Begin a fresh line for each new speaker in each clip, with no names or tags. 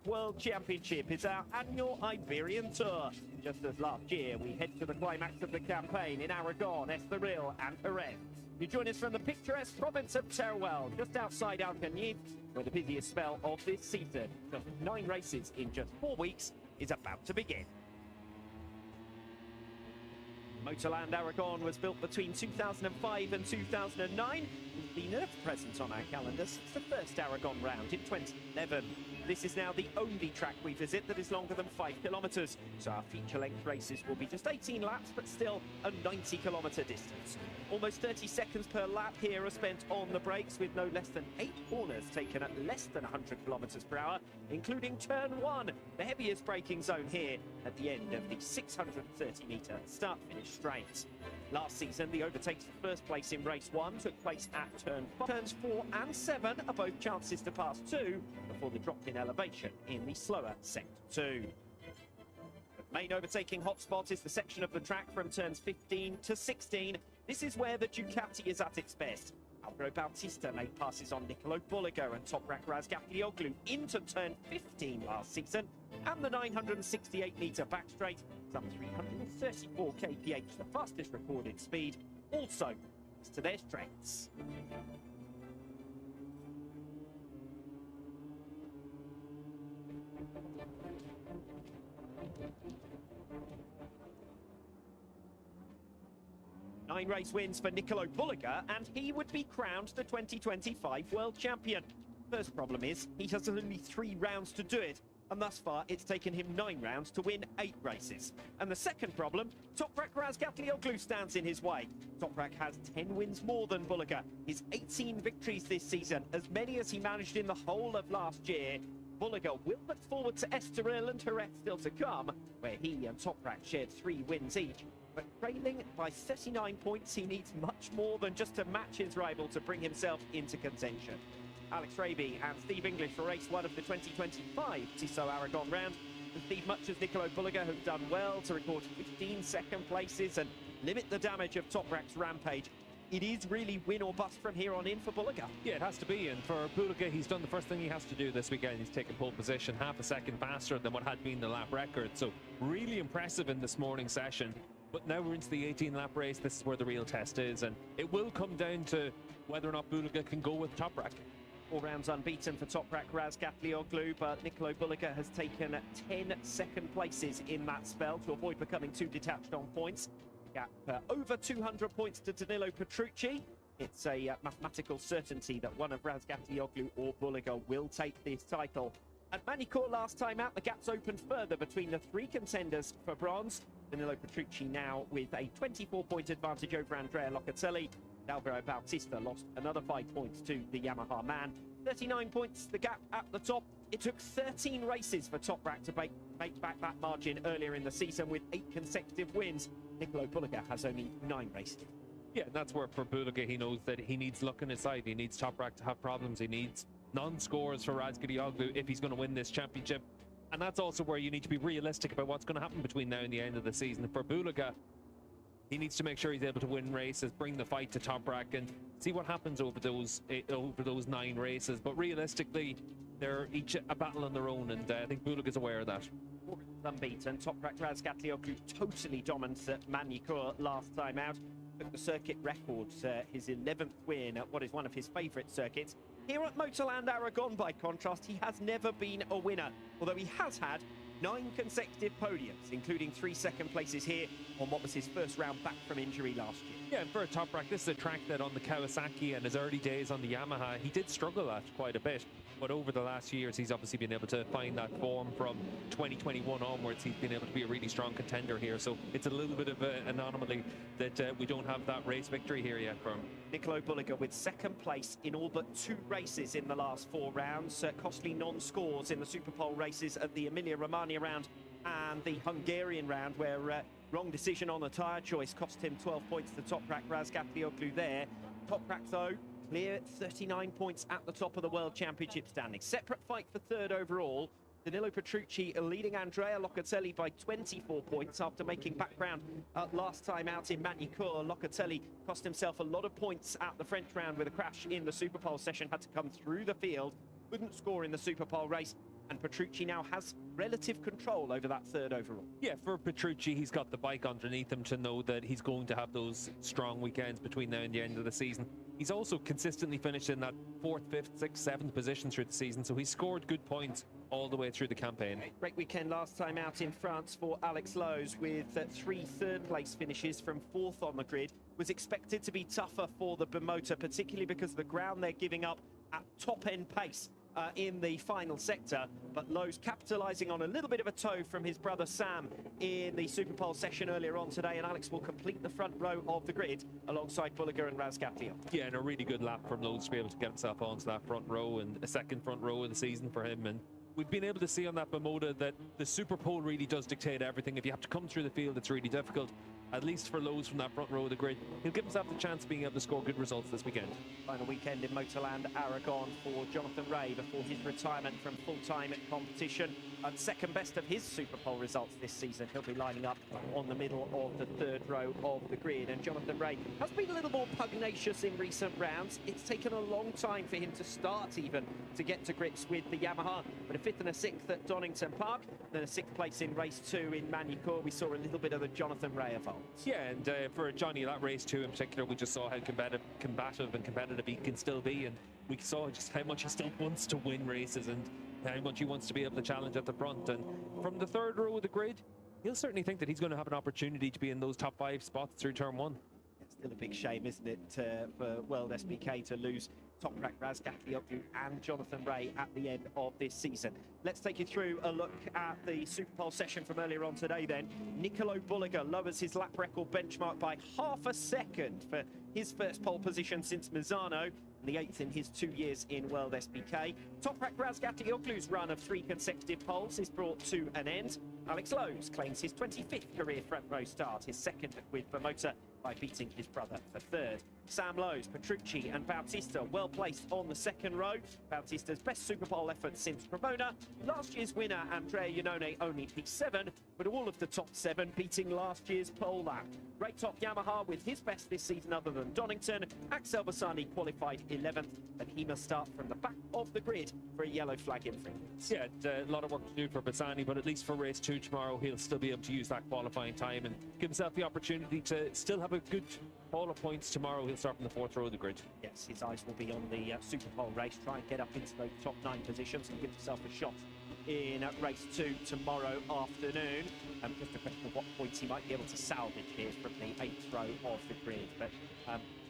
World Championship is our annual Iberian Tour. Just as last year, we head to the climax of the campaign in Aragon, Estoril and Jerez. You join us from the picturesque province of Teruel, just outside Alcañiz, where the busiest spell of this season, just 9 races in just 4 weeks, is about to begin. Motorland Aragon was built between 2005 and 2009. It's been a presence on our calendar since the first Aragon round in 2011. This is now the only track we visit that is longer than 5 kilometres, so our feature-length races will be just 18 laps, but still a 90-kilometre distance. Almost 30 seconds per lap here are spent on the brakes, with no less than 8 corners taken at less than 100 kilometres per hour, including turn 1, the heaviest braking zone here at the end of the 630-metre start-finish straight. Last season, the overtakes for first place in race 1 took place at turn 5. Turns 4 and 7 are both chances to pass 2 before the drop in elevation in the slower sector 2. The main overtaking hotspot is the section of the track from turns 15 to 16. This is where the Ducati is at its best. Álvaro Bautista made passes on Nicolo Bolliger and Toprak Razgatlioglu into turn 15 last season, and the 968-metre back straight, some 334 kph, the fastest recorded speed, also is to their strengths. Nine race wins for Nicolo Bolliger, and he would be crowned the 2025 World Champion. First problem is, he has only 3 rounds to do it, and thus far it's taken him 9 rounds to win 8 races. And the second problem, Toprak Razgatlioglu stands in his way. Toprak has 10 wins more than Bolliger, his 18 victories this season, as many as he managed in the whole of last year. Bolliger will look forward to Estoril and Jerez still to come, where he and Toprak shared 3 wins each. But trailing by 39 points, he needs much more than just to match his rival to bring himself into contention. Alex Raby and Steve English for race 1 of the 2025 Tissot Aragon round. And Steve, much as Nicolo Bolliger have done well to record 15 second places and limit the damage of Toprak's rampage, it is really win or bust from here on in for Bolliger.
Yeah, it has to be, and for Bolliger, he's done the first thing he has to do this weekend. He's taken pole position half a second faster than what had been the lap record, so really impressive in this morning's session. But now we're into the 18-lap race. This is where the real test is, and it will come down to whether or not Bolliger can go with Toprak.
4 rounds unbeaten for Toprak Razgatlioglu, but Nicolo Bolliger has taken 10 second places in that spell to avoid becoming too detached on points. Gap over 200 points to Danilo Petrucci. It's a mathematical certainty that one of Razgatlioglu or Bolliger will take this title. At Manicourt last time out, the gap's opened further between the 3 contenders for bronze. Danilo Petrucci now with a 24-point advantage over Andrea Locatelli. Álvaro Bautista lost another 5 points to the Yamaha man. 39 points, the gap at the top. It took 13 races for Toprak to make back that margin earlier in the season with 8 consecutive wins. Nicolo Bolliger has only 9 races.
Yeah, that's where for Bolliger, he knows that he needs luck on his side. He needs Toprak to have problems. He needs non-scores for Razgatlioglu if he's going to win this championship. And that's also where you need to be realistic about what's going to happen between now and the end of the season. For Bolliger, he needs to make sure he's able to win races, bring the fight to Toprak, and see what happens over those 9 races. But realistically, they're each a battle on their own, and I think Bolliger's aware of that.
Unbeaten, Toprak Razgatlioglu totally dominant at Manicourt last time out. Took the circuit record, his 11th win at what is one of his favourite circuits. Here at Motorland Aragon, by contrast, he has never been a winner, although he has had 9 consecutive podiums, including 3 second places here on what was his first round back from injury last year.
Yeah, and for Toprak, this is a track that on the Kawasaki and his early days on the Yamaha, he did struggle at quite a bit. But over the last few years, he's obviously been able to find that form from 2021 onwards. He's been able to be a really strong contender here. So it's a little bit of an anomaly that we don't have that race victory here yet for him.
Nicolo Bolliger with 2nd place in all but 2 races in the last 4 rounds. Costly non-scores in the Superpole races at the Emilia-Romagna round and the Hungarian round, where wrong decision on the tyre choice cost him 12 points to Toprak Razgatlioglu there. Toprak, though, clear 39 points at the top of the World Championship standing. Separate fight for 3rd overall. Danilo Petrucci leading Andrea Locatelli by 24 points after making background last time out in Manicourt. Locatelli cost himself a lot of points at the French round with a crash in the Superpole session, had to come through the field, couldn't score in the Superpole race. and Petrucci now has relative control over that third overall.
Yeah, for Petrucci, he's got the bike underneath him to know that he's going to have those strong weekends between now and the end of the season. He's also consistently finished in that 4th, 5th, 6th, 7th position through the season, so he's scored good points all the way through the campaign.
Great weekend last time out in France for Alex Lowe's, with 3 third-place finishes from 4th on the grid. Was expected to be tougher for the Bimotor, particularly because of the ground they're giving up at top-end pace in the final sector, but Lowe's capitalising on a little bit of a toe from his brother Sam in the Superpole session earlier on today, and Alex will complete the front row of the grid alongside Bulliger and Razgatlian.
Yeah, and a really good lap from Lowe's to be able to get himself onto that front row, and a second front row of the season for him. And we've been able to see on that Bimotor that the Superpole really does dictate everything. If you have to come through the field, it's really difficult. At least for Lowe's from that front row of the grid, he'll give himself the chance of being able to score good results this weekend.
Final weekend in Motorland Aragon for Jonathan Ray before his retirement from full-time competition. Second best of his Superpole results this season. He'll be lining up on the middle of the third row of the grid. And Jonathan Ray has been a little more pugnacious in recent rounds. It's taken a long time for him to start even to get to grips with the Yamaha. But a 5th and a 6th at Donington Park, then a 6th place in race 2 in Magny-Cours. We saw a little bit of the Jonathan Ray evolve.
Yeah, and for Johnny, that race 2 in particular, we just saw how combative and competitive he can still be, and we saw just how much he still wants to win races and how much he wants to be able to challenge at the front. And from the third row of the grid, he'll certainly think that he's going to have an opportunity to be in those top 5 spots through turn 1.
It's still a big shame, isn't it, for WorldSBK to lose Toprak, Razgatlioglu and Jonathan Ray at the end of this season. Let's take you through a look at the Superpole session from earlier on today then. Nicolo Bulliger lowers his lap record benchmark by half a second for his first pole position since Misano, the 8th in his 2 years in WorldSBK. Toprak Razgatlioglu's run of 3 consecutive poles is brought to an end. Alex Lowe's claims his 25th career front row start, his second with Bimotor, by beating his brother for third. Sam Lowe's, Petrucci and Bautista well placed on the second row. Bautista's best Superpole effort since Cremona. Last year's winner, Andrea Iannone, only P7, but all of the top 7 beating last year's pole lap. Great top Yamaha with his best this season other than Donington. Axel Bassani qualified 11th, and he must start from the back of the grid for a yellow flag infringement.
Yeah, a lot of work to do for Bassani, but at least for race 2 tomorrow, he'll still be able to use that qualifying time and give himself the opportunity to still have a good haul of points tomorrow. He'll start from the 4th row of the grid.
Yes, his eyes will be on the Superpole race. Try and get up into those top 9 positions and give himself a shot in race 2 tomorrow afternoon. Just a question of what points he might be able to salvage here from the 8th row of the grid. But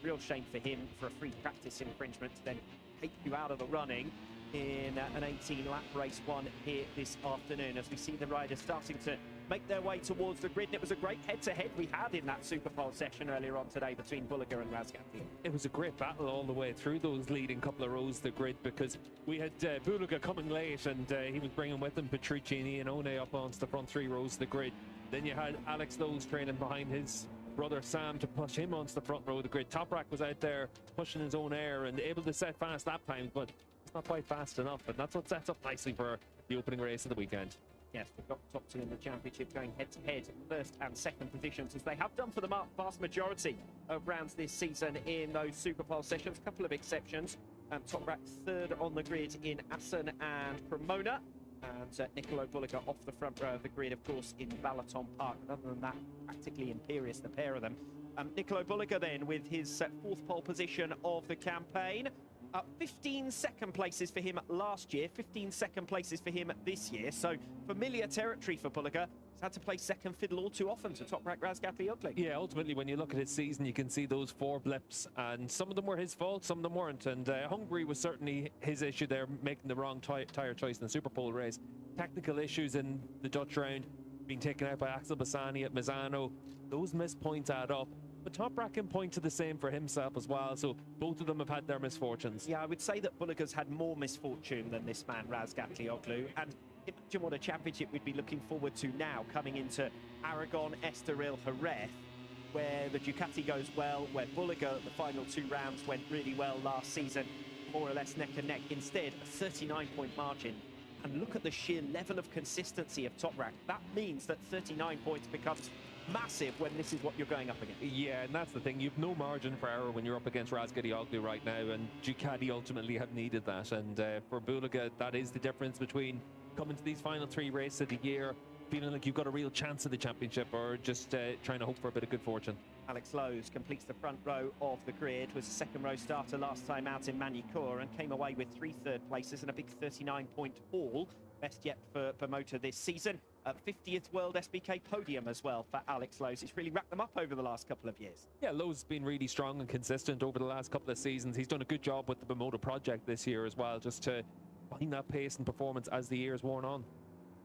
real shame for him for a free practice infringement to then take you out of the running in an 18-lap race 1 here this afternoon, as we see the riders starting to make their way towards the grid. And it was a great head-to-head we had in that Superpole session earlier on today between Bulliger and Razgatlian. It
was a great battle all the way through those leading couple of rows of the grid, because we had Bulliger coming late, and he was bringing with him Petrucci and Iannone up onto the front 3 rows of the grid. Then you had Alex Lowe's training behind his brother Sam to push him onto the front row of the grid. Toprak was out there pushing his own air and able to set fast lap times, but it's not quite fast enough, and that's what sets up nicely for the opening race of the weekend.
Yes, we've got top 2 in the championship going head-to-head, first and second positions, as they have done for the vast majority of rounds this season in those Superpole sessions. A couple of exceptions. Toprak 3rd on the grid in Assen and Cremona, and Nicolo Bulliger off the front row of the grid, of course, in Balaton Park. Other than that, practically imperious, the pair of them. Nicolo Bulliger then with his 4th pole position of the campaign. 15 second places for him last year, 15 second places for him this year. So familiar territory for Bulliger. He's had to play second fiddle all too often to Toprak Razgatlioglu.
Yeah, ultimately, when you look at his season, you can see those 4 blips, and some of them were his fault, some of them weren't. And Hungary was certainly his issue there, making the wrong tyre choice in the Superpole race. Technical issues in the Dutch round, being taken out by Axel Bassani at Misano. Those missed points add up. But Toprak can point to the same for himself as well, so both of them have had their misfortunes.
Yeah, I would say that Bulliger's had more misfortune than this man, Razgatlioglu, and imagine what a championship we'd be looking forward to now, coming into Aragon, Estoril, Jerez, where the Ducati goes well, where Bulliger, the final 2 rounds, went really well last season, more or less neck and neck. Instead, a 39-point margin. And look at the sheer level of consistency of Toprak. That means that 39 points becomes massive when this is what you're going up against.
Yeah, and that's the thing. You've no margin for error when you're up against Razgatlioglu right now, and Ducati ultimately have needed that. And for Bulliger, that is the difference between coming to these final 3 races of the year, feeling like you've got a real chance of the championship, or just trying to hope for a bit of good fortune?
Alex Lowe's completes the front row of the grid, was a second row starter last time out in Manicourt and came away with 3 third places and a big 39-point haul. Best yet for Motor this season. 50th World SBK podium as well for Alex Lowe's. It's really racked them up over the last couple of years.
Yeah, Lowe's been really strong and consistent over the last couple of seasons. He's done a good job with the Moto project this year as well, just to find that pace and performance as the year's worn on.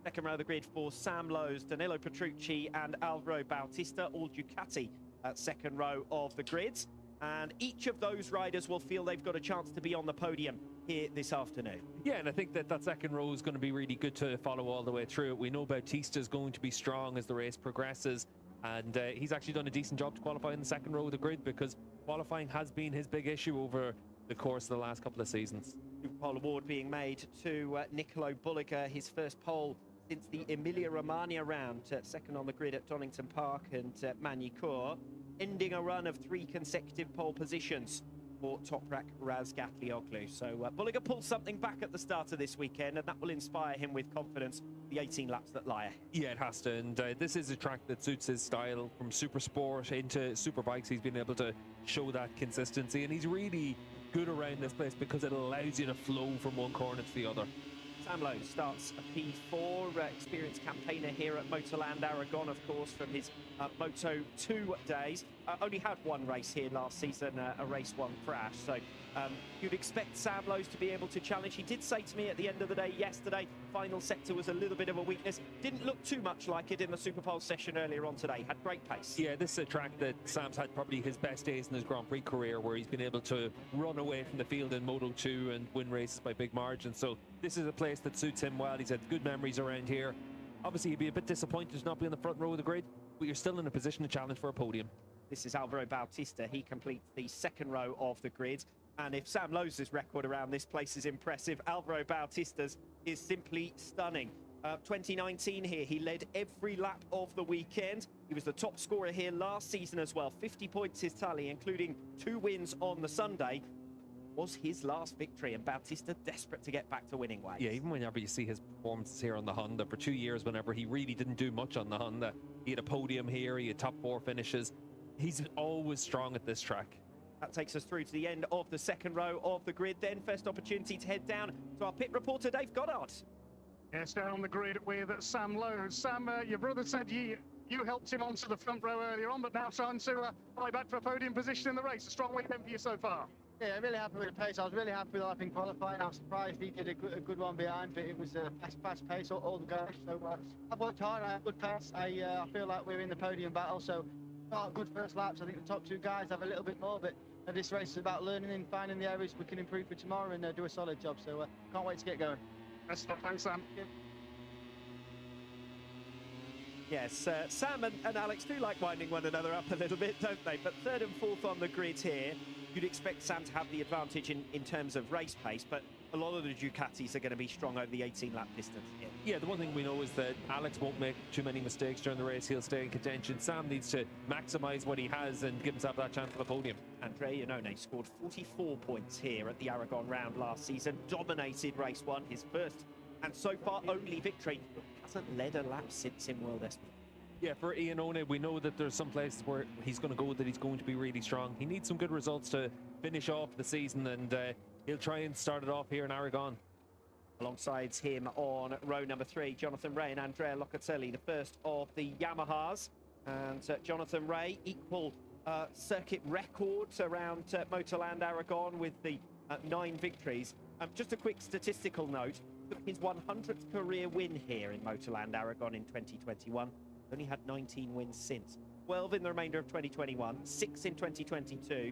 Second row of the grid for Sam Lowe's, Danilo Petrucci and Alvaro Bautista, all Ducati at second row of the grids. And each of those riders will feel they've got a chance to be on the podium here this afternoon.
Yeah, and I think that second row is going to be really good to follow all the way through. We know Bautista is going to be strong as the race progresses, and he's actually done a decent job to qualify in the second row of the grid, because qualifying has been his big issue over the course of the last couple of seasons.
Superpole award being made to Nicolo Bulliger, his first pole since the Emilia-Romagna round, second on the grid at Donington Park and Manicourt, ending a run of 3 consecutive pole positions for Toprak Razgatlioglu. So Bulliger pulls something back at the start of this weekend, and that will inspire him with confidence the 18 laps that lie ahead.
Yeah, it has to, and this is a track that suits his style. From super sport into super bikes, he's been able to show that consistency, and he's really good around this place because it allows you to flow from one corner to the other.
Sam Lowe starts a P4, experienced campaigner here at Motorland Aragon, of course, from his Moto 2 days. Only had 1 race here last season, a race 1 crash. So you'd expect Sam Lowe to be able to challenge. He did say to me at the end of the day yesterday, final sector was a little bit of a weakness. Didn't look too much like it in the Superpole session earlier on today. Had great pace.
Yeah, this is a track that Sam's had probably his best days in his Grand Prix career, where he's been able to run away from the field in Moto 2 and win races by big margins. So this is a place that suits him well. He's had good memories around here. Obviously, he'd be a bit disappointed to not be in the front row of the grid, but you're still in a position to challenge for a podium.
This is Alvaro Bautista. He completes the second row of the grid. And if Sam Lowe's record around this place is impressive, Alvaro Bautista's is simply stunning. 2019 here, he led every lap of the weekend. He was the top scorer here last season as well. 50 points his tally, including 2 wins on the Sunday. Was his last victory, and Bautista desperate to get back to winning ways.
Yeah, even whenever you see his performances here on the Honda, for 2 years, whenever he really didn't do much on the Honda, he had a podium here, he had top 4 finishes. He's always strong at this track.
That takes us through to the end of the second row of the grid. Then first opportunity to head down to our pit reporter, Dave Goddard.
Yes, down on the grid with Sam Lowe. Sam, your brother said you helped him onto the front row earlier on, but now trying to fly back for a podium position in the race. A strong weekend for you so far.
Yeah, I'm really happy with the pace. I was really happy with that in qualifying. I was surprised he did a good one behind, but it was a fast pace all the guys. So I've worked hard. I have good pace. I feel like we're in the podium battle. So good first laps. I think the top 2 guys have a little bit more, but this race is about learning and finding the areas we can improve for tomorrow and do a solid job. So can't wait to get going.
Thanks, Sam.
Yes, Sam and Alex do like winding one another up a little bit, don't they? But third and fourth on the grid here, you'd expect Sam to have the advantage in terms of race pace, but a lot of the Ducatis are going to be strong over the 18-lap distance here.
Yeah, the one thing we know is that Alex won't make too many mistakes during the race. He'll stay in contention. Sam needs to maximise what he has and give himself that chance for the podium.
Andrea Iannone scored 44 points here at the Aragon round last season, dominated race 1, his first and so far only victory. Hasn't led a lap since in World SBK.
Yeah, for Iannone, we know that there's some places where he's going to go that he's going to be really strong. He needs some good results to finish off the season, and he'll try and start it off here in Aragon.
Alongside him on row number 3, Jonathan Ray and Andrea Locatelli, the first of the Yamahas. And Jonathan Ray, equal circuit records around Motorland Aragon with the 9 victories. Just a quick statistical note, his 100th career win here in Motorland Aragon in 2021. Only had 19 wins since. 12 in the remainder of 2021, 6 in 2022,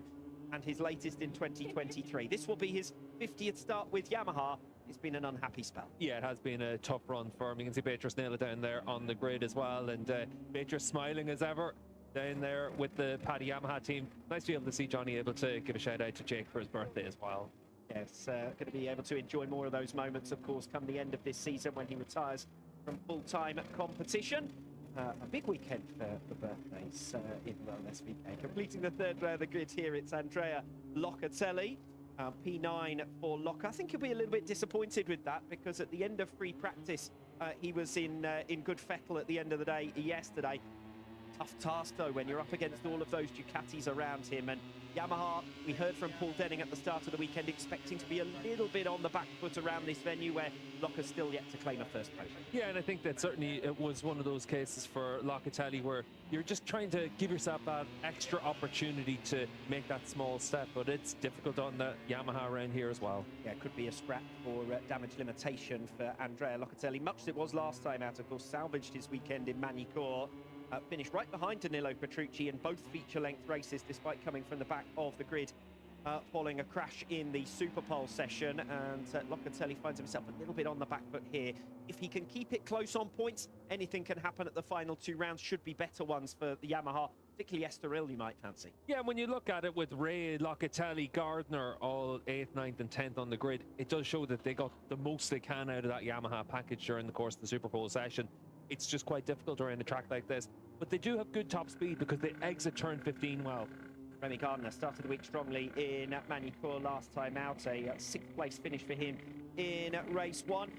and his latest in 2023. This will be his 50th start with Yamaha. It's been an unhappy spell.
Yeah, it has been a tough run for him. You can see Beatrice nail it down there on the grid as well, and Beatrice smiling as ever down there with the Paddy Yamaha team. Nice to be able to see Johnny able to give a shout out to Jake for his birthday as well.
Yes, going to be able to enjoy more of those moments, of course, come the end of this season when he retires from full-time competition. A big weekend for birthdays in WorldSBK. Completing the third row of the grid here, it's Andrea Locatelli. P9 for Locker. I think he'll be a little bit disappointed with that, because at the end of free practice, he was in good fettle at the end of the day yesterday. Tough task, though, when you're up against all of those Ducatis around him. And Yamaha, we heard from Paul Denning at the start of the weekend, expecting to be a little bit on the back foot around this venue, where Locker's still yet to claim a first place.
Yeah, and I think that certainly it was one of those cases for Locatelli where you're just trying to give yourself that extra opportunity to make that small step, but it's difficult on the Yamaha around here as well.
Yeah, it could be a scrap for damage limitation for Andrea Locatelli. Much as it was last time out, of course, salvaged his weekend in Manicourt. Finished right behind Danilo Petrucci in both feature-length races, despite coming from the back of the grid following a crash in the Superpole session. And Locatelli finds himself a little bit on the back foot here. If he can keep it close on points, anything can happen at the final 2 rounds. Should be better ones for the Yamaha, particularly Estoril, you might fancy.
Yeah, when you look at it with Ray, Locatelli, Gardner, all 8th, 9th and 10th on the grid, it does show that they got the most they can out of that Yamaha package during the course of the Superpole session. It's just quite difficult around a track like this. But they do have good top speed because they exit turn 15 well.
Remy Gardner started the week strongly in Manicourt last time out. A 6th place finish for him in race 1.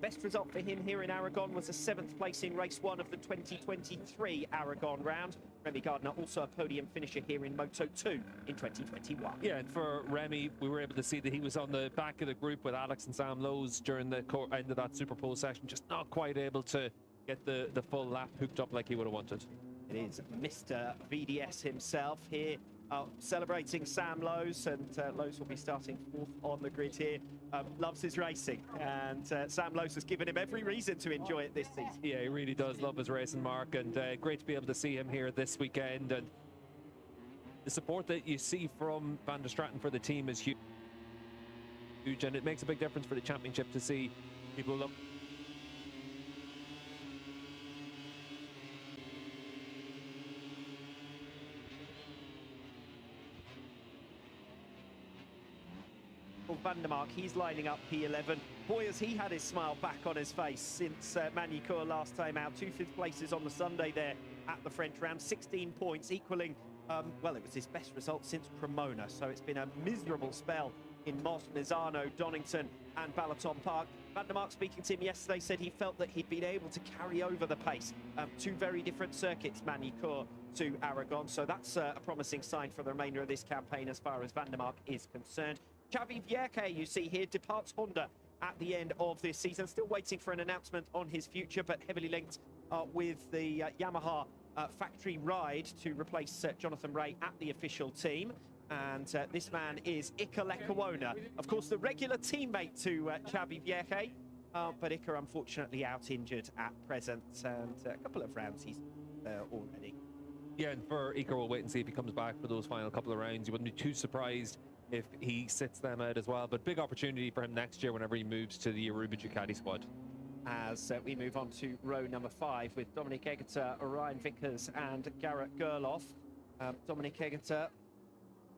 Best result for him here in Aragon was a 7th place in race 1 of the 2023 Aragon round. Remy Gardner also a podium finisher here in Moto 2 in 2021.
Yeah, and for Remy, we were able to see that he was on the back of the group with Alex and Sam Lowes during the end of that Superpole session, just not quite able to get the full lap hooked up like he would have wanted.
It is Mr. VDS himself here celebrating Sam Lowes, and Lowes will be starting 4th on the grid here. Loves his racing, and Sam Lowes has given him every reason to enjoy it this season.
Yeah, he really does love his racing, Mark, and great to be able to see him here this weekend. And the support that you see from Van der Straten for the team is huge, and it makes a big difference for the championship to see people look.
Van der Mark, he's lining up P11. Boy, has he had his smile back on his face since Manicourt last time out. 2 5th places on the Sunday there at the French round. 16 points, equaling, well, it was his best result since Cremona. So it's been a miserable spell in Moss, Misano, Donington and Balaton Park. Van der Mark, speaking to him yesterday, said he felt that he'd been able to carry over the pace. 2 very different circuits, Manicourt to Aragon. So that's a promising sign for the remainder of this campaign as far as Van der Mark is concerned. Xavi Vierke, you see here, departs Honda at the end of this season. Still waiting for an announcement on his future, but heavily linked with the Yamaha factory ride to replace Jonathan Ray at the official team. And this man is Iker Lecuona, of course, the regular teammate to Xavi Vierke. But Iker, unfortunately, out injured at present, and a couple of rounds he's already.
Yeah, and for Iker, we'll wait and see if he comes back for those final couple of rounds. You wouldn't be too surprised if he sits them out as well, but big opportunity for him next year whenever he moves to the Aruba Ducati squad.
As we move on to row number 5 with Dominic Egerter, Orion Vickers and Garrett Gerloff. Dominic Egerter,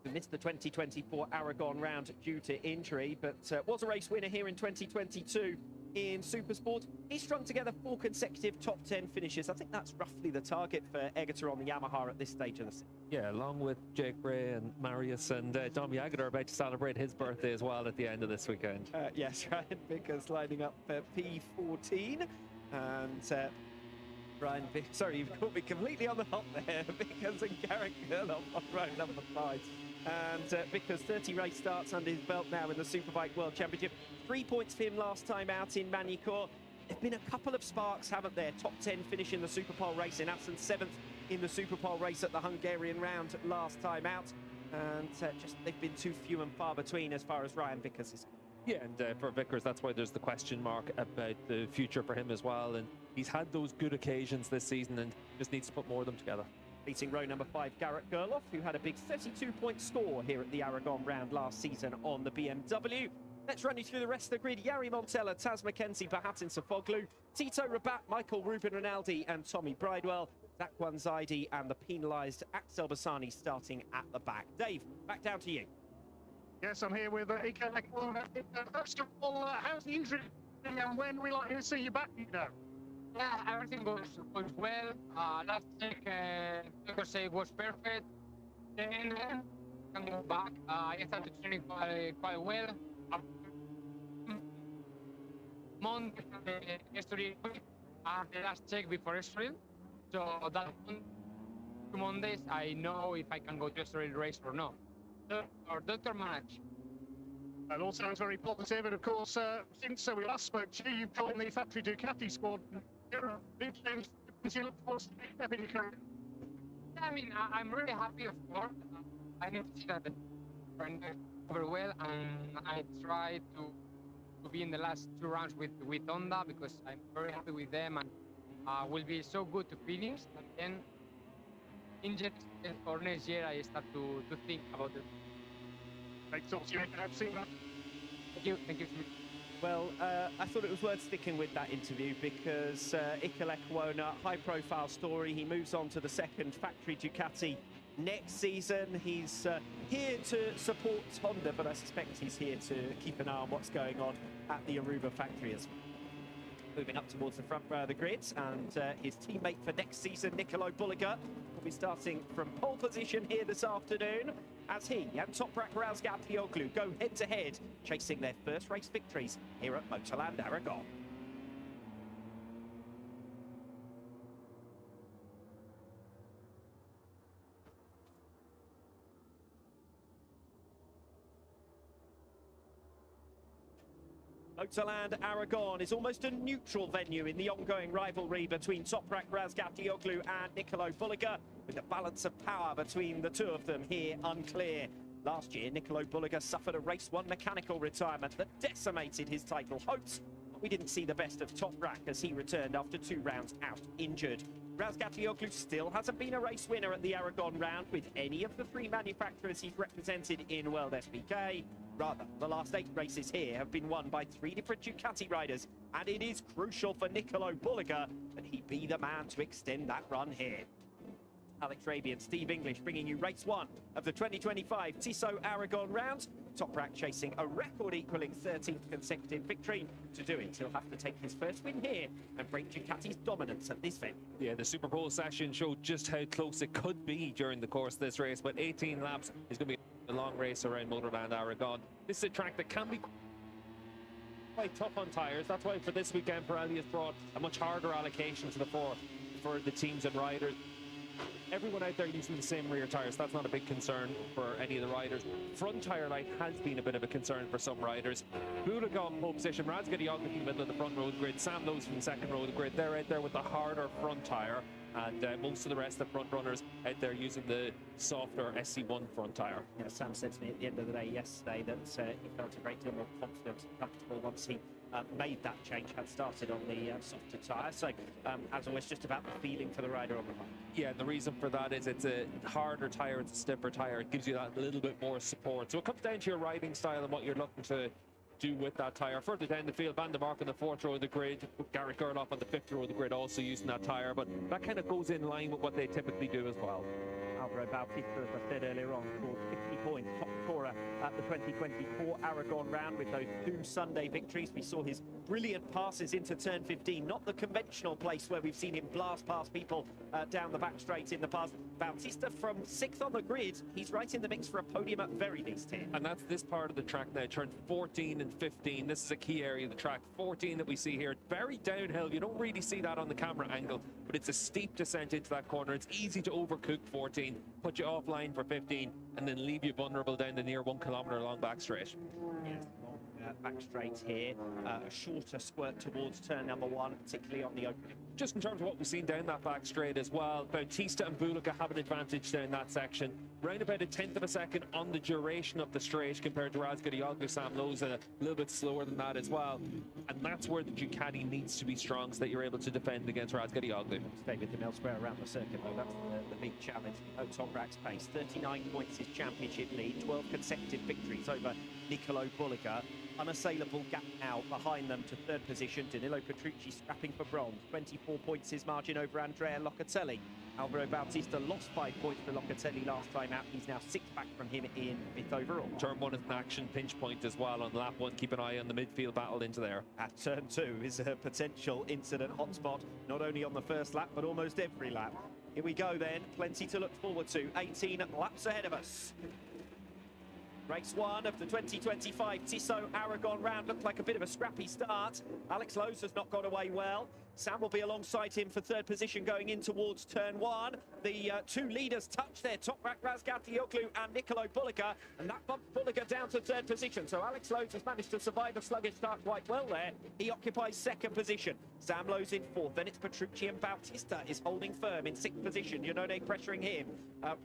who missed the 2024 Aragon round due to injury, but was a race winner here in 2022 in Supersport. He strung together 4 consecutive top 10 finishes. I think that's roughly the target for Egerter on the Yamaha at this stage of the season.
Yeah, along with Jake Bray and Marius and Dom Yager are about to celebrate his birthday as well at the end of this weekend.
Yes, Ryan Vickers lining up P14, and Ryan Vickers, sorry, you've caught me completely on the hop there. Vickers and Garrett Gerloff on row number 5. And Vickers, 30 race starts under his belt now in the Superbike World Championship. 3 points for him last time out in Manicourt. There've been a couple of sparks, haven't there? Top 10 finish in the Superpole race in absence, 7th in the Superpole race at the Hungarian round last time out. And just they've been too few and far between as far as Ryan Vickers is.
Yeah, and for Vickers, that's why there's the question mark about the future for him as well. And he's had those good occasions this season and just needs to put more of them together.
Beating row number 5, Garrett Gerloff, who had a big 32-point score here at the Aragon round last season on the BMW. Let's run you through the rest of the grid. Jari Montella, Taz McKenzie, Bahatin Sofoglu, Tito Rabat, Michael Ruben Rinaldi and Tommy Bridewell, Zach Zaidi and the penalised Axel Bassani starting at the back. Dave, back down to you.
Yes, I'm here with Iker Lecuona. First of all, how's the injury and when we like to see you back, you know?
Yeah, everything goes well. Last week, because it was perfect. And can go back. I started training quite well. Month yesterday, the last check before Israel. So that 2 Mondays, I know if I can go to Israel race or not. Our doctor manage.
That all sounds very positive, and of course, since we last spoke to you, you've joined the factory Ducati squad. Big things you look forward to stepping in your career.
Yeah, I mean, I'm really happy, of course. I need to see that the over well, and I try to be in the last 2 rounds with Honda because I'm very happy with them, and will be so good to finish. And then in Jet for next year, I start to think about it.
Great talk to you. I've seen that.
Thank you.
Well, I thought it was worth sticking with that interview because Ikelek Wona, high-profile story. He moves on to the second factory Ducati next season. He's here to support Honda, but I suspect he's here to keep an eye on what's going on at the Aruba factory as well. Moving up towards the front row of the grid, and his teammate for next season, Nicolo Bulliger, will be starting from pole position here this afternoon as he and Toprak Razgatlioglu go head-to-head, chasing their first race victories here at Motorland Aragon. Motorland Aragon is almost a neutral venue in the ongoing rivalry between Toprak Razgatlioglu and Nicolo Bulliger, with the balance of power between the two of them here unclear. Last year, Nicolo Bulliger suffered a race 1 mechanical retirement that decimated his title hopes. But we didn't see the best of Toprak as he returned after 2 rounds out injured. Razgatlioglu still hasn't been a race winner at the Aragon round with any of the 3 manufacturers he's represented in WorldSBK. Rather, the last 8 races here have been won by 3 different Ducati riders, and it is crucial for Nicolo Bulliger that he be the man to extend that run here. Alex Raby and Steve English bringing you race 1 of the 2025 Tissot Aragon round. Toprak chasing a record-equaling 13th consecutive victory. To do it, he'll have to take his first win here and break Ducati's dominance at this venue.
Yeah, the Superpole session showed just how close it could be during the course of this race, but 18 laps is going to be a long race around Motorland Aragon. This is a track that can be quite tough on tyres. That's why for this weekend, Pirelli has brought a much harder allocation to the fore for the teams and riders. Everyone out there using the same rear tyres, that's not a big concern for any of the riders. Front tyre life has been a bit of a concern for some riders. Bulliger on pole position, Razgatlioglu in the middle of the front row of the grid, Sam Lowe's from the second row of the grid. They're out there with the harder front tyre, and most of the rest of the front runners out there using the softer SC1 front tyre.
Yeah, Sam said to me at the end of the day yesterday that he felt a great deal more confident and comfortable once he made that change, had started on the softer tyre. So, as always, just about the feeling for the rider on the bike.
Yeah, and the reason for that is it's a harder tyre, it's a stiffer tyre. It gives you that little bit more support. So it comes down to your riding style and what you're looking to do with that tyre. Further down the field, Van der Mark on the 4th row of the grid, Garrett Gerloff on the 5th row of the grid also using that tyre, but that kind of goes in line with what they typically do as well.
Alvaro Bautista, as I said earlier on, scored 50 points, top scorer at the 2024 Aragon round with those 2 Sunday victories. We saw his brilliant passes into turn 15, not the conventional place where we've seen him blast past people down the back straight in the past. Bautista from 6th on the grid, he's right in the mix for a podium at very least here.
And that's this part of the track now, turn 14 and 15. This is a key area of the track. 14 that we see here, very downhill. You don't really see that on the camera angle, but it's a steep descent into that corner. It's easy to overcook 14, put you offline for 15, and then leave you vulnerable down the near 1 kilometre long back straight.
Yes, long back straight here. A shorter squirt towards turn number 1, particularly on the opening.
Just in terms of what we've seen down that back straight as well, Bautista and Bulliger have an advantage down that section. Round about 1/10 of a second on the duration of the straight compared to Razgatlioglu. Sam Lowe's a little bit slower than that as well. And that's where the Ducati needs to be strong so that you're able to defend against Razgatlioglu.
Stay with him elsewhere around the circuit, though. That's the big challenge. Toprak's pace. 39 points his championship lead, 12 consecutive victories over Nicolo Bulliger. Unassailable gap now behind them to 3rd position. Danilo Petrucci scrapping for bronze. 24 points his margin over Andrea Locatelli. Alvaro Bautista lost 5 points for Locatelli last time out. He's now 6 back from him in 5th overall.
Turn 1 is an action pinch point as well on lap 1. Keep an eye on the midfield battle into there.
At turn 2 is a potential incident hotspot, not only on the first lap, but almost every lap. Here we go then, plenty to look forward to. 18 laps ahead of us. Race 1 of the 2025 Tissot Aragon round looked like a bit of a scrappy start. Alex Lowe's has not got away well. Sam will be alongside him for third position going in towards turn 1. The two leaders touch there, Toprak Razgatlioglu and Nicolo Bulliger, and that bumped Bulliger down to third position. So Alex Lowe's has managed to survive a sluggish start quite well there. He occupies second position. Sam Lowe's in fourth. Then it's Petrucci and Bautista is holding firm in sixth position. Yonone pressuring him.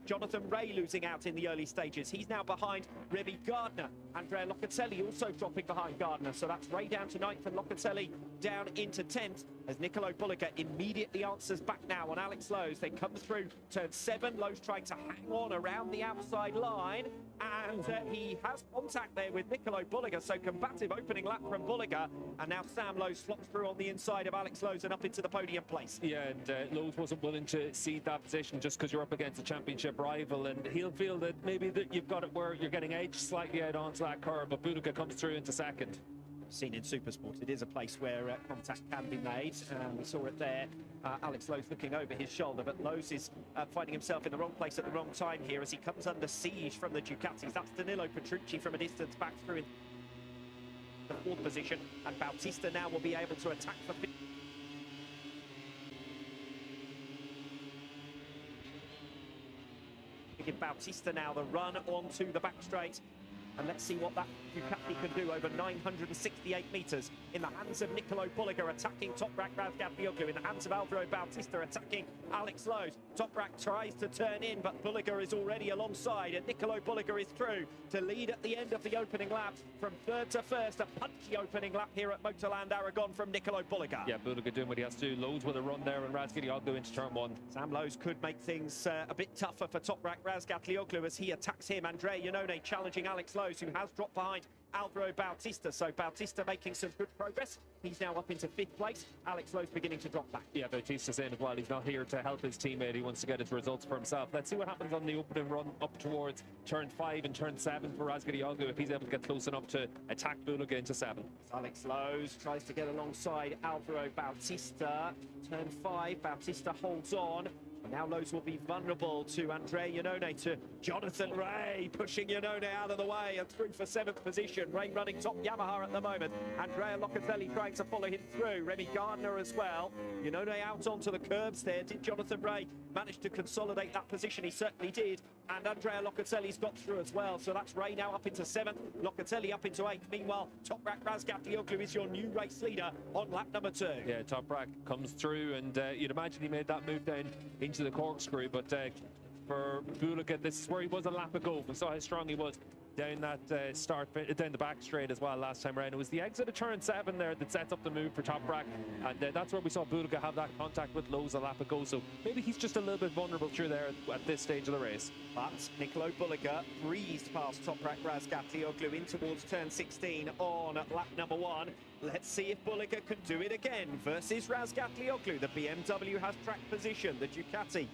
Jonathan Ray losing out in the early stages. He's now behind Remy Gardner. Andrea Locatelli also dropping behind Gardner. So that's Ray down to ninth and Locatelli down into 10th. As Nicolo Bulliger immediately answers back now on Alex Lowe's. They come through turn 7. Lowe's trying to hang on around the outside line. And he has contact there with Nicolo Bulliger. So combative opening lap from Bulliger. And now Sam Lowe's slots through on the inside of Alex Lowe's and up into the podium place.
Yeah, and Lowe's wasn't willing to cede that position just because you're up against a championship rival. And he'll feel that maybe that you've got it where you're getting edged slightly out onto that curve. But Bulliger comes through into second.
Seen in Supersport, it is a place where contact can be made, and we saw it there. Alex Lowe's looking over his shoulder, but Lowe's is finding himself in the wrong place at the wrong time here as he comes under siege from the Ducatis. That's Danilo Petrucci from a distance back through in the fourth position, and Bautista now will be able to attack the fifth. Give Bautista now the run onto the back straight. And let's see what that Ducati can do over 968 metres. In the hands of Nicolo Bulliger attacking Toprak Razgatlioglu. In the hands of Alvaro Bautista attacking Alex Lowe's. Toprak tries to turn in, but Bulliger is already alongside. And Nicolo Bulliger is through to lead at the end of the opening lap. From third to first, a punchy opening lap here at Motorland Aragon from Nicolo Bulliger.
Yeah, Bulliger doing what he has to do. Lowe's with a run there, and Razgatlioglu into turn 1.
Sam Lowe's could make things a bit tougher for Toprak Razgatlioglu as he attacks him. Andrea Iannone challenging Alex Lowe's, who has dropped behind Alvaro Bautista. So Bautista making some good progress. He's now up into 5th place. Alex Lowe's beginning to drop back.
Yeah, Bautista's in as well. He's not here to help his teammate. He wants to get his results for himself. Let's see what happens on the opening run up towards turn 5 and turn 7 for Razgatlioglu if he's able to get close enough to attack Bulliger into 7.
Alex Lowe's tries to get alongside Alvaro Bautista. Turn 5, Bautista holds on. And now Lowe's will be vulnerable to Andrea Iannone, to Jonathan Ray, pushing Iannone out of the way and through for 7th position. Ray running top Yamaha at the moment. Andrea Locatelli trying to follow him through. Remy Gardner as well. Iannone out onto the curbs there. Did Jonathan Ray manage to consolidate that position? He certainly did. And Andrea Locatelli's got through as well. So that's Ray now up into 7th. Locatelli up into 8th. Meanwhile, Toprak Razgatlioglu is your new race leader on lap number 2.
Yeah, Toprak comes through, and you'd imagine he made that move down into the corkscrew, but for Bulliger, this is where he was a lap ago. We saw how strong he was down that down the back straight as well last time around. It was the exit of turn 7 there that sets up the move for Toprak, and that's where we saw Bulliger have that contact with Lowe's a lap ago. So maybe he's just a little bit vulnerable through there at this stage of the race.
But Nicolo Bulliger breezed past Toprak Razgatlioglu in towards turn 16 on lap number 1. Let's see if Bulliger can do it again versus Razgatlioglu. The BMW has track position. The Ducati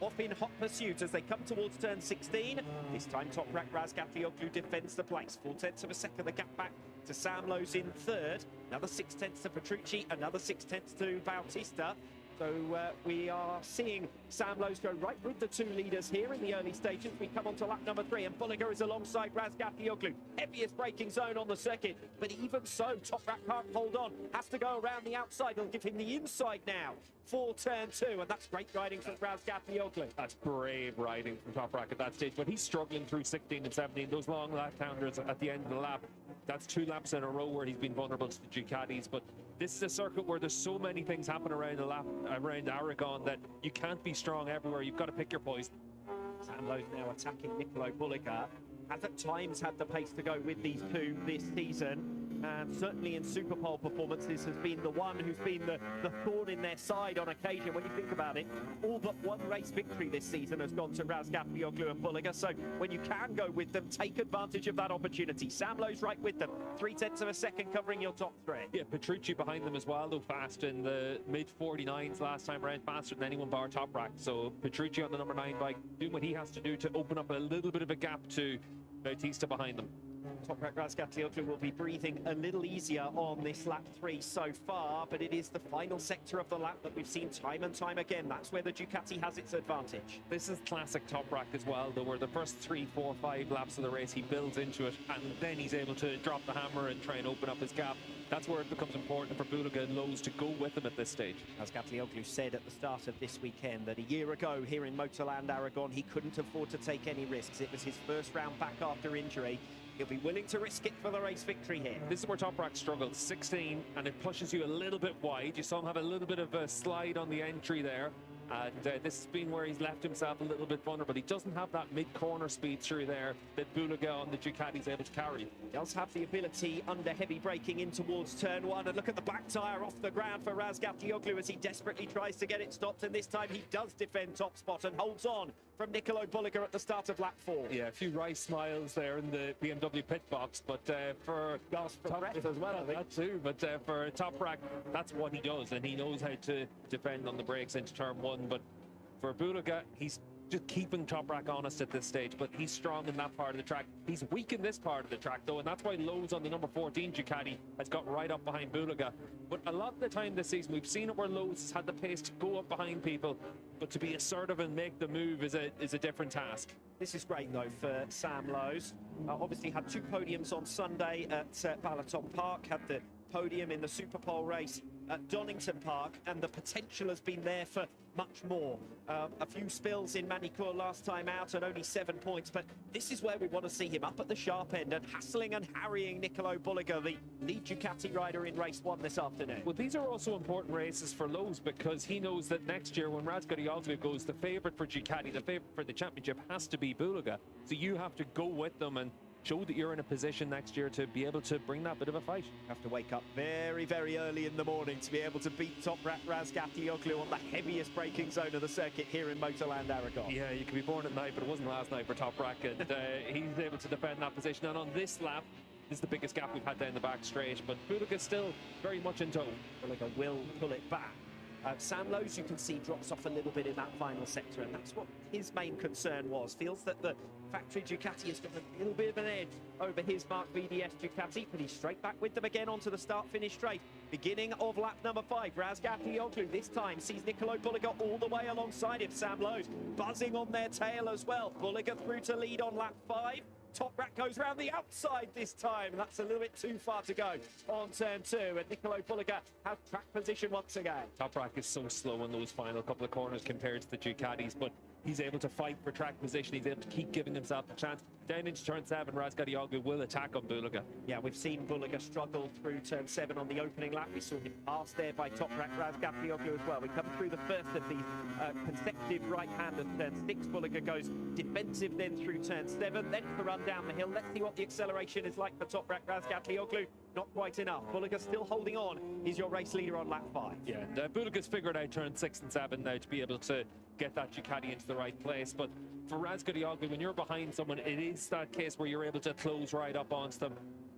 off in hot pursuit as they come towards turn 16. This time Toprak Razgatlioglu defends the place. 4/10 of a second the gap back to Sam Lowe's in 3rd. Another 6/10 to Petrucci, another 6/10 to Bautista. So we are seeing Sam Lowe's go right with the two leaders here in the early stages. We come on to lap number 3, and Bulliger is alongside Razgatlioglu. Heaviest braking zone on the circuit, but even so, Toprak can't hold on. Has to go around the outside. It'll give him the inside now for turn 2, and that's great riding from Razgatlioglu.
That's brave riding from Toprak at that stage, but he's struggling through 16 and 17. Those long left-handers at the end of the lap. That's 2 laps in a row where he's been vulnerable to the Ducatis, but this is a circuit where there's so many things happen around the lap, around Aragon, that you can't be strong everywhere. You've got to pick your poison.
Sam Lowe's now attacking Nicolo Bulliger. Has at times had the pace to go with these two this season. And certainly in Superpole performances has been the one who's been the thorn in their side on occasion. When you think about it, all but one race victory this season has gone to Razgatlioglu and Bulliger. So when you can go with them, take advantage of that opportunity. Sam Lowe's right with them. 3/10 of a second covering your top 3.
Yeah, Petrucci behind them as well, though, fast in the mid-49s last time around, faster than anyone bar Toprak. So Petrucci on the number 9 bike doing what he has to do to open up a little bit of a gap to Bautista behind them.
Toprak Razgatlioglu will be breathing a little easier on this lap 3 so far, but it is the final sector of the lap that we've seen time and time again. That's where the Ducati has its advantage.
This is classic Toprak as well, though, where the first 3, 4, 5 laps of the race he builds into it, and then he's able to drop the hammer and try and open up his gap. That's where it becomes important for Bulaga and Lowe's to go with him at this stage.
Razgatlioglu said at the start of this weekend that a year ago here in Motorland Aragon, he couldn't afford to take any risks. It was his first round back after injury. He'll be willing to risk it for the race victory here.
This is where Toprak struggles, 16, and it pushes you a little bit wide. You saw him have a little bit of a slide on the entry there. And this has been where he's left himself a little bit vulnerable. He doesn't have that mid-corner speed through there that Bulaga on the Ducati is able to carry.
He does have the ability under heavy braking in towards turn 1. And look at the back tyre off the ground for Razgatlioglu as he desperately tries to get it stopped. And this time he does defend top spot and holds on from Nicolo Bulaga at the start of lap 4.
Yeah, a few wry smiles there in the BMW pit box, but for
breath as well, I think.
That too, but for Toprak, that's what he does, and he knows how to defend on the brakes into turn 1. But for Bulaga, he's just keeping Toprak honest at this stage, but he's strong in that part of the track. He's weak in this part of the track, though, and that's why Lowe's on the number 14 Ducati has got right up behind Bulaga. But a lot of the time this season, we've seen it where Lowe's has had the pace to go up behind people, but to be assertive and make the move is a different task.
This is great, though, for Sam Lowe's. Obviously had 2 podiums on Sunday at Balaton Park, had the podium in the Superpole race at Donington Park, and the potential has been there for much more. A few spills in Manicourt last time out and only 7 points, but this is where we want to see him up at the sharp end and hassling and harrying Nicolo Bulaga, the lead Ducati rider in race 1 this afternoon.
Well, these are also important races for Lowe's because he knows that next year when Razgatlioglu goes, the favourite for Ducati, the favourite for the championship has to be Bulaga. So you have to go with them and show that you're in a position next year to be able to bring that bit of a fight.
You have to wake up very, very early in the morning to be able to beat Toprak Razgatlioglu on the heaviest braking zone of the circuit here in Motorland Aragon.
Yeah, you can be born at night, but it wasn't last night for Toprak, and he's able to defend that position. And on this lap, this is the biggest gap we've had down the back straight, but Bulaga's still very much in tow.
Bulaga will pull it back. Sam Lowe's, you can see, drops off a little bit in that final sector, and that's what his main concern was. Feels that the factory Ducati has got a little bit of an edge over his Mark VDS Ducati, but he's straight back with them again onto the start-finish straight. Beginning of lap number 5, Razgatlioglu this time sees Nicolo Bulaga all the way alongside him. Sam Lowe's buzzing on their tail as well. Bulaga through to lead on lap 5. Toprak goes round the outside this time. That's a little bit too far to go on turn 2, and Nicolo Bulaga has track position once again.
Toprak is so slow in those final couple of corners compared to the Ducatis, but he's able to fight for track position. He's able to keep giving himself a chance. Down into turn 7, Razgatlioglu will attack on Bulaga.
Yeah, we've seen Bulaga struggle through turn 7 on the opening lap. We saw him passed there by Toprak Razgatlioglu as well. We come through the first of these consecutive right-handers. Turn 6, Bulaga goes defensive then through turn 7, then to run down the hill. Let's see what the acceleration is like for Toprak Razgatlioglu. Not quite enough. Bulaga still holding on. He's your race leader on lap 5.
Yeah, and Bulaga's figured out turn 6 and 7 now to be able to get that Ducati into the right place. But for Razgatlioglu, when you're behind someone, it is that case where you're able to close right up onto them.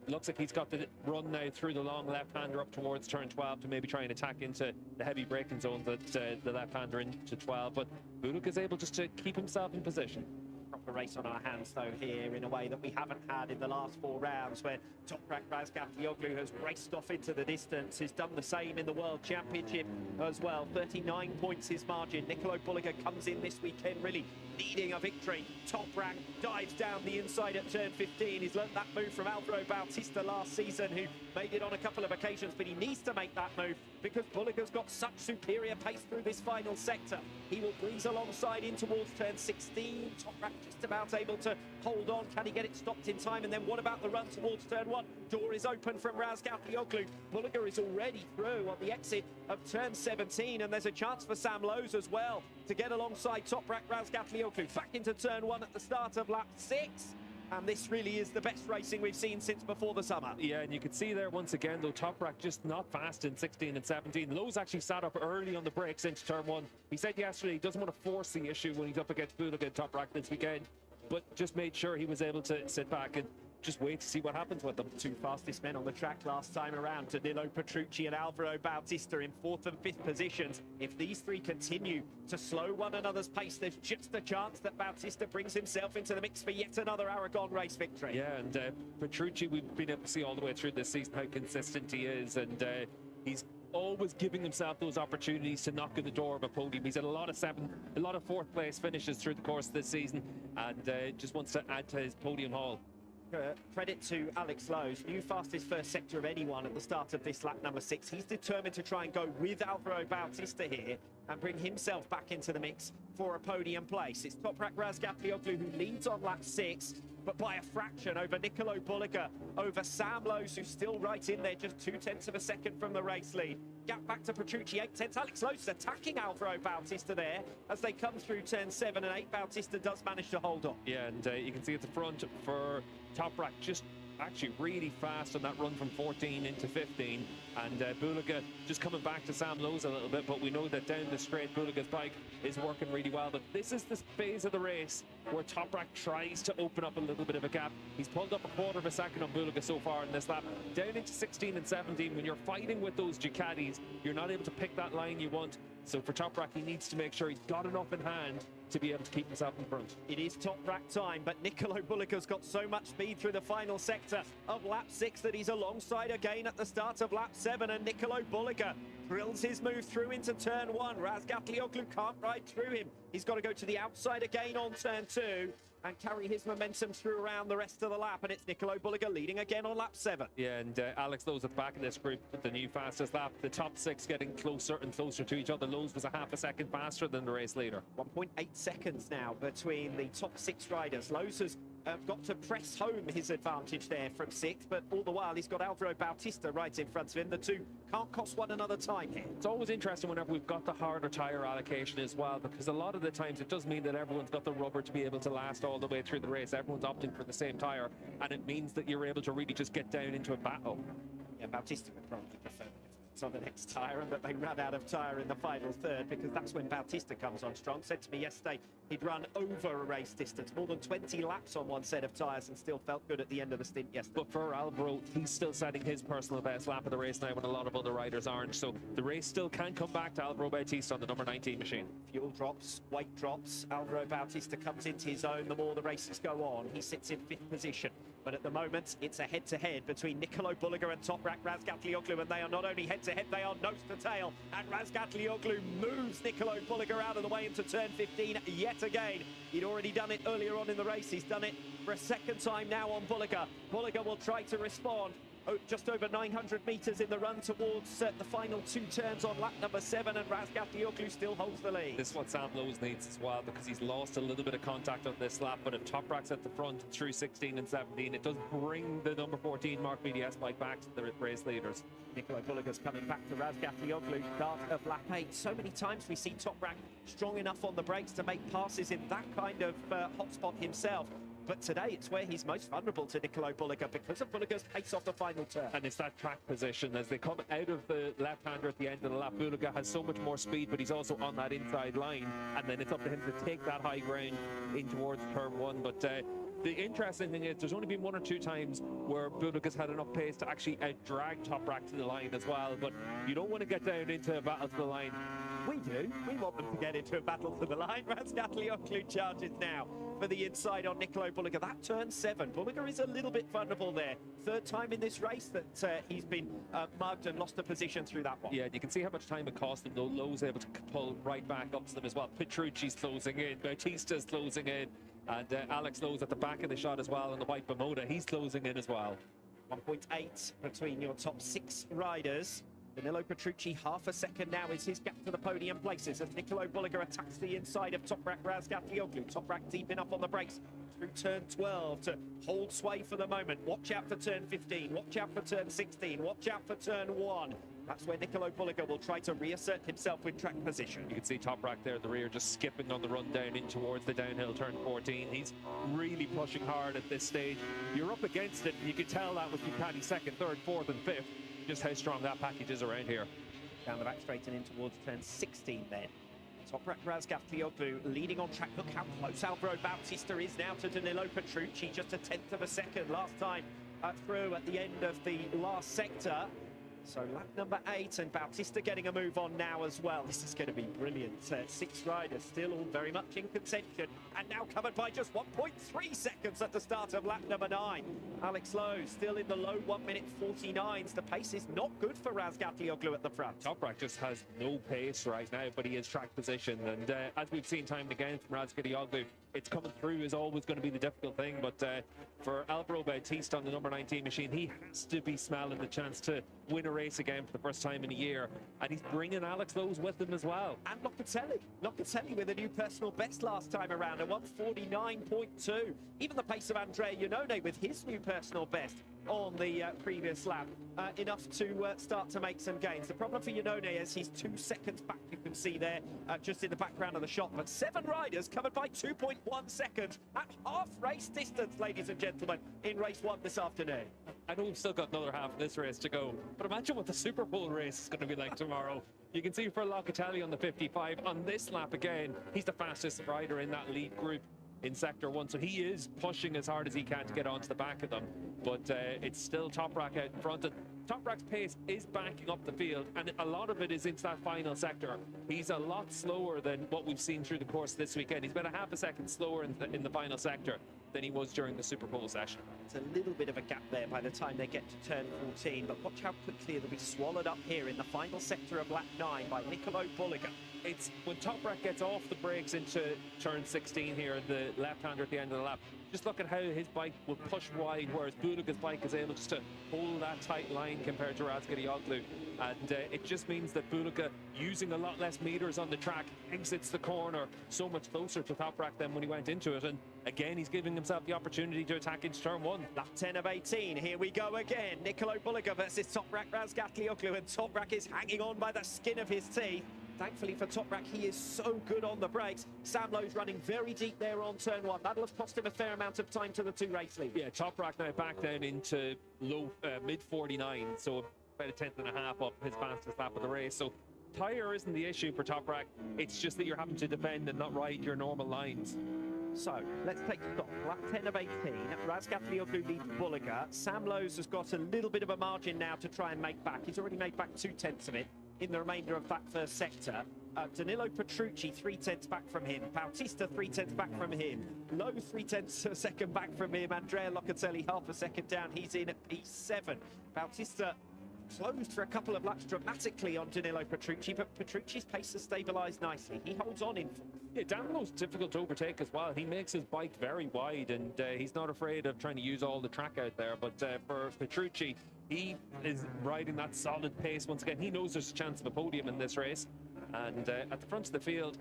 It looks like he's got the run now through the long left-hander up towards turn 12 to maybe try and attack into the heavy braking zone that the left-hander into 12. But Bulaga's able just to keep himself in position.
Proper race on our hands, though, here in a way that we haven't had in the last 4 rounds, where Toprak Razgatlioglu has raced off into the distance. He's done the same in the World Championship as well. 39 points his margin. Nicolo Bulaga comes in this weekend really needing a victory. Toprak dives down the inside at turn 15. He's learnt that move from Alvaro Bautista last season, who made it on a couple of occasions, but he needs to make that move because Bulaga's got such superior pace through this final sector. He will breeze alongside in towards turn 16. Toprak just about able to hold on. Can he get it stopped in time? And then what about the run towards turn 1? Door is open from Razgatlioglu. Bulaga is already through on the exit of turn 17, and there's a chance for Sam Lowe's as well to get alongside Toprak Razgatlioglu. Back into turn 1 at the start of lap 6. And this really is the best racing we've seen since before the summer.
Yeah, and you can see there once again, though, Toprak just not fast in 16 and 17. Lowe's actually sat up early on the brakes into turn 1. He said yesterday he doesn't want to force the issue when he's up against Bulaga and Toprak this weekend, but just made sure he was able to sit back. And just wait to see what happens with them.
Two fastest men on the track last time around, Danilo Petrucci and Alvaro Bautista in 4th and 5th positions. If these three continue to slow one another's pace, there's just a chance that Bautista brings himself into the mix for yet another Aragon race victory.
Yeah, and Petrucci, we've been able to see all the way through this season how consistent he is, and he's always giving himself those opportunities to knock on the door of a podium. He's had a lot of 4th place finishes through the course of this season, and just wants to add to his podium haul.
Credit to Alex Lowe's, new fastest first sector of anyone at the start of this lap number 6. He's determined to try and go with Alvaro Bautista here and bring himself back into the mix for a podium place. It's Toprak Razgatlioglu who leads on lap 6, but by a fraction over Nicolo Bulliger, over Sam Lowe's, who's still right in there, just 0.2 of a second from the race lead. Gap back to Petrucci, 0.8. Alex Lowe's attacking Alvaro Bautista there as they come through turn 7 and 8. Bautista does manage to hold on.
Yeah, and you can see at the front for Toprak just actually really fast on that run from 14 into 15, and Bulliger just coming back to Sam Lowe's a little bit, but we know that down the straight Bulliger's bike is working really well. But this is the phase of the race where Toprak tries to open up a little bit of a gap. He's pulled up 1/4 of a second on Bulliger so far in this lap. Down into 16 and 17, when you're fighting with those Ducatis, you're not able to pick that line you want. So for Toprak, he needs to make sure he's got enough in hand to be able to keep himself in front.
It is Toprak time, but Nicolo Bulliger's got so much speed through the final sector of lap 6 that he's alongside again at the start of lap 7, and Nicolo Bulliger drills his move through into turn 1. Razgatlioglu can't ride through him. He's got to go to the outside again on turn 2 and carry his momentum through around the rest of the lap, and it's Nicolo Bulliger leading again on lap 7.
Yeah, and Alex Lowe's at the back of this group with the new fastest lap. The top 6 getting closer and closer to each other. Lowe's was a half a second faster than the race leader.
1.8 seconds now between the top 6 riders. Lowe's has got to press home his advantage there from 6th, but all the while he's got Alvaro Bautista right in front of him. The two can't cost one another time here.
It's always interesting whenever we've got the harder tyre allocation as well, because a lot of the times it does mean that everyone's got the rubber to be able to last all the way through the race. Everyone's opting for the same tyre, and it means that you're able to really just get down into a battle.
Yeah, Bautista would probably prefer on the next tyre, but they ran out of tyre in the final third, because that's when Bautista comes on strong. Said to me yesterday he'd run over a race distance, more than 20 laps on one set of tyres, and still felt good at the end of the stint yesterday.
But for Alvaro, he's still setting his personal best lap of the race now when a lot of other riders aren't, so the race still can come back to Alvaro Bautista on the number 19 machine.
Fuel drops, weight drops, Alvaro Bautista comes into his own the more the races go on. He sits in 5th position, but at the moment it's a head-to-head between Nicolo Bulliger and Toprak Razgatlioglu, and they are not only head-to-head, they are nose to tail, and Razgatlioglu moves Nicolo Bulliger out of the way into turn 15 yet again. He'd already done it earlier on in the race. He's done it for a second time now on Bulliger. Bulliger will try to respond. Just over 900 metres in the run towards the final 2 turns on lap number 7, and Razgatlioglu still holds the lead.
This is what Sam Lowe's needs as well, because he's lost a little bit of contact on this lap, but if Toprak's at the front through 16 and 17, it does bring the number 14 Mark BDS bike back to the race leaders.
Nicolo Bulliger's coming back to Razgatlioglu, start of lap 8. So many times we see Toprak strong enough on the brakes to make passes in that kind of hotspot himself. But today it's where he's most vulnerable to Nicolo Bulliger because of Bulliger's pace off the final turn.
And it's that track position as they come out of the left-hander at the end of the lap. Bulliger has so much more speed, but he's also on that inside line, and then it's up to him to take that high ground in towards turn 1. But the interesting thing is there's only been 1 or 2 times where Bulliger's had enough pace to actually drag Toprak to the line as well, but you don't want to get down into a battle to the line.
We do. We want them to get into a battle to the line. Razgatlioglu charges now for the inside on Nicolo Bulliger. That turn 7. Bulliger is a little bit vulnerable there. 3rd time in this race that he's been mugged and lost a position through that one.
Yeah, you can see how much time it cost him, though. Lowe's able to pull right back up to them as well. Petrucci's closing in. Bautista's closing in. And Alex Lowe's at the back of the shot as well, and the white Bermuda, he's closing in as well.
1.8 between your top 6 riders. Danilo Petrucci, half a second now is his gap to the podium places as Nicolo Bulliger attacks the inside of Toprak Razgatlioglu. Toprak deep enough on the brakes through turn 12 to hold sway for the moment. Watch out for turn 15, watch out for turn 16, watch out for turn 1. That's where Nicolo Bulliger will try to reassert himself with track position.
You can see Toprak there at the rear just skipping on the run down in towards the downhill turn 14. He's really pushing hard at this stage. You're up against it, and you can tell that with Ducati 2nd, 3rd, 4th and 5th, just how strong that package is around here.
Down the back straight and in towards turn 16 then. Toprak Razgatlioglu leading on track. Look how close Alvaro Bautista is now to Danilo Petrucci. Just a 10th of a second last time through at the end of the last sector. So lap number 8, and Bautista getting a move on now as well. This is going to be brilliant. 6 riders still all very much in contention, and now covered by just 1.3 seconds at the start of lap number 9. Alex Lowe still in the low 1 minute 49s. The pace is not good for Razgatlioglu at the front.
Toprak just has no pace right now, but he is track position, and as we've seen time and again from Razgatlioglu, it's coming through is always going to be the difficult thing. But for Alvaro Bautista on the number 19 machine, he has to be smelling the chance to win a race again for the first time in a year, and he's bringing Alex Lowe's with him as well.
And Locatelli with a new personal best last time around, a 149.2. Even the pace of Andrea Iannone with his new personal best on the previous lap, enough to start to make some gains. The problem for Iannone is he's 2 seconds back, you can see there, just in the background of the shot, but 7 riders covered by 2.1 seconds at half race distance, ladies and gentlemen, in race 1 this afternoon.
I know we've still got another half of this race to go, but imagine what the Superpole race is going to be like tomorrow. You can see for Locatelli on the 55, on this lap again, he's the fastest rider in that lead group in Sector 1, so he is pushing as hard as he can to get onto the back of them, but it's still Toprak out in front, and Toprak's pace is backing up the field, and a lot of it is into that final sector. He's a lot slower than what we've seen through the course this weekend. He's about a half a second slower in the final sector than he was during the Superpole session.
It's a little bit of a gap there by the time they get to turn 14, but watch how quickly it'll be swallowed up here in the final sector of lap 9 by Nicolo Bulliga.
It's when Toprak gets off the brakes into turn 16 here, the left-hander at the end of the lap, just look at how his bike will push wide, whereas Bulliga's bike is able just to hold that tight line compared to Razgatlioglu. And it just means that Bulliga, using a lot less meters on the track, exits the corner so much closer to Toprak than when he went into it. And again, he's giving himself the opportunity to attack into turn 1.
Lap 10 of 18, here we go again. Nicolo Bulliga versus Toprak Razgatlioglu, and Toprak is hanging on by the skin of his teeth. Thankfully for Toprak, he is so good on the brakes. Sam Lowe's running very deep there on turn 1. That'll have cost him a fair amount of time to the 2 race lead.
Yeah, Toprak now back down into low mid 49, so about a 10th and a half up his fastest lap of the race. So tyre isn't the issue for Toprak. It's just that you're having to defend and not ride your normal lines.
So let's take stock. Lap 10 of 18. Razgatlioglu leads Bulliga. Sam Lowe's has got a little bit of a margin now to try and make back. He's already made back 2/10 of it in the remainder of that first sector. Danilo Petrucci 3/10 back from him. Bautista 3/10 back from him. Lowe 3/10 of a second back from him. Andrea Locatelli half a second down. He's in at P7. Bautista closed for a couple of laps dramatically on Danilo Petrucci, but Petrucci's pace has stabilised nicely. He holds on in.
Yeah, Danilo's difficult to overtake as well. He makes his bike very wide, and he's not afraid of trying to use all the track out there. But for Petrucci, he is riding that solid pace once again. He knows there's a chance of a podium in this race, and at the front of the field,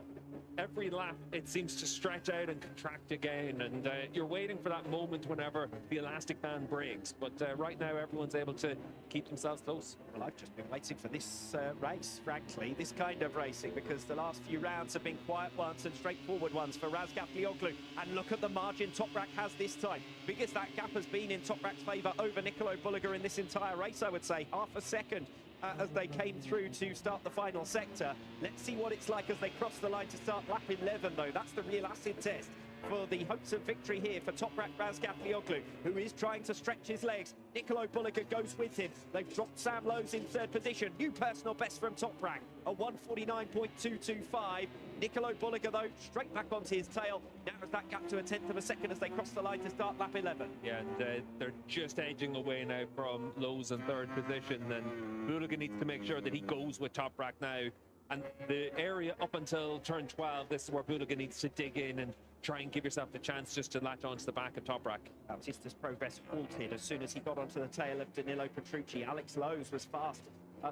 every lap it seems to stretch out and contract again, and you're waiting for that moment whenever the elastic band breaks, but right now everyone's able to keep themselves close.
Well, I've just been waiting for this race, frankly, this kind of racing, because the last few rounds have been quiet ones and straightforward ones for Razgatlioglu, and look at the margin Toprak has this time. Biggest that gap has been in Toprak's favour over Nicolo Bulliga in this entire race, I would say. Half a second as they came through to start the final sector. Let's see what it's like as they cross the line to start lap 11, though. That's the real acid test for the hopes of victory here for Toprak Razgatlioglu, who is trying to stretch his legs. Nicolo Bulliga goes with him. They've dropped Sam Lowe's in 3rd position. New personal best from Toprak, a 149.225. Nicolo Bulliga, though, straight back onto his tail. Narrows that gap to a 10th of a second as they cross the line to start lap 11.
Yeah, and they're just edging away now from Lowe's in 3rd position, and Bulliga needs to make sure that he goes with Toprak now. And the area up until turn 12, this is where Bulliga needs to dig in and try and give yourself the chance just to latch onto the back of Toprak.
Bautista's progress halted as soon as he got onto the tail of Danilo Petrucci. Alex Lowe's was fast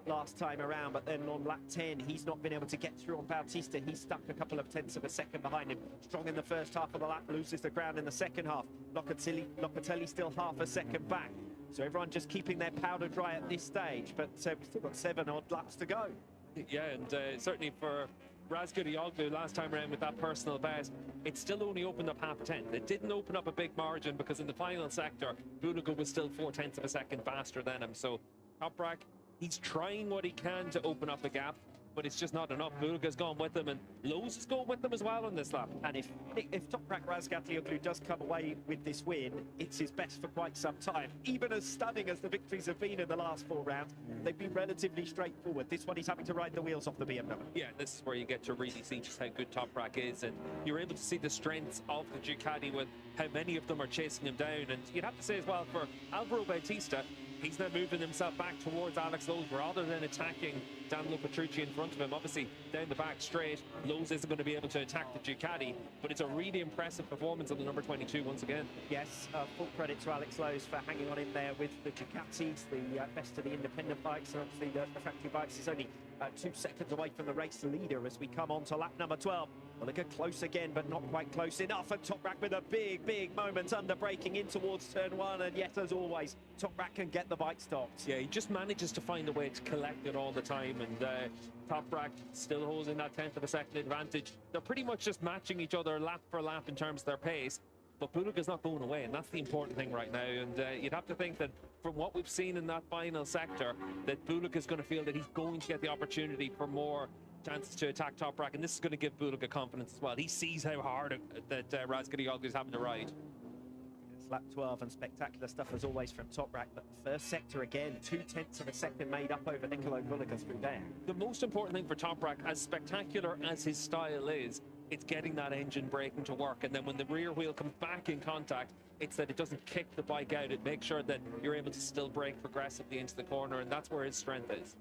last time around, but then on lap 10, he's not been able to get through on Bautista. He's stuck a couple of 10ths of a second behind him. Strong in the first half of the lap, loses the ground in the second half. Locatelli still half a second back. So everyone just keeping their powder dry at this stage, but we've still got 7 odd laps to go.
Yeah, and certainly for Razgatlioglu last time around with that personal best, it still only opened up half a 10th. It didn't open up a big margin because in the final sector, Bulliga was still 4/10 of a second faster than him. So Toprak, he's trying what he can to open up a gap, but it's just not enough. Bulga's gone with them, and Lowe's is going with them as well on this lap.
And if Toprak Razgatlioglu does come away with this win, it's his best for quite some time. Even as stunning as the victories have been in the last 4 rounds, they've been relatively straightforward. This one he's having to ride the wheels off the BMW.
Yeah, this is where you get to really see just how good Toprak is, and you're able to see the strengths of the Ducati with how many of them are chasing him down. And you'd have to say as well, for Alvaro Bautista, he's now moving himself back towards Alex Lowe's rather than attacking Danilo Petrucci in front of him. Obviously, down the back straight, Lowe's isn't going to be able to attack the Ducati, but it's a really impressive performance of the number 22 once again.
Yes, full credit to Alex Lowe's for hanging on in there with the Ducatis, the best of the independent bikes, and obviously the factory bikes. Is only 2 seconds away from the race leader as we come on to lap number 12. Well, they get close again, but not quite close enough. And Toprak with a big moment under braking in towards turn 1. And yet, as always, Toprak can get the bike stopped.
Yeah, he just manages to find a way to collect it all the time. And Toprak still holding that 10th of a second advantage. They're pretty much just matching each other lap for lap in terms of their pace. But Bulga's not going away, and that's the important thing right now. And you'd have to think that from what we've seen in that final sector, that Bulga's going to feel that he's going to get the opportunity for more chances to attack Toprak, and this is going to give Bulga confidence as well. He sees how hard that Razgatlioglu is having to ride.
It's lap 12, and spectacular stuff as always from Toprak. But the first sector again, 0.2 of a second made up over Nicolo Bulga through there.
The most important thing for Toprak, as spectacular as his style is, it's getting that engine braking to work, and then when the rear wheel comes back in contact, it's that it doesn't kick the bike out. It makes sure that you're able to still brake progressively into the corner, and that's where his strength is.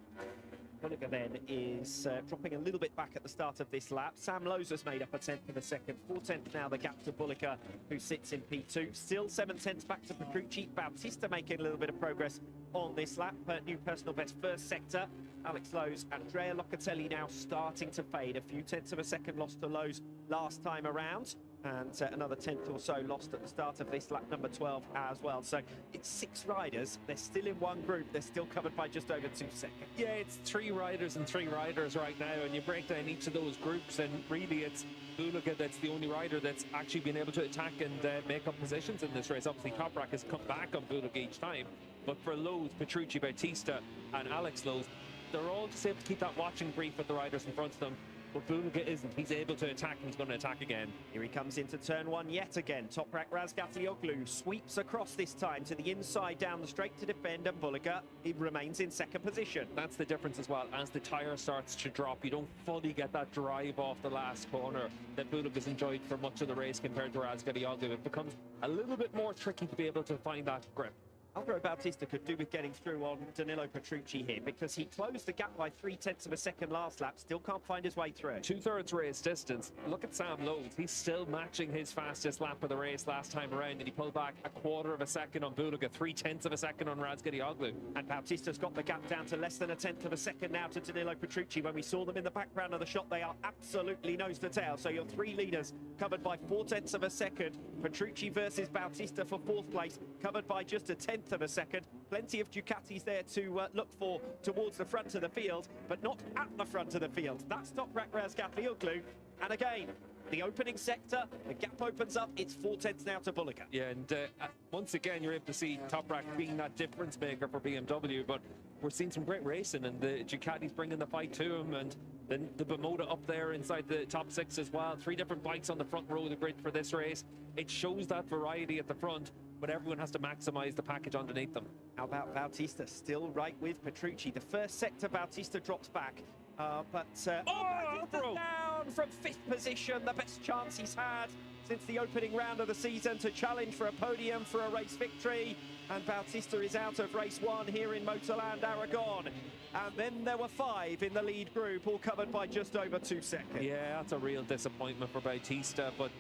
Bulga then is dropping a little bit back at the start of this lap. Sam Lowe's has made up a 10th of a second. 4/10 now the gap to Bulga, who sits in P2. Still 7/10 back to Petrucci. Bautista making a little bit of progress on this lap. New personal best first sector. Alex Lowe's, Andrea Locatelli now starting to fade. A few tenths of a second lost to Lowe's last time around. And another 10th or so lost at the start of this lap number 12 as well. So it's 6 riders. They're still in one group. They're still covered by just over 2 seconds.
Yeah, it's 3 riders and 3 riders right now, and you break down each of those groups, and really it's Bulga that's the only rider that's actually been able to attack and make up positions in this race. Obviously, Toprak has come back on Bulga each time, but for Lowe's, Petrucci, Bautista, and Alex Lowe's, they're all just able to keep that watching brief with the riders in front of them. But Bulga isn't. He's able to attack, and he's going to attack again.
Here he comes into turn 1 yet again. Toprak Razgatlioglu sweeps across this time to the inside down the straight to defend, and Bulga, he remains in second position.
That's the difference as well. As the tyre starts to drop, you don't fully get that drive off the last corner that Bulga's enjoyed for much of the race compared to Razgatlioglu. It becomes a little bit more tricky to be able to find that grip.
Alvaro Bautista could do with getting through on Danilo Petrucci here, because he closed the gap by 0.3 of a second last lap, still can't find his way through.
2/3 race distance. Look at Sam Lowe's. He's still matching his fastest lap of the race last time around, and he pulled back 1/4 of a second on Bulga, 0.3 of a second on Razgatlioglu.
And Bautista's got the gap down to less than 1/10 of a second now to Danilo Petrucci. When we saw them in the background of the shot, they are absolutely nose to tail. So your 3 leaders covered by 0.4 of a second. Petrucci versus Bautista for 4th place, covered by just 1/10 of a second. Plenty of Ducatis there to look for towards the front of the field, but not at the front of the field. That's Toprak Razgatlioglu. And again, the opening sector, the gap opens up. It's 4/10 now to Bulga.
Yeah, and once again, you're able to see Toprak being that difference maker for BMW, but we're seeing some great racing, and the Ducati's bringing the fight to him, and then the Bimota up there inside the top 6 as well. 3 different bikes on the front row of the grid for this race. It shows that variety at the front, but everyone has to maximize the package underneath them.
How about Bautista? Still right with Petrucci. The first sector, Bautista drops back. Bautista's down from 5th position. The best chance he's had since the opening round of the season to challenge for a podium, for a race victory. And Bautista is out of race 1 here in Motorland Aragon. And then there were 5 in the lead group, all covered by just over 2 seconds.
Yeah, that's a real disappointment for Bautista, but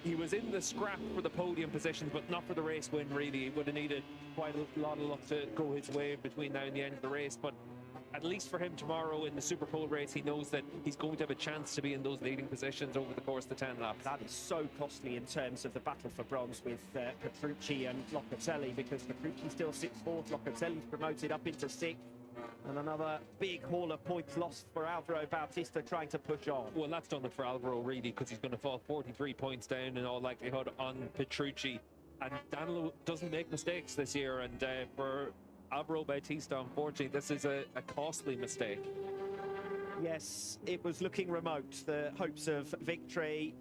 he was in the scrap for the podium positions, but not for the race win, really. He would have needed quite a lot of luck to go his way between now and the end of the race, but at least for him tomorrow in the Superpole race, he knows that he's going to have a chance to be in those leading positions over the course of the 10 laps.
That is so costly in terms of the battle for bronze with Petrucci and Locatelli, because Petrucci still sits 4th, Locatelli's promoted up into 6th. And another big haul of points lost for Alvaro Bautista trying to push on.
Well, that's done it for Alvaro, really, because he's going to fall 43 points down in all likelihood on Petrucci. And Danilo doesn't make mistakes this year, and for Alvaro Bautista, unfortunately, this is a costly mistake.
Yes, it was looking remote, the hopes of victory,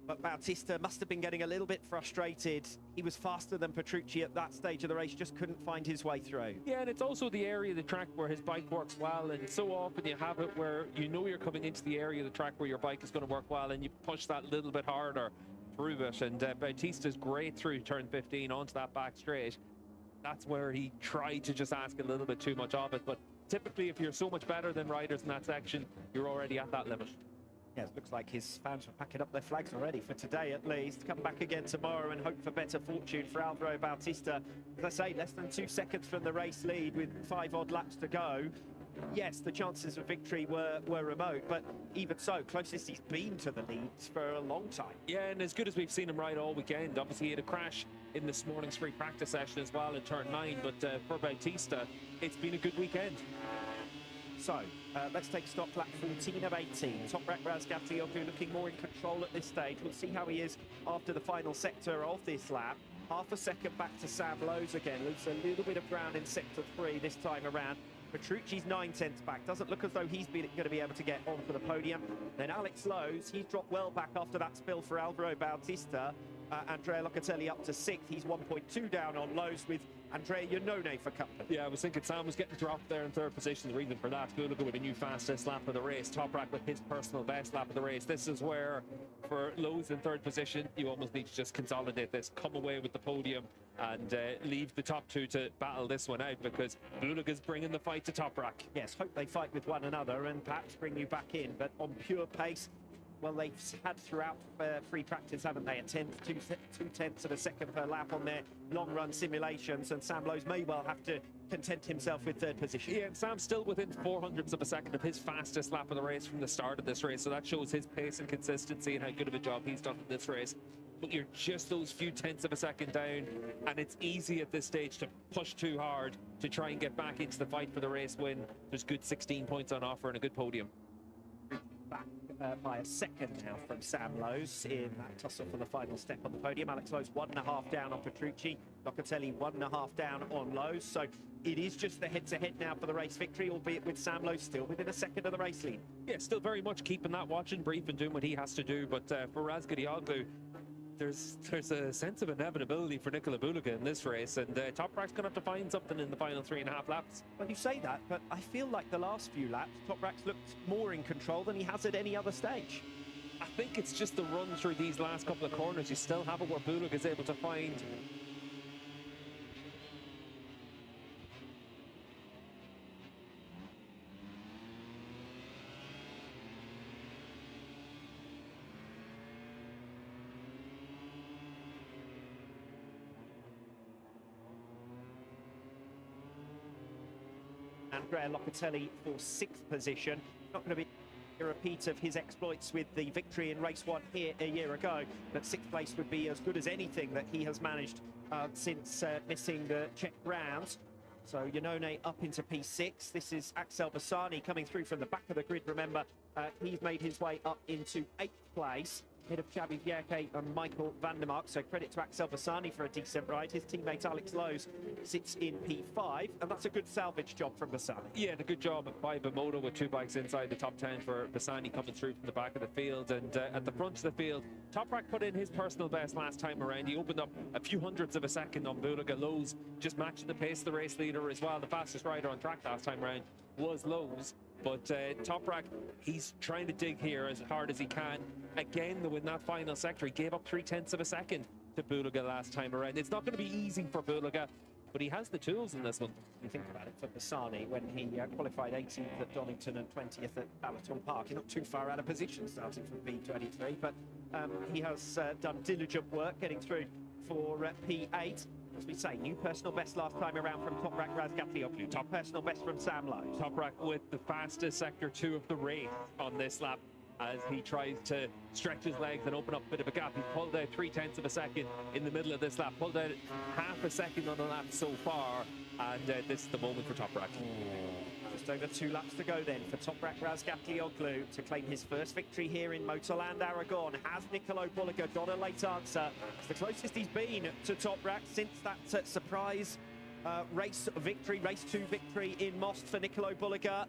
but Bautista must have been getting a little bit frustrated. He was faster than Petrucci at that stage of the race, just couldn't find his way through.
Yeah, and it's also the area of the track where his bike works well, and so often you have it where you know you're coming into the area of the track where your bike is going to work well, and you push that little bit harder through it, and Bautista's great through turn 15 onto that back straight. That's where he tried to just ask a little bit too much of it, but typically if you're so much better than riders in that section, you're already at that limit.
Yeah, it looks like his fans are packing up their flags already for today at least. Come back again tomorrow and hope for better fortune for Alvaro Bautista. As I say, less than 2 seconds from the race lead with 5 odd laps to go. Yes, the chances of victory were remote, but even so, closest he's been to the lead for a long time.
Yeah, and as good as we've seen him ride all weekend, obviously he had a crash in this morning's free practice session as well in turn 9, but for Bautista, it's been a good weekend.
So, let's take stock lap 14 of 18. Toprak Razgatlioglu looking more in control at this stage. We'll see how he is after the final sector of this lap. Half a second back to Sam Lowe's again. Loses a little bit of ground in sector 3 this time around. Petrucci's 9/10 back. Doesn't look as though he's going to be able to get onto the podium. Then Alex Lowe's, he's dropped well back after that spill for Alvaro Bautista. Andrea Locatelli up to 6th. He's 1.2 down on Lowe's with Andrea Iannone for company.
Yeah, I was thinking Sam was getting dropped there in 3rd position. The reason for that, Bulaga with a new fastest lap of the race. Toprak with his personal best lap of the race. This is where, for Lowe's in 3rd position, you almost need to just consolidate this, come away with the podium, and leave the top 2 to battle this one out, because Bulaga's bringing the fight to Toprak.
Yes, hope they fight with one another and perhaps bring you back in, but on pure pace, well, they've had throughout free practice, haven't they? A 2/10 of a second per lap on their long-run simulations, and Sam Lowe's may well have to content himself with 3rd position.
Yeah, and Sam's still within 0.04 of a second of his fastest lap of the race from the start of this race, so that shows his pace and consistency and how good of a job he's done in this race. But you're just those few tenths of a second down, and it's easy at this stage to push too hard to try and get back into the fight for the race win. There's good 16 points on offer and a good podium.
Back by a second now from Sam Lowe's in that tussle for the final step on the podium. Alex Lowe's 1.5 down on Petrucci. Locatelli 1.5 down on Lowe's. So it is just the head-to-head now for the race victory, albeit with Sam Lowe's still within a second of the race lead.
Yeah, still very much keeping that watching brief and doing what he has to do. But for Razgatlioglu, there's a sense of inevitability for Nicola Bulaga in this race, and Toprak's going to have to find something in the final 3.5 laps.
Well, you say that, but I feel like the last few laps, Toprak's looked more in control than he has at any other stage.
I think it's just the run through these last couple of corners. You still have it where Bulaga's able to find
Andrea Locatelli for 6th position. Not going to be a repeat of his exploits with the victory in race 1 here a year ago, but 6th place would be as good as anything that he has managed since missing the Czech rounds. So Iannone up into P6. This is Axel Bassani coming through from the back of the grid. Remember, he's made his way up into 8th place. Ahead of Xavi Vierke and Michael Vandermark, so credit to Axel Bassani for a decent ride. His teammate Alex Lowe's sits in P5, and that's a good salvage job from Bassani. Yeah, and a good job by Bimoto with 2 bikes inside the top 10 for Bassani coming through from the back of the field. And at the front of the field, Toprak put in his personal best last time around. He opened up a few hundredths of a second on Bulaga. Lowe's just matching the pace of the race leader as well. The fastest rider on track last time around was Lowe's. But Toprak, he's trying to dig here as hard as he can. Again, though, in that final sector, he gave up 0.3 of a second to Bulaga last time around. It's not going to be easy for Bulaga, but he has the tools in this one. You think about it for Bassani, when he qualified 18th at Donington and 20th at Balaton Park. He's not too far out of position starting from P23, but he has done diligent work getting through for P8. As we say, new personal best last time around from Toprak Razgatlioglu. Top personal best from Sam Lowe.
Toprak with the fastest sector 2 of the race on this lap as he tries to stretch his legs and open up a bit of a gap. He pulled out 0.3 of a second in the middle of this lap, pulled out half a second on the lap so far, and this is the moment for Toprak.
Just over 2 laps to go then for Toprak Razgatlioglu to claim his first victory here in Motorland Aragon. Has Nicolo Bulaga got a late answer? It's the closest he's been to Toprak since that surprise race 2 victory in Most for Nicolo Bulaga.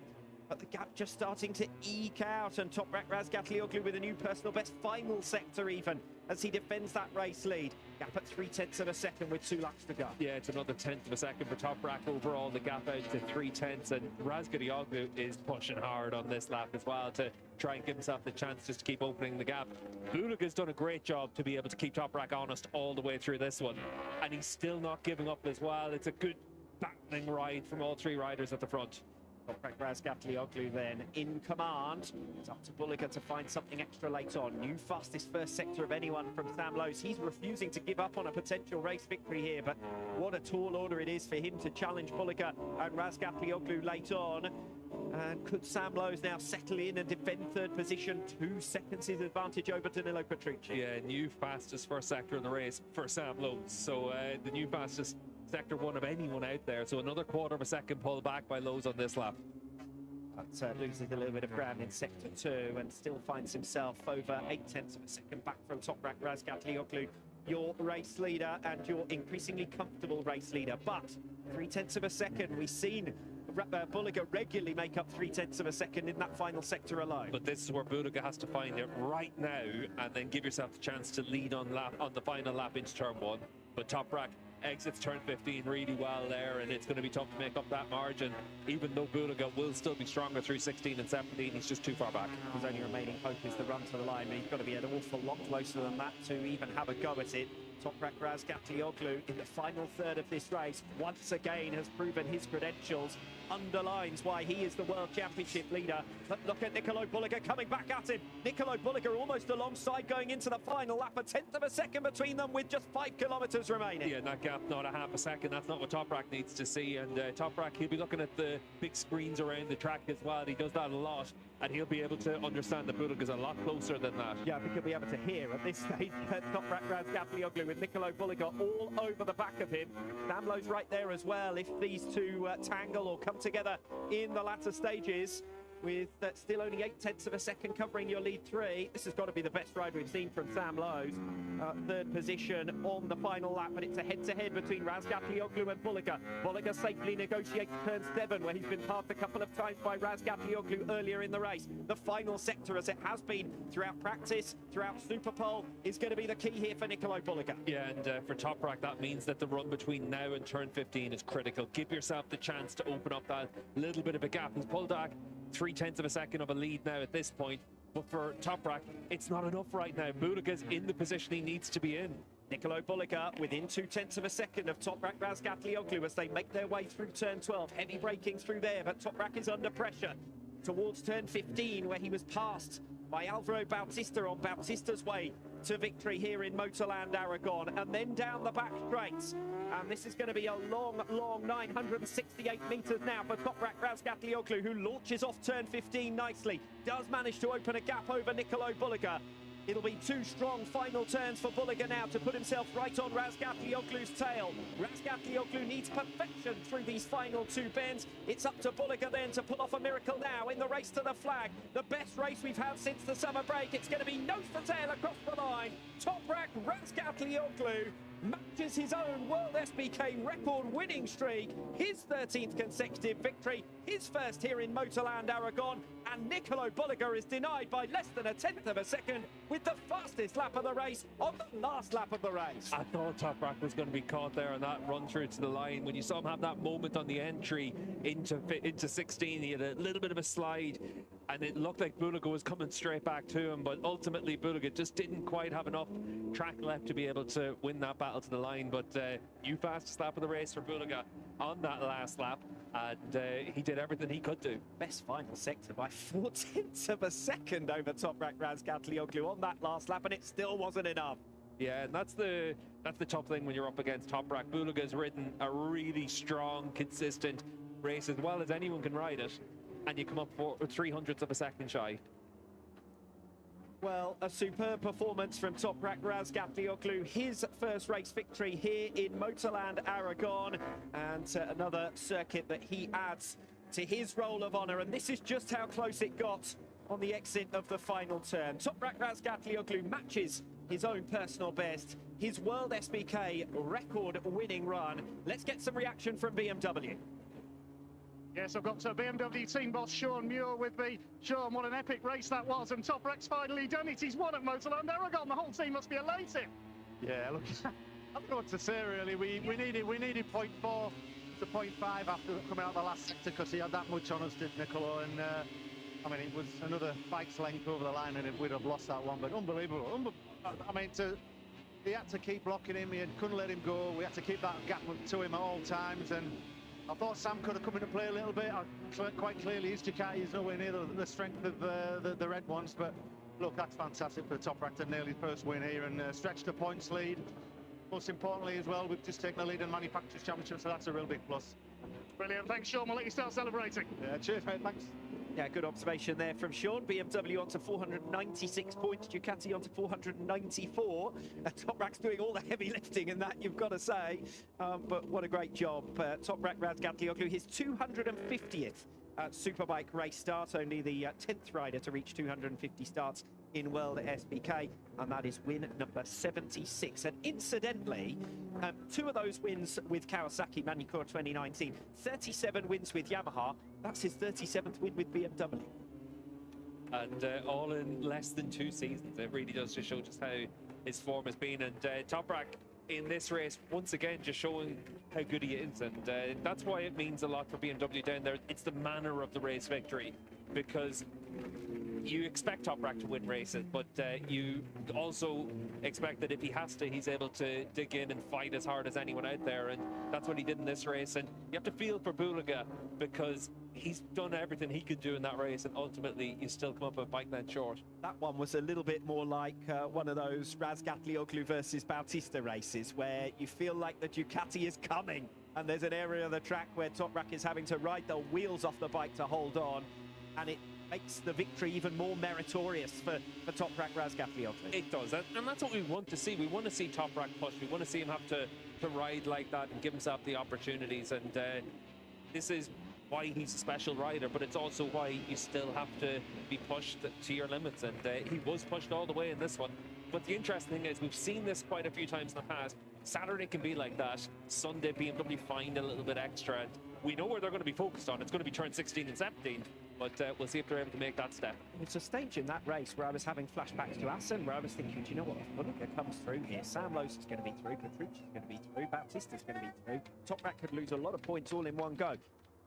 But the gap just starting to eke out, and Toprak Razgatlioglu with a new personal best final sector even, as he defends that race lead. Gap at 0.3 of a second with 2 laps to go.
Yeah, it's another 1/10 of a second for Toprak. Overall, the gap out to 0.3, and Razgatlioglu is pushing hard on this lap as well to try and give himself the chance just to keep opening the gap. Bulaga's done a great job to be able to keep Toprak honest all the way through this one, and he's still not giving up as well. It's a good battling ride from all 3 riders at the front.
Toprak Razgatlioglu then in command. It's up to Bulaga to find something extra late on. New fastest first sector of anyone from Sam Lowe's. He's refusing to give up on a potential race victory here, but what a tall order it is for him to challenge Bulaga and Razgatlioglu late on. And could Sam Lowe's now settle in and defend 3rd position? 2 seconds his advantage over Danilo Petrucci.
Yeah, new fastest first sector in the race for Sam Lowe's. So the new fastest sector 1 of anyone out there. So another 1/4 of a second pull back by Lowe's on this lap.
But loses a little bit of ground in sector 2 and still finds himself over 0.8 of a second back from Toprak Razgatlioglu, your race leader and your increasingly comfortable race leader. But 0.3 of a second, we've seen Bulaga regularly make up 0.3 of a second in that final sector alone.
But this is where Bulaga has to find it right now and then give yourself the chance to lead on the final lap into turn 1. But Toprak exits turn 15 really well there, and it's going to be tough to make up that margin, even though Bulaga will still be stronger through 16 and 17. He's just too far back.
His only remaining hope is the run to the line, but he's got to be an awful lot closer than that to even have a go at it. Toprak Razgatlioglu in the final 1/3 of this race once again has proven his credentials, underlines why he is the World Championship leader. But look at Nicolo Bulaga coming back at him. Nicolo Bulaga almost alongside going into the final lap, 1/10 of a second between them with just 5 kilometres remaining.
Yeah, that gap, not a half a second. That's not what Toprak needs to see. And Toprak, he'll be looking at the big screens around the track as well. He does that a lot, and he'll be able to understand that Bulaga's a lot closer than that.
Yeah, I think he'll be able to hear at this stage Toprak Razgatlioglu with Nicolo Bulaga all over the back of him. Sam Lowe's right there as well. If these two tangle or come together in the latter stages, with still only 0.8 of a second covering your lead 3. This has got to be the best ride we've seen from Sam Lowe's. 3rd position on the final lap, but it's a head-to-head between Razgatlioglu and Bulaga. Bulaga safely negotiates turn 7, where he's been halved a couple of times by Razgatlioglu earlier in the race. The final sector, as it has been throughout practice, throughout Superpole, is going to be the key here for Nicolo Bulaga.
Yeah, and for Toprak, that means that the run between now and turn 15 is critical. Give yourself the chance to open up that little bit of a gap. And Poldak, 0.3 of a second of a lead now at this point, but for Toprak, it's not enough right now. Bulaga's in the position he needs to be in.
Nicolo Bulaga within 0.2 of a second of Toprak Razgatlioglu as they make their way through turn 12. Heavy braking through there, but Toprak is under pressure towards turn 15, where he was passed by Alvaro Bautista on Bautista's way to victory here in Motorland Aragon, and then down the back straights. And this is going to be a long, long 968 metres now for Toprak Razgatlioglu, who launches off turn 15 nicely. Does manage to open a gap over Nicolo Bulaga. It'll be 2 strong final turns for Bulaga now to put himself right on Razgatlioglu's tail. Razgatlioglu needs perfection through these final 2 bends. It's up to Bulaga then to pull off a miracle now in the race to the flag. The best race we've had since the summer break. It's going to be nose to tail across the line. Toprak Razgatlioglu matches his own WorldSBK record winning streak, his 13th consecutive victory, his first here in Motorland Aragon, and Nicolo Bulaga is denied by less than 1/10 of a second with the fastest lap of the race on the last lap of the race.
I thought Toprak was going to be caught there on that run through to the line. When you saw him have that moment on the entry into 16, he had a little bit of a slide, and it looked like Bulaga was coming straight back to him, but ultimately Bulaga just didn't quite have enough track left to be able to win that battle to the line. But you fastest lap of the race for Bulaga on that last lap, and he did everything he could do.
Best final sector by 0.4 of a second over Toprak Razgatlioglu on that last lap, and it still wasn't enough.
Yeah, and that's the tough thing when you're up against Toprak. Bulaga's ridden a really strong, consistent race, as well as anyone can ride it, and you come up for 0.03 of a second shy.
Well, a superb performance from Toprak Razgatlioglu, his first race victory here in Motorland Aragon, and another circuit that he adds to his roll of honour, and this is just how close it got on the exit of the final turn. Toprak Razgatlioglu matches his own personal best, his WorldSBK record winning run. Let's get some reaction from BMW.
Yes, I've got BMW team boss Sean Muir with me. Sean, what an epic race that was, and Toprak's finally done it. He's won at Motorland Aragon. The whole team must be elated.
Yeah, look, I don't know what to say really. We needed 0.4 to 0.5 after coming out the last sector because he had that much on us, did Niccolo? And I mean, it was another bike's length over the line, and we'd have lost that one. But unbelievable. I mean, he had to keep blocking him. He couldn't let him go. We had to keep that gap to him at all times. And I thought Sam could have come into play a little bit. Quite clearly, his Ducati is nowhere near the strength of the red ones. But look, that's fantastic for the Toprak to nail his first win here and stretch the points lead. Most importantly as well, we've just taken the lead in Manufacturers' Championship, so that's a real big plus.
Brilliant. Thanks, Sean. We'll let you start celebrating.
Yeah, cheers, mate. Thanks.
Yeah, good observation there from Sean. BMW onto 496 points, Ducati onto 494. Toprak's doing all the heavy lifting in that, you've got to say. But what a great job. Toprak Razgatlioglu, his 250th Superbike race start, only the 10th rider to reach 250 starts in World SBK, and that is win number 76. And incidentally, 2 of those wins with Kawasaki Manicure 2019, 37 wins with Yamaha. That's his 37th win with BMW.
And all in less than 2 seasons. It really does just show just how his form has been. And Toprak in this race, once again, just showing how good he is. And that's why it means a lot for BMW down there. It's the manner of the race victory, because you expect Toprak to win races, but you also expect that if he has to, he's able to dig in and fight as hard as anyone out there, and that's what he did in this race. And you have to feel for Bulaga, because he's done everything he could do in that race, and ultimately you still come up a bike length short.
That one was a little bit more like one of those Razgatlioglu versus Bautista races, where you feel like the Ducati is coming, and there's an area of the track where Toprak is having to ride the wheels off the bike to hold on, and it makes the victory even more meritorious for Toprak Razgatlioglu.
It does, and that's what we want to see. We want to see Toprak push. We want to see him have to ride like that and give himself the opportunities. And this is why he's a special rider, but it's also why you still have to be pushed to your limits. And he was pushed all the way in this one. But the interesting thing is, we've seen this quite a few times in the past. Saturday can be like that. Sunday, BMW find a little bit extra. And we know where they're going to be focused on. It's going to be turn 16 and 17. But we'll see if they're able to make that step.
It's a stage in that race where I was having flashbacks to Assen, where I was thinking, do you know what? If Bulaga comes through here, Sam Lowe's is going to be through, Petrucci's going to be through, Bautista's going to be through. Toprak could lose a lot of points all in one go.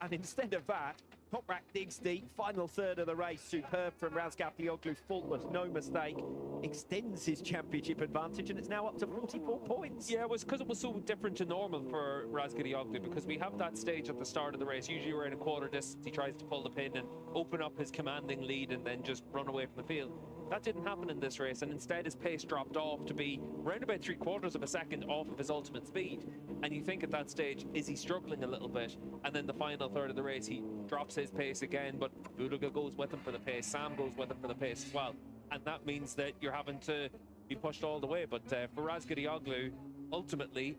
And instead of that, Toprak digs deep, final third of the race, superb from Razgatlioglu, faultless, no mistake, extends his championship advantage, and it's now up to 44 points.
Yeah, it was because it was so different to normal for Razgatlioglu, because we have that stage at the start of the race. Usually we're in a quarter distance, he tries to pull the pin and open up his commanding lead and then just run away from the field. That didn't happen in this race, and instead his pace dropped off to be around about 3/4 of a second off of his ultimate speed. And you think at that stage, is he struggling a little bit? And then the final third of the race, he drops his pace again, but Bulaga goes with him for the pace, Sam goes with him for the pace as well. And that means that you're having to be pushed all the way. But for Razgatlioglu, ultimately,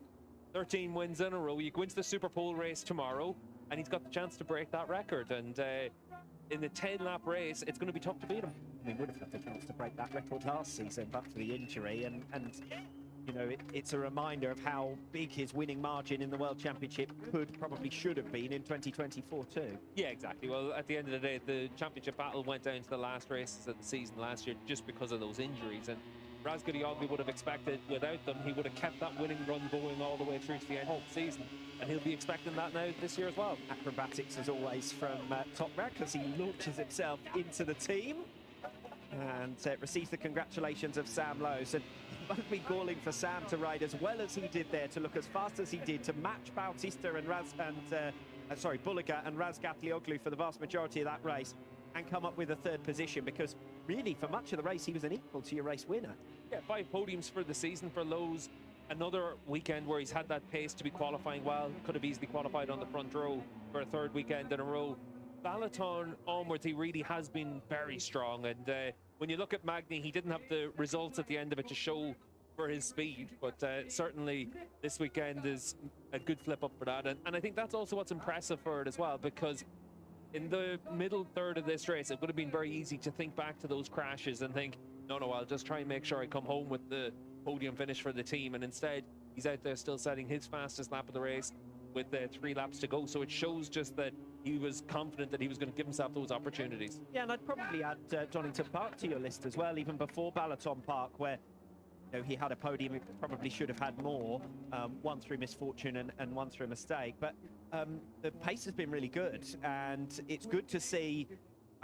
13 wins in a row. You go into the Superpole race tomorrow, and he's got the chance to break that record. And in the 10-lap race, it's going to be tough to beat him.
We would have had the chance to break that record last season, but for the injury, and you know, it's a reminder of how big his winning margin in the World Championship should have been in 2024 too.
Yeah, exactly. Well, at the end of the day, the championship battle went down to the last races of the season last year just because of those injuries. And Razgatlioglu would have expected, without them, he would have kept that winning run going all the way through to the end of the season. And he'll be expecting that now this year as well.
Acrobatics, as always, from Toprak as he launches himself into the team. And receives the congratulations of Sam Lowe's. And it won't be galling for Sam to ride as well as he did there, to look as fast as he did, to match Bautista and Bulaga and Razgatlioglu for the vast majority of that race, and come up with a third position, because really for much of the race he was an equal to your race winner.
Yeah, 5 podiums for the season for Lowe's. Another weekend where he's had that pace to be qualifying well. Could have easily qualified on the front row for a third weekend in a row. Balaton onwards, he really has been very strong. And when you look at Magny, he didn't have the results at the end of it to show for his speed. But certainly this weekend is a good flip up for that. And I think that's also what's impressive for it as well, because in the middle third of this race, it would have been very easy to think back to those crashes and think, no, I'll just try and make sure I come home with the podium finish for the team. And instead, he's out there still setting his fastest lap of the race with 3 laps to go. So it shows just that he was confident that he was going to give himself those opportunities.
Yeah, and I'd probably add Donington Park to your list as well, even before Balaton Park, where he had a podium. He probably should have had more, one through misfortune and one through a mistake. But the pace has been really good, and it's good to see.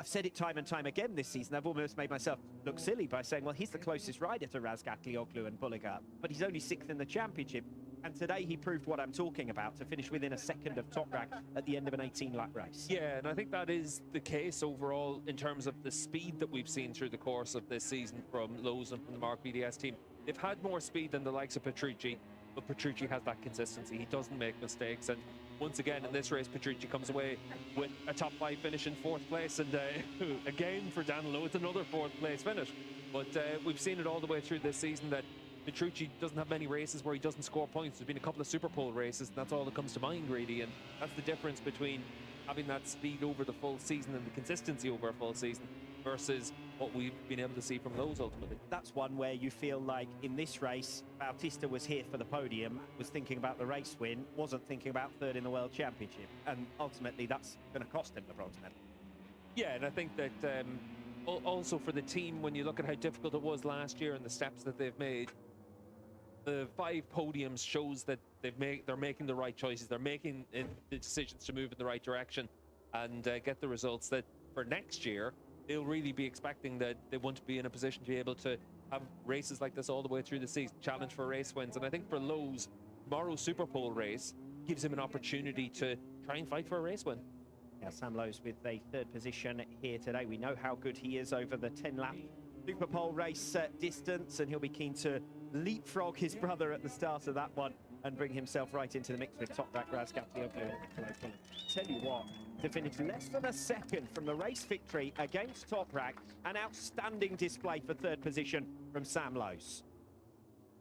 I've said it time and time again this season. I've almost made myself look silly by saying, well, he's the closest rider to Razgatlioglu and Bulliger, but he's only 6th in the championship. And today he proved what I'm talking about, to finish within a second of Toprak at the end of an 18-lap race.
Yeah, and I think that is the case overall in terms of the speed that we've seen through the course of this season from Lowe's and from the Mark BDS team. They've had more speed than the likes of Petrucci, but Petrucci has that consistency. He doesn't make mistakes, and once again in this race, Petrucci comes away with a top 5 finish in 4th place, and again for Dan Lowe, it's another 4th place finish. But we've seen it all the way through this season that Petrucci doesn't have many races where he doesn't score points. There's been a couple of Superpole races, and that's all that comes to mind, really. And that's the difference between having that speed over the full season and the consistency over a full season versus what we've been able to see from those ultimately.
That's one where you feel like in this race, Bautista was here for the podium, was thinking about the race win, wasn't thinking about 3rd in the World Championship. And ultimately, that's going to cost him the bronze medal.
Yeah, and I think that also for the team, when you look at how difficult it was last year and the steps that they've made, the 5 podiums shows that they're making the right choices. They're making the decisions to move in the right direction and get the results that for next year, they'll really be expecting that they want to be in a position to be able to have races like this all the way through the season, challenge for race wins. And I think for Lowe's, tomorrow's Superpole race gives him an opportunity to try and fight for a race win.
Yeah, Sam Lowe's with a 3rd position here today. We know how good he is over the 10-lap Superpole race distance, and he'll be keen to leapfrog his brother at the start of that one and bring himself right into the mix with Toprak, Razgatlioglu. Tell you what, to finish less than a second from the race victory against Toprak, an outstanding display for 3rd position from Sam Lowe's.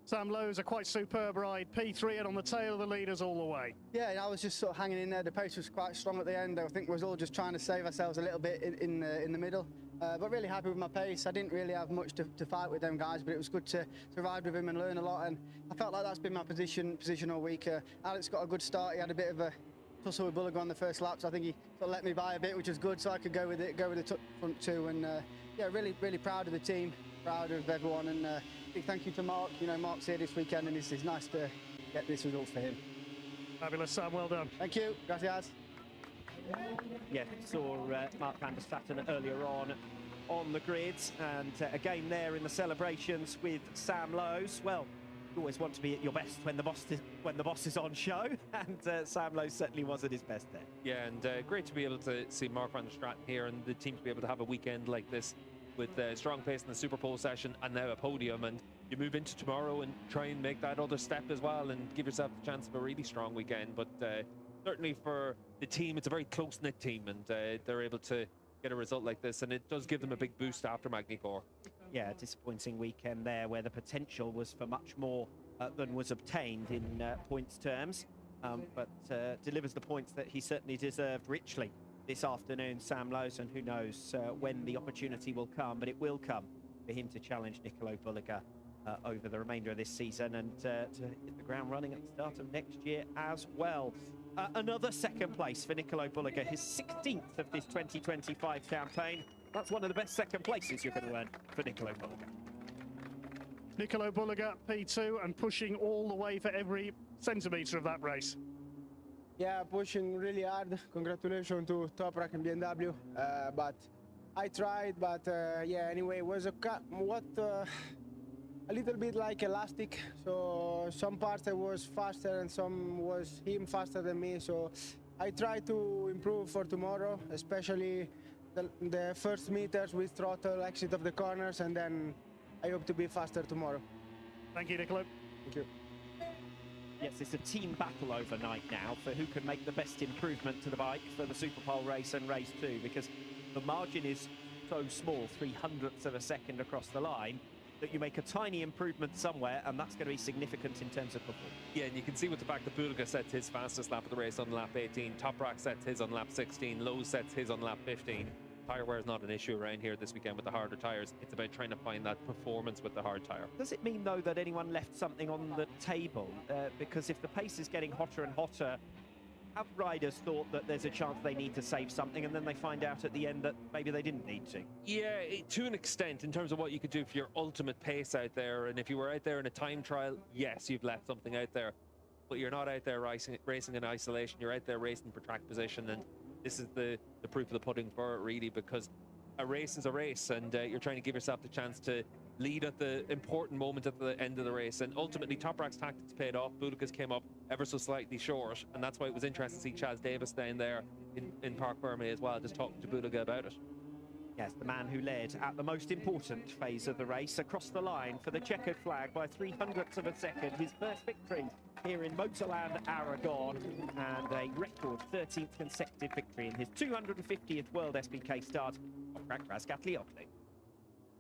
Sam Lowe's a quite superb ride, P3 and on the tail of the leaders all the way.
Yeah, I was just sort of hanging in there. The pace was quite strong at the end. I think we was all just trying to save ourselves a little bit in the middle. But really happy with my pace. I didn't really have much to fight with them guys, but it was good to ride with him and learn a lot. And I felt like that's been my position all week. Alex got a good start. He had a bit of a tussle with Bulliger on the first lap, so I think he sort of let me by a bit, which was good, so I could go with the front 2. And yeah, really proud of the team, proud of everyone, and big thank you to Mark. You know, Mark's here this weekend, and it's nice to get this result for him.
Fabulous, Sam, well done.
Thank you, gracias.
Yeah, saw Mark van der Staten earlier on the grid, and again there in the celebrations with Sam Lowe's. Well, you always want to be at your best when the boss is on show, and Sam Lowe's certainly was at his best there.
Yeah, and great to be able to see Mark van der Straten here and the team to be able to have a weekend like this with strong pace in the Superpole session and now a podium, and you move into tomorrow and try and make that other step as well and give yourself the chance of a really strong weekend. But certainly for the team, it's a very close-knit team, and they're able to get a result like this, and it does give them a big boost after Magny-Cours.
Yeah, disappointing weekend there where the potential was for much more than was obtained in points terms, but delivers the points that he certainly deserved richly this afternoon, Sam Lowe's, and who knows when the opportunity will come, but it will come for him to challenge Nicolo Bulliger over the remainder of this season and to hit the ground running at the start of next year as well. Another 2nd place for Nicolo Bulliger, his 16th of this 2025 campaign. That's one of the best 2nd places you're going to earn for Nicolo Bulliger.
Nicolo Bulliger, P2, and pushing all the way for every centimetre of that race.
Yeah, pushing really hard. Congratulations to Toprak and BMW. But I tried, but yeah, anyway, it was a little bit like elastic. So some parts I was faster and some was him faster than me. So I try to improve for tomorrow, especially the first meters with throttle, exit of the corners, and then I hope to be faster tomorrow.
Thank you, Nicolo.
Thank you.
Yes, it's a team battle overnight now for who can make the best improvement to the bike for the Superpole race and race 2, because the margin is so small, 0.03 of a second across the line, that you make a tiny improvement somewhere, and that's going to be significant in terms of performance.
Yeah, and you can see with the fact that Bulliger sets his fastest lap of the race on lap 18, Toprak sets his on lap 16, Lowe sets his on lap 15. Tyre wear is not an issue around here this weekend with the harder tyres. It's about trying to find that performance with the hard tyre.
Does it mean, though, that anyone left something on the table? Because if the pace is getting hotter and hotter have riders thought that there's a chance they need to save something, and then they find out at the end that maybe they didn't need to?
Yeah, to an extent, in terms of what you could do for your ultimate pace out there. And if you were out there in a time trial, yes, you've left something out there. But you're not out there racing in isolation. You're out there racing for track position. And this is the proof of the pudding for it, really, because a race is a race, and you're trying to give yourself the chance to lead at the important moment at the end of the race. And ultimately, Top Rack's tactics paid off. Boudica's came up ever so slightly short, and that's why it was interesting to see Chaz Davis down there in Park Ferme as well, just talking to Boudica about it.
Yes, the man who led at the most important phase of the race across the line for the checkered flag by 300ths of a second. His first victory here in Motorland Aragon, and a record 13th consecutive victory in his 250th World SBK start. Toprak Razgatlioglu.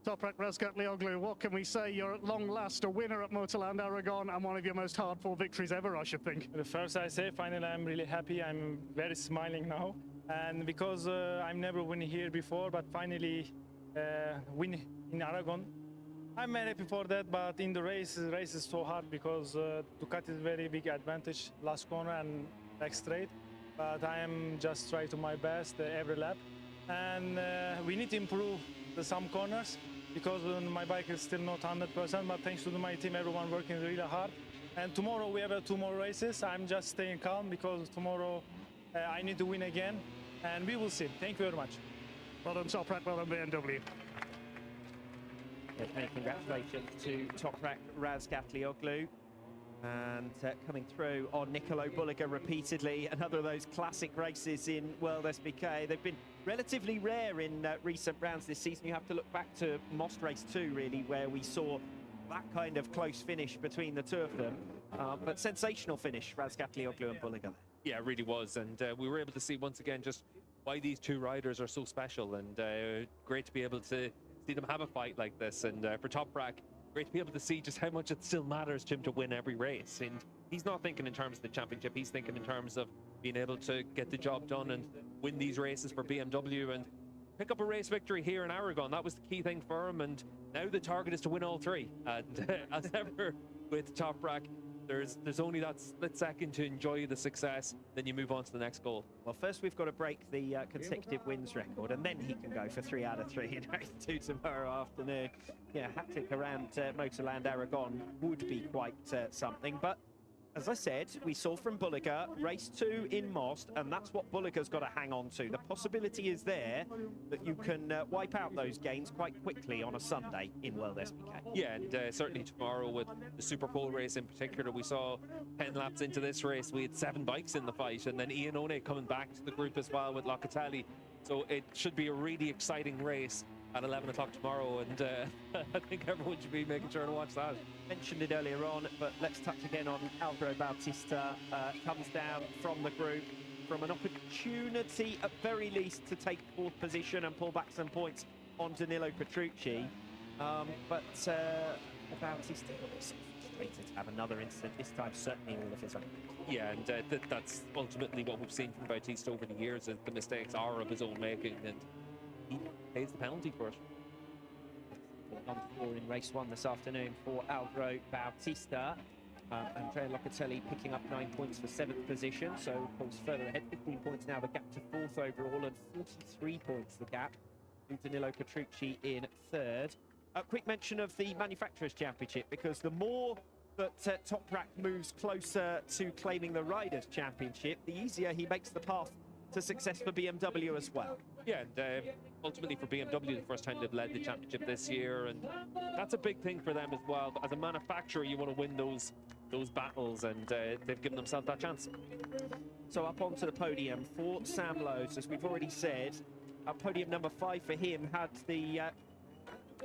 Toprak Razgatlioglu, what can we say? You're at long last a winner at Motorland Aragon and one of your most hard-fought victories ever, I should think.
The first I say, finally I'm really happy. I'm very smiling now. And because I'm never win here before, but finally win in Aragon. I'm very happy for that, but in the race is so hard because Ducati is very big advantage last corner and back straight. But I am just trying to my best every lap. And we need to improve some corners because my bike is still not 100%, but thanks to my team, everyone working really hard. And tomorrow we have 2 more races. I'm just staying calm because tomorrow I need to win again, and we will see. Thank you very much.
Well done, Toprak, well done, BMW.
Yes, many congratulations to Toprak Razgatlioglu. And coming through on Nicolo Bulliga repeatedly, another of those classic races in World SBK. They've been relatively rare in recent rounds this season. You have to look back to Most Race 2, really, where we saw that kind of close finish between the two of them. But sensational finish, Razgatlioglu and Bulliga.
Yeah, it really was. And we were able to see once again just why these two riders are so special, and great to be able to see them have a fight like this. And for Toprak, great to be able to see just how much it still matters to him to win every race. And he's not thinking in terms of the championship, he's thinking in terms of being able to get the job done and win these races for BMW and pick up a race victory here in Aragon. That was the key thing for him, and now the target is to win all 3. And as ever with Toprak, there's only that split second to enjoy the success, then you move on to the next goal.
Well, first we've got to break the consecutive wins record, and then he can go for 3 out of 3 in race 2 tomorrow afternoon. Yeah, hat-trick around Motorland Aragon would be quite something, but as I said, we saw from Bulliga race 2 in Most, and that's what Bulliga's got to hang on to. The possibility is there that you can wipe out those gains quite quickly on a Sunday in World SBK.
Yeah, and certainly tomorrow with the Superpole race in particular, we saw 10 laps into this race, we had 7 bikes in the fight, and then Ian One coming back to the group as well with Locatelli. So it should be a really exciting race at 11 o'clock tomorrow, and I think everyone should be making sure to watch that.
Mentioned it earlier on, but let's touch again on Alvaro Bautista. Comes down from the group from an opportunity at very least to take 4th position and pull back some points on Danilo Petrucci, but Bautista was frustrated to have another incident, this time certainly all of his own.
Yeah, and that's ultimately what we've seen from Bautista over the years, is the mistakes are of his own making, and he pays the penalty for it.
On 4 in race 1 this afternoon for Alvaro Bautista. Andrea Locatelli picking up 9 points for 7th position, so pulls further ahead. 15 points now, the gap to 4th overall, and 43 points the gap to Danilo Petrucci in 3rd. A quick mention of the Manufacturers' Championship, because the more that Toprak moves closer to claiming the Riders' Championship, the easier he makes the path to success for BMW as well.
Yeah, and ultimately for BMW, the first time they've led the championship this year, and that's a big thing for them as well. As a manufacturer, you want to win those battles, and they've given themselves that chance.
So up onto the podium for Sam Lowes, as we've already said, podium number 5 for him, had the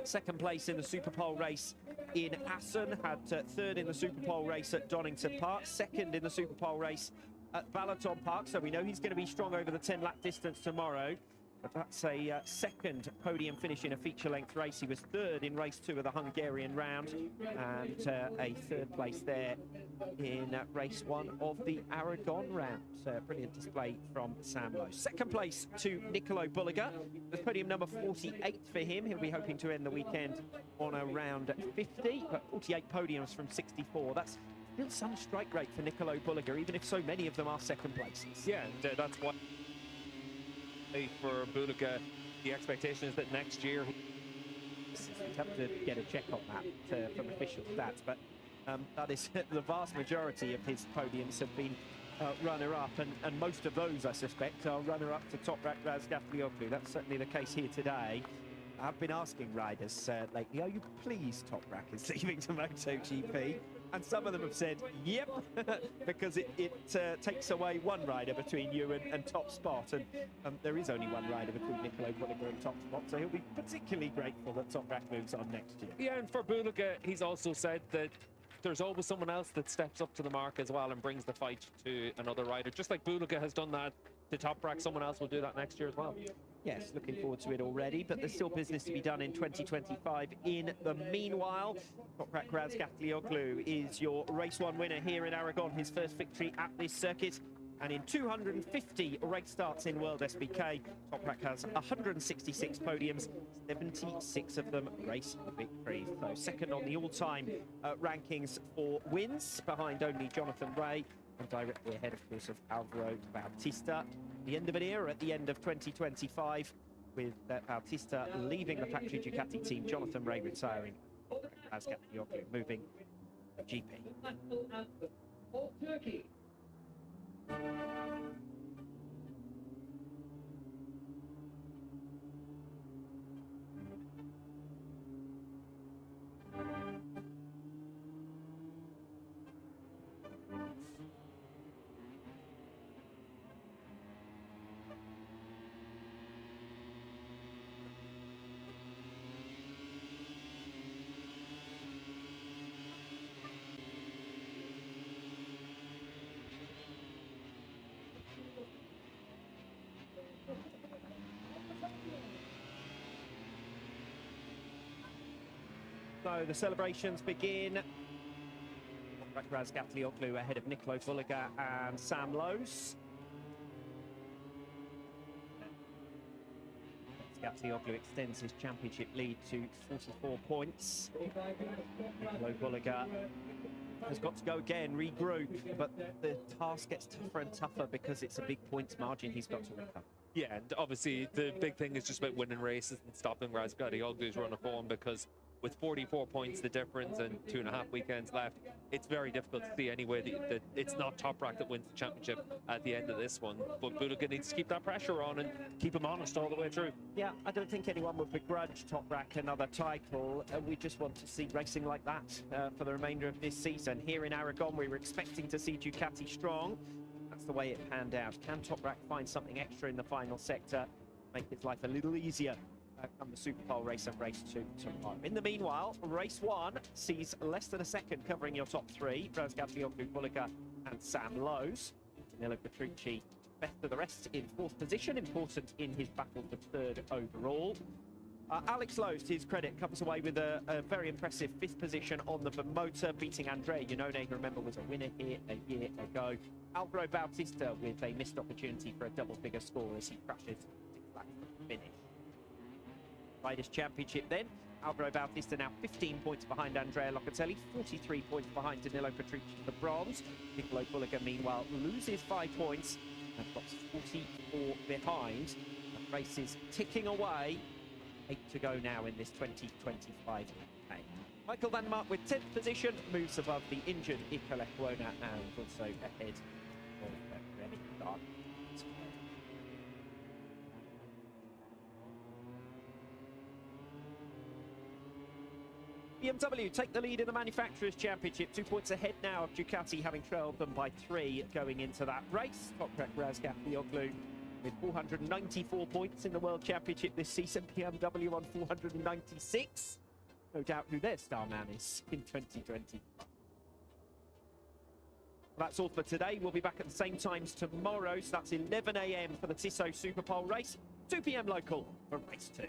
2nd place in the Superpole race in Assen, had 3rd in the Superpole race at Donington Park, 2nd in the Superpole race at Balaton Park, so we know he's going to be strong over the 10-lap distance tomorrow. But that's a 2nd podium finish in a feature-length race. He was 3rd in race 2 of the Hungarian round, and a 3rd place there in race 1 of the Aragon round. Brilliant display from Sam Lowes. 2nd place to Nicolo Bulliga. The podium number 48 for him. He'll be hoping to end the weekend on around 50, but 48 podiums from 64. That's still some strike rate for Nicolo Bulliger, even if so many of them are second places.
Yeah, and that's why for Bulliger, the expectation is that next year
We'd have to get a check on that from official stats, but that is the vast majority of his podiums have been runner-up, and most of those, I suspect, are runner-up to Toprak Razgatlioglu. That's certainly the case here today. I've been asking riders lately, are you pleased Toprak is leaving to MotoGP? And some of them have said, yep, because it takes away one rider between you and top spot. And there is only one rider between Nicolo Bulliger and top spot, so he'll be particularly grateful that Toprak moves on next year.
Yeah, and for Bulliger, he's also said that there's always someone else that steps up to the mark as well and brings the fight to another rider. Just like Bulliger has done that to Toprak, someone else will do that next year as well.
Yes, looking forward to it already, but there's still business to be done in 2025. In the meanwhile, Toprak Razgatlioglu is your race one winner here in Aragon, his first victory at this circuit. And in 250 race starts in World SBK, Toprak has 166 podiums, 76 of them race victories. So second on the all-time rankings for wins, behind only Jonathan Rea, and directly ahead, of course, of Alvaro Bautista. The end of an era at the end of 2025, with Bautista leaving the factory Ducati team, Jonathan Rea retiring, Razgatlioglu moving to GP.
Turkey.
So the celebrations begin. Razgatlioglu ahead of Nicolo Bulliger and Sam Lowes. Razgatlioglu extends his championship lead to 44 points. Nicolo Bulliger has got to go again, regroup, but the task gets tougher and tougher because it's a big points margin he's got to recover.
Yeah, and obviously the big thing is just about winning races and stopping Razgatlioglu's run of form, because with 44 points the difference and 2.5 weekends left, it's very difficult to see anyway that it's not Toprak that wins the championship at the end of this one. But Bulliger needs to keep that pressure on and keep him honest all the way through.
Yeah, I don't think anyone would begrudge Toprak another title. We just want to see racing like that for the remainder of this season. Here in Aragon, we were expecting to see Ducati strong. That's the way it panned out. Can Toprak find something extra in the final sector, make his life a little easier come the Superpole race and race 2 tomorrow? In the meanwhile, race 1 sees less than a second covering your top 3. Razgatlioglu, Bulliger and Sam Lowes. Danilo Petrucci, best of the rest, in 4th position, important in his battle for 3rd overall. Alex Lowes, to his credit, comes away with a very impressive 5th position on the motor, beating Andrea Iannone, who, remember, was a winner here a year ago. Alvaro Bautista with a missed opportunity for a double-figure score as he crashes 6 laps from the finish. Riders' Championship then. Alvaro Bautista now 15 points behind Andrea Locatelli, 43 points behind Danilo Petrucci for bronze. Nicolo Bulliger, meanwhile, loses 5 points and drops 44 behind. The race is ticking away. 8 to go now in this 2025 campaign. Michael Van Mark with 10th position, moves above the injured Iker Lecuona and also ahead of Remy Gardner. BMW take the lead in the Manufacturers' Championship, 2 points ahead now of Ducati, having trailed them by 3 going into that race. Toprak Razgatlioglu with 494 points in the World Championship this season, BMW on 496. No doubt who their star man is in 2020. That's all for today. We'll be back at the same times tomorrow, so that's 11 AM for the Tissot Superpole race, 2 PM local for race 2.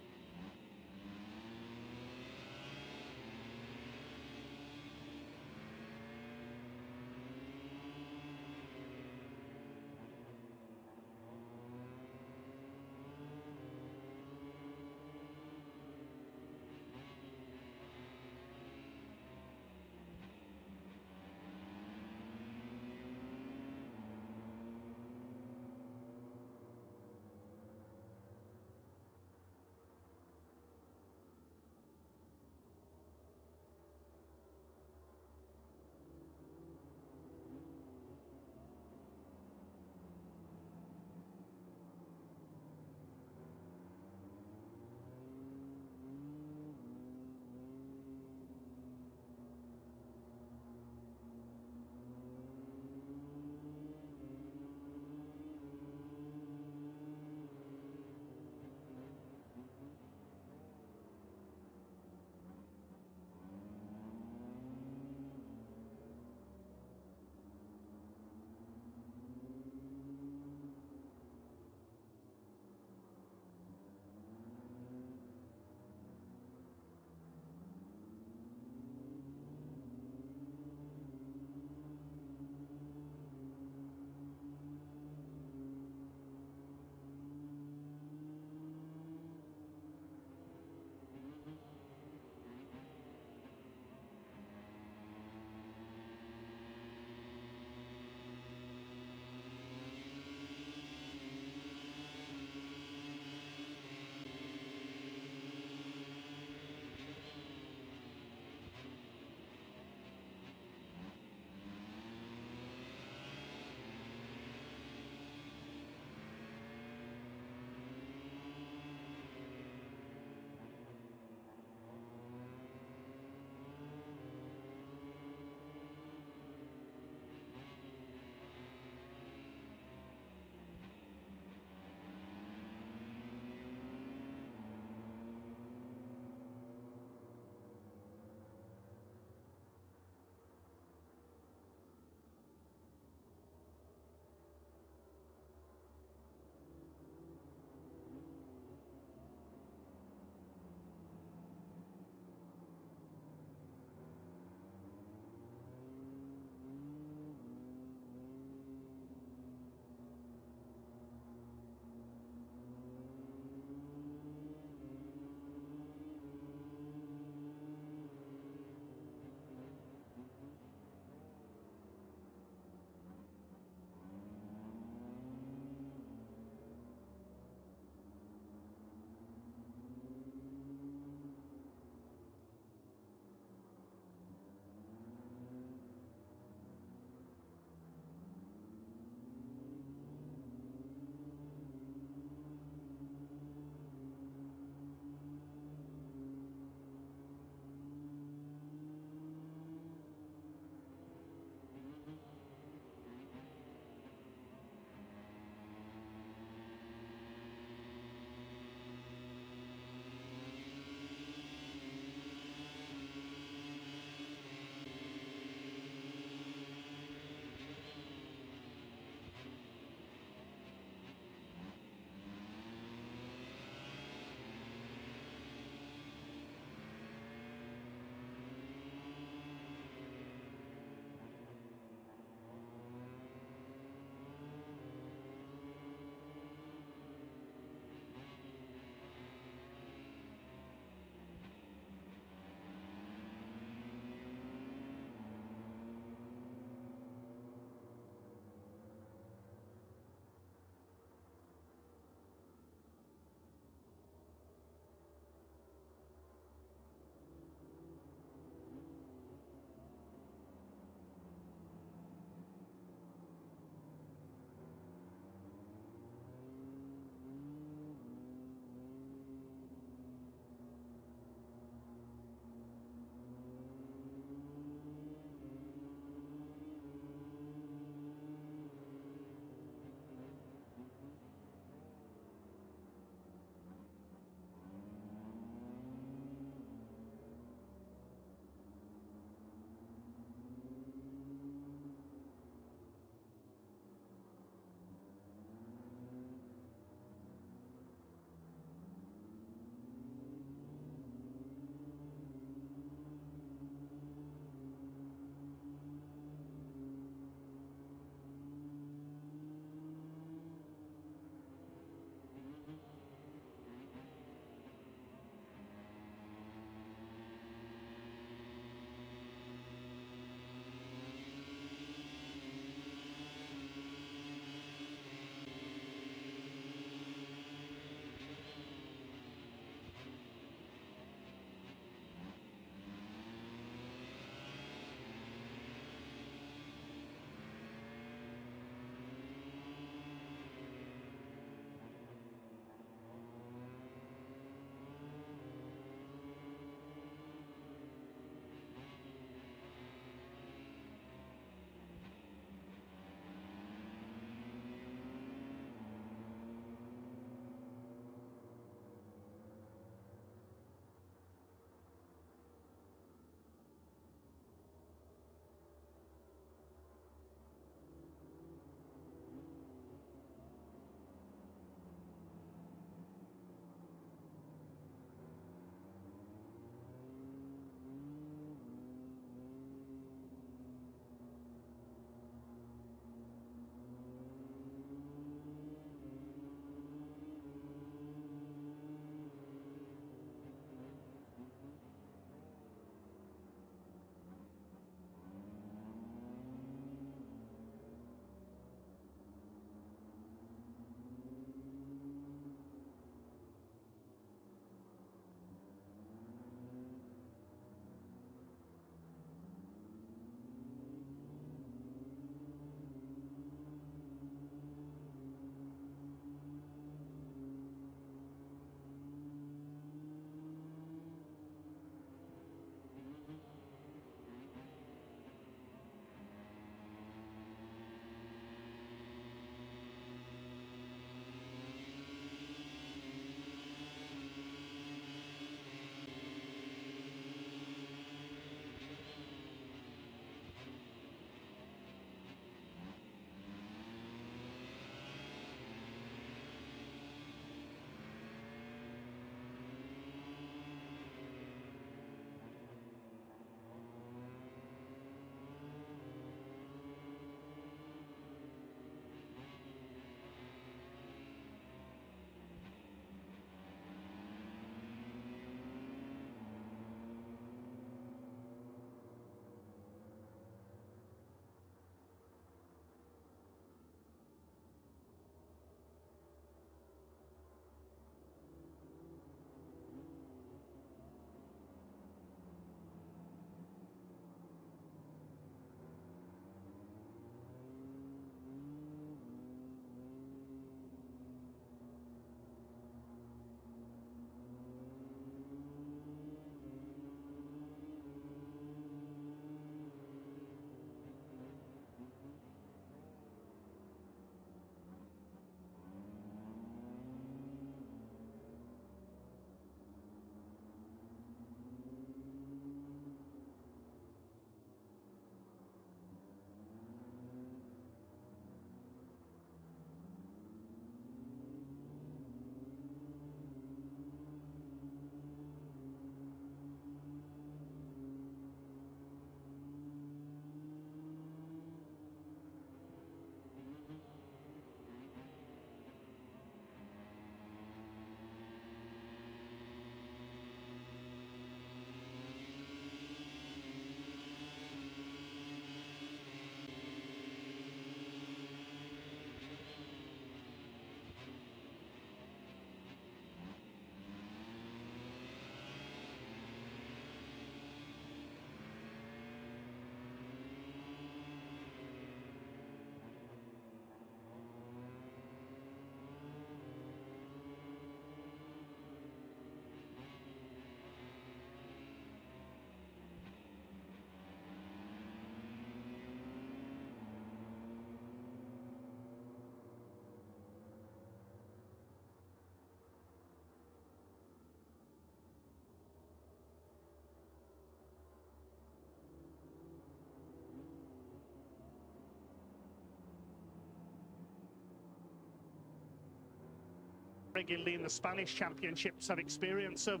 regularly in the Spanish championships have experience of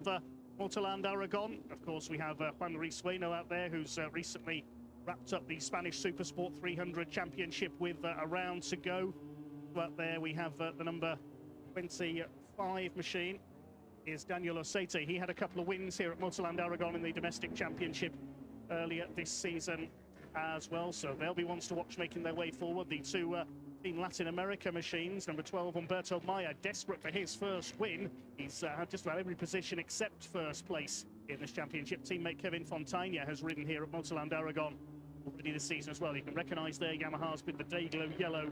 Motorland Aragon. Of course, we have Juan Risueno out there, who's recently wrapped up the Spanish Supersport 300 championship with a round to go. Out there we have the number 25 machine is Daniel Osete. He had a couple of wins here at Motorland Aragon in the domestic championship earlier this season as well, so they'll be ones to watch making their way forward. The two Team Latin America machines, number 12 Humberto Maya, desperate for his first win. He's had just about every position except first place in this championship. Teammate Kevin Fontana has ridden here at Motorland Aragon already this season as well. You can recognise there Yamaha's with the Dayglow yellow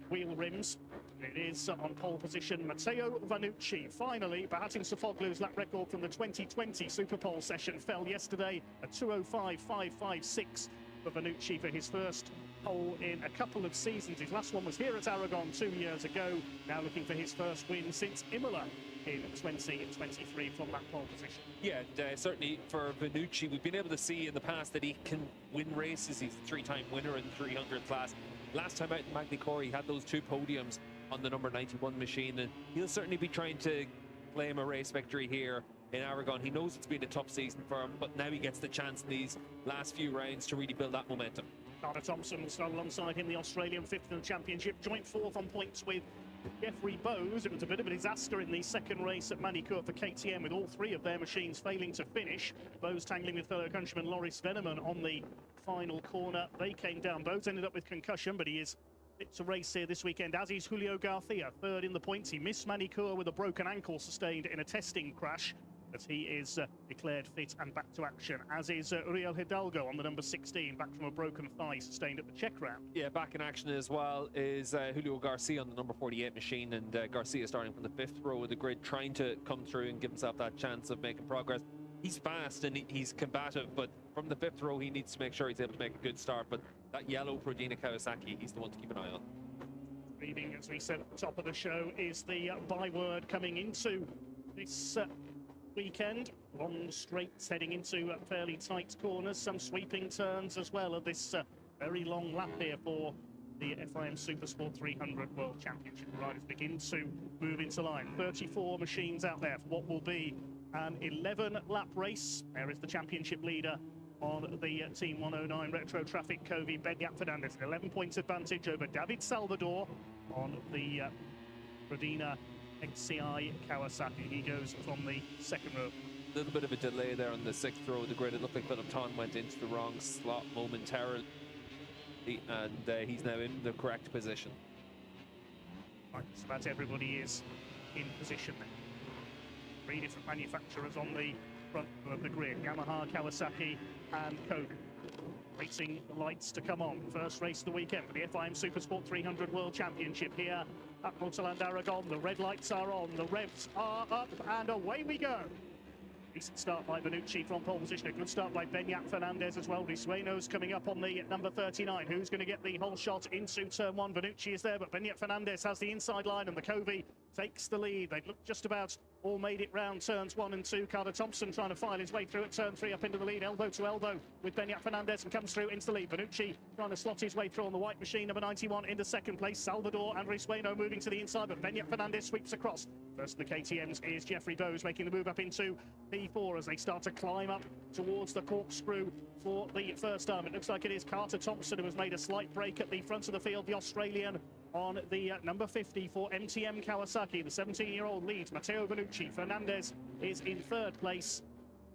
wheel rims. It is on pole position Matteo Vanucci. Finally, Bahattin Sofoglu's lap record from the 2020 Superpole session fell yesterday at 2:05.556 for Vanucci for his first pole in a couple of seasons. His last one was here at Aragon 2 years ago. Now looking for his first win since Imola in 2023 from that pole position.
Yeah, and, certainly for Vanucci, we've been able to see in the past that he can win races. He's a three-time winner in the 300 class. Last time out in Magny-Cours, he had those two podiums on the number 91 machine, and he'll certainly be trying to claim a race victory here in Aragon. He knows it's been a tough season for him, but now he gets the chance in these last few rounds to really build that momentum.
Carter Thompson will start alongside him, the Australian fifth in the championship, joint fourth on points with Jeffrey Bowes. It was a bit of a disaster in the second race at Magny-Cours for KTM, with all three of their machines failing to finish. Bowes tangling with fellow countryman Loris Veneman on the final corner. They came down. Bowes ended up with concussion, but he is fit to race here this weekend, as is Julio Garcia, third in the points. He missed Magny-Cours with a broken ankle sustained in a testing crash, but he is declared fit and back to action, as is Uriel Hidalgo on the number 16, back from a broken thigh sustained at the Czech round.
Yeah, back in action as well is Julio Garcia on the number 48 machine, and Garcia starting from the fifth row of the grid, trying to come through and give himself that chance of making progress. He's fast and he's combative, but from the fifth row he needs to make sure he's able to make a good start. But that yellow Prodina Kawasaki, he's the one to keep an eye on.
Leading, as we said at the top of the show, is the byword coming into this weekend. Long straights heading into fairly tight corners, some sweeping turns as well of this very long lap here for the FIM Supersport 300 World Championship. The riders begin to move into line. 34 machines out there for what will be an 11-lap race. There is the championship leader on the Team 109 Retro Traffic Covey, Benyat Fernandez, 11 points advantage over David Salvador on the Prodina XCI Kawasaki. He goes from the second row.
A little bit of a delay there on the sixth row of the grid. It looked like Philip Ton went into the wrong slot momentarily, and he's now in the correct position.
Right, so that's everybody is in position. Three different manufacturers on the front of the grid: Yamaha, Kawasaki and Kobe. Racing lights to come on. First race of the weekend for the FIM Supersport 300 World Championship here at Motorland Aragon. The red lights are on, the revs are up, and away we go. Decent start by Vanucci from pole position. A good start by Benyat Fernandez as well. Risueno's coming up on the number 39. Who's going to get the whole shot into turn one? Vanucci is there, but Benyat Fernandez has the inside line, and the Covey takes the lead. They look just about all made it round turns 1 and 2. Carter Thompson trying to file his way through at turn 3, up into the lead, elbow to elbow with Benyat Fernandez, and comes through into the lead. Vanucci trying to slot his way through on the white machine, number 91 into second place. Salvador and Risueno moving to the inside, but Benyat Fernandez sweeps across. First of the KTMs is Jeffrey Bowes, making the move up into P4 as they start to climb up towards the corkscrew for the first time. It looks like it is Carter Thompson who has made a slight break at the front of the field, the Australian on the number 50 for MTM Kawasaki. The 17-year-old leads Matteo Vanucci. Fernandez is in third place,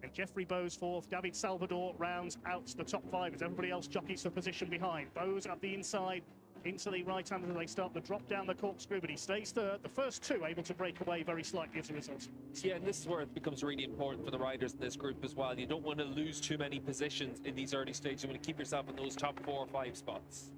and Jeffrey Bowes fourth. David Salvador rounds out the top 5 as everybody else jockeys for position behind. Bowes up the inside into the right hand as they start to drop down the corkscrew, but he stays third. The first two able to break away very slightly as a result.
Yeah, and this is where it becomes really important for the riders in this group as well. You don't want to lose too many positions in these early stages. You want to keep yourself in those top 4 or 5 spots.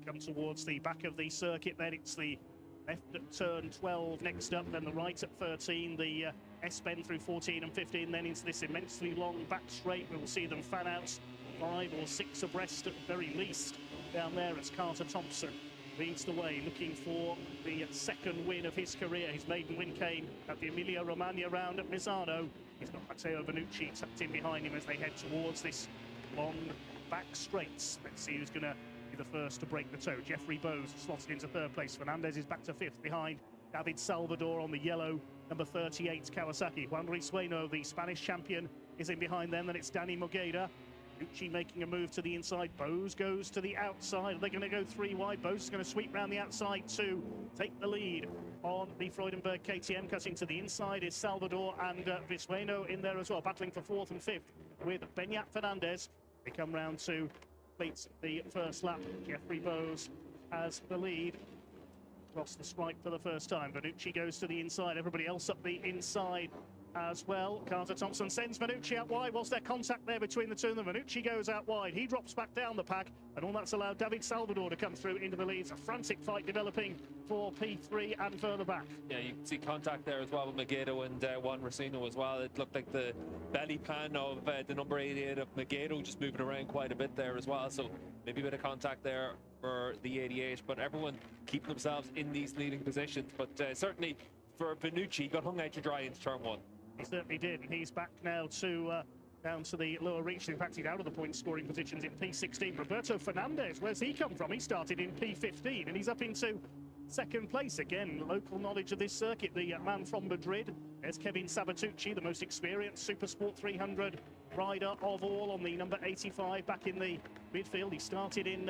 Come towards the back of the circuit, then it's the left at turn 12 next up, then the right at 13, the S-bend through 14 and 15, then into this immensely long back straight. We'll see them fan out 5 or 6 abreast at the very least down there as Carter Thompson leads the way, looking for the second win of his career. His maiden win came at the Emilia-Romagna round at Misano. He's got Matteo Vanucci tucked in behind him as they head towards this long back straights. Let's see who's going to be the first to break the toe. Jeffrey Bowes slotted into third place. Fernandez is back to fifth behind David Salvador on the yellow, number 38 Kawasaki. Juan Risueno, the Spanish champion, is in behind them. Then it's Danny Mugeda. Uchi making a move to the inside. Bose goes to the outside. They're going to go 3 wide. Bose is going to sweep round the outside to take the lead on the Freudenberg KTM. Cutting to the inside is Salvador and Risueno in there as well, battling for 4th and 5th with Beñat Fernandez. They come round to complete the first lap. Jeffrey Bose has the lead. Lost the stripe for the first time. Vanucci goes to the inside. Everybody else up the inside as well. Carter Thompson sends Vanucci out wide. Was there contact there between the two of them? Vanucci goes out wide. He drops back down the pack, and all that's allowed David Salvador to come through into the lead. It's a frantic fight developing for P3 and further back.
Yeah, you can see contact there as well with Magedo and Juan Racino as well. It looked like the belly pan of the number 88 of Magedo just moving around quite a bit there as well. So maybe a bit of contact there for the 88, but everyone keeping themselves in these leading positions. But certainly for Vanucci, he got hung out to dry into turn 1.
He certainly did, and he's back now to down to the lower reach. In fact, he's out of the point scoring positions in P16. Roberto Fernandez, where's he come from? He started in P15, and he's up into 2nd place. Again, local knowledge of this circuit, the man from Madrid. There's Kevin Sabatucci, the most experienced Supersport 300 rider of all, on the number 85 back in the midfield. He started in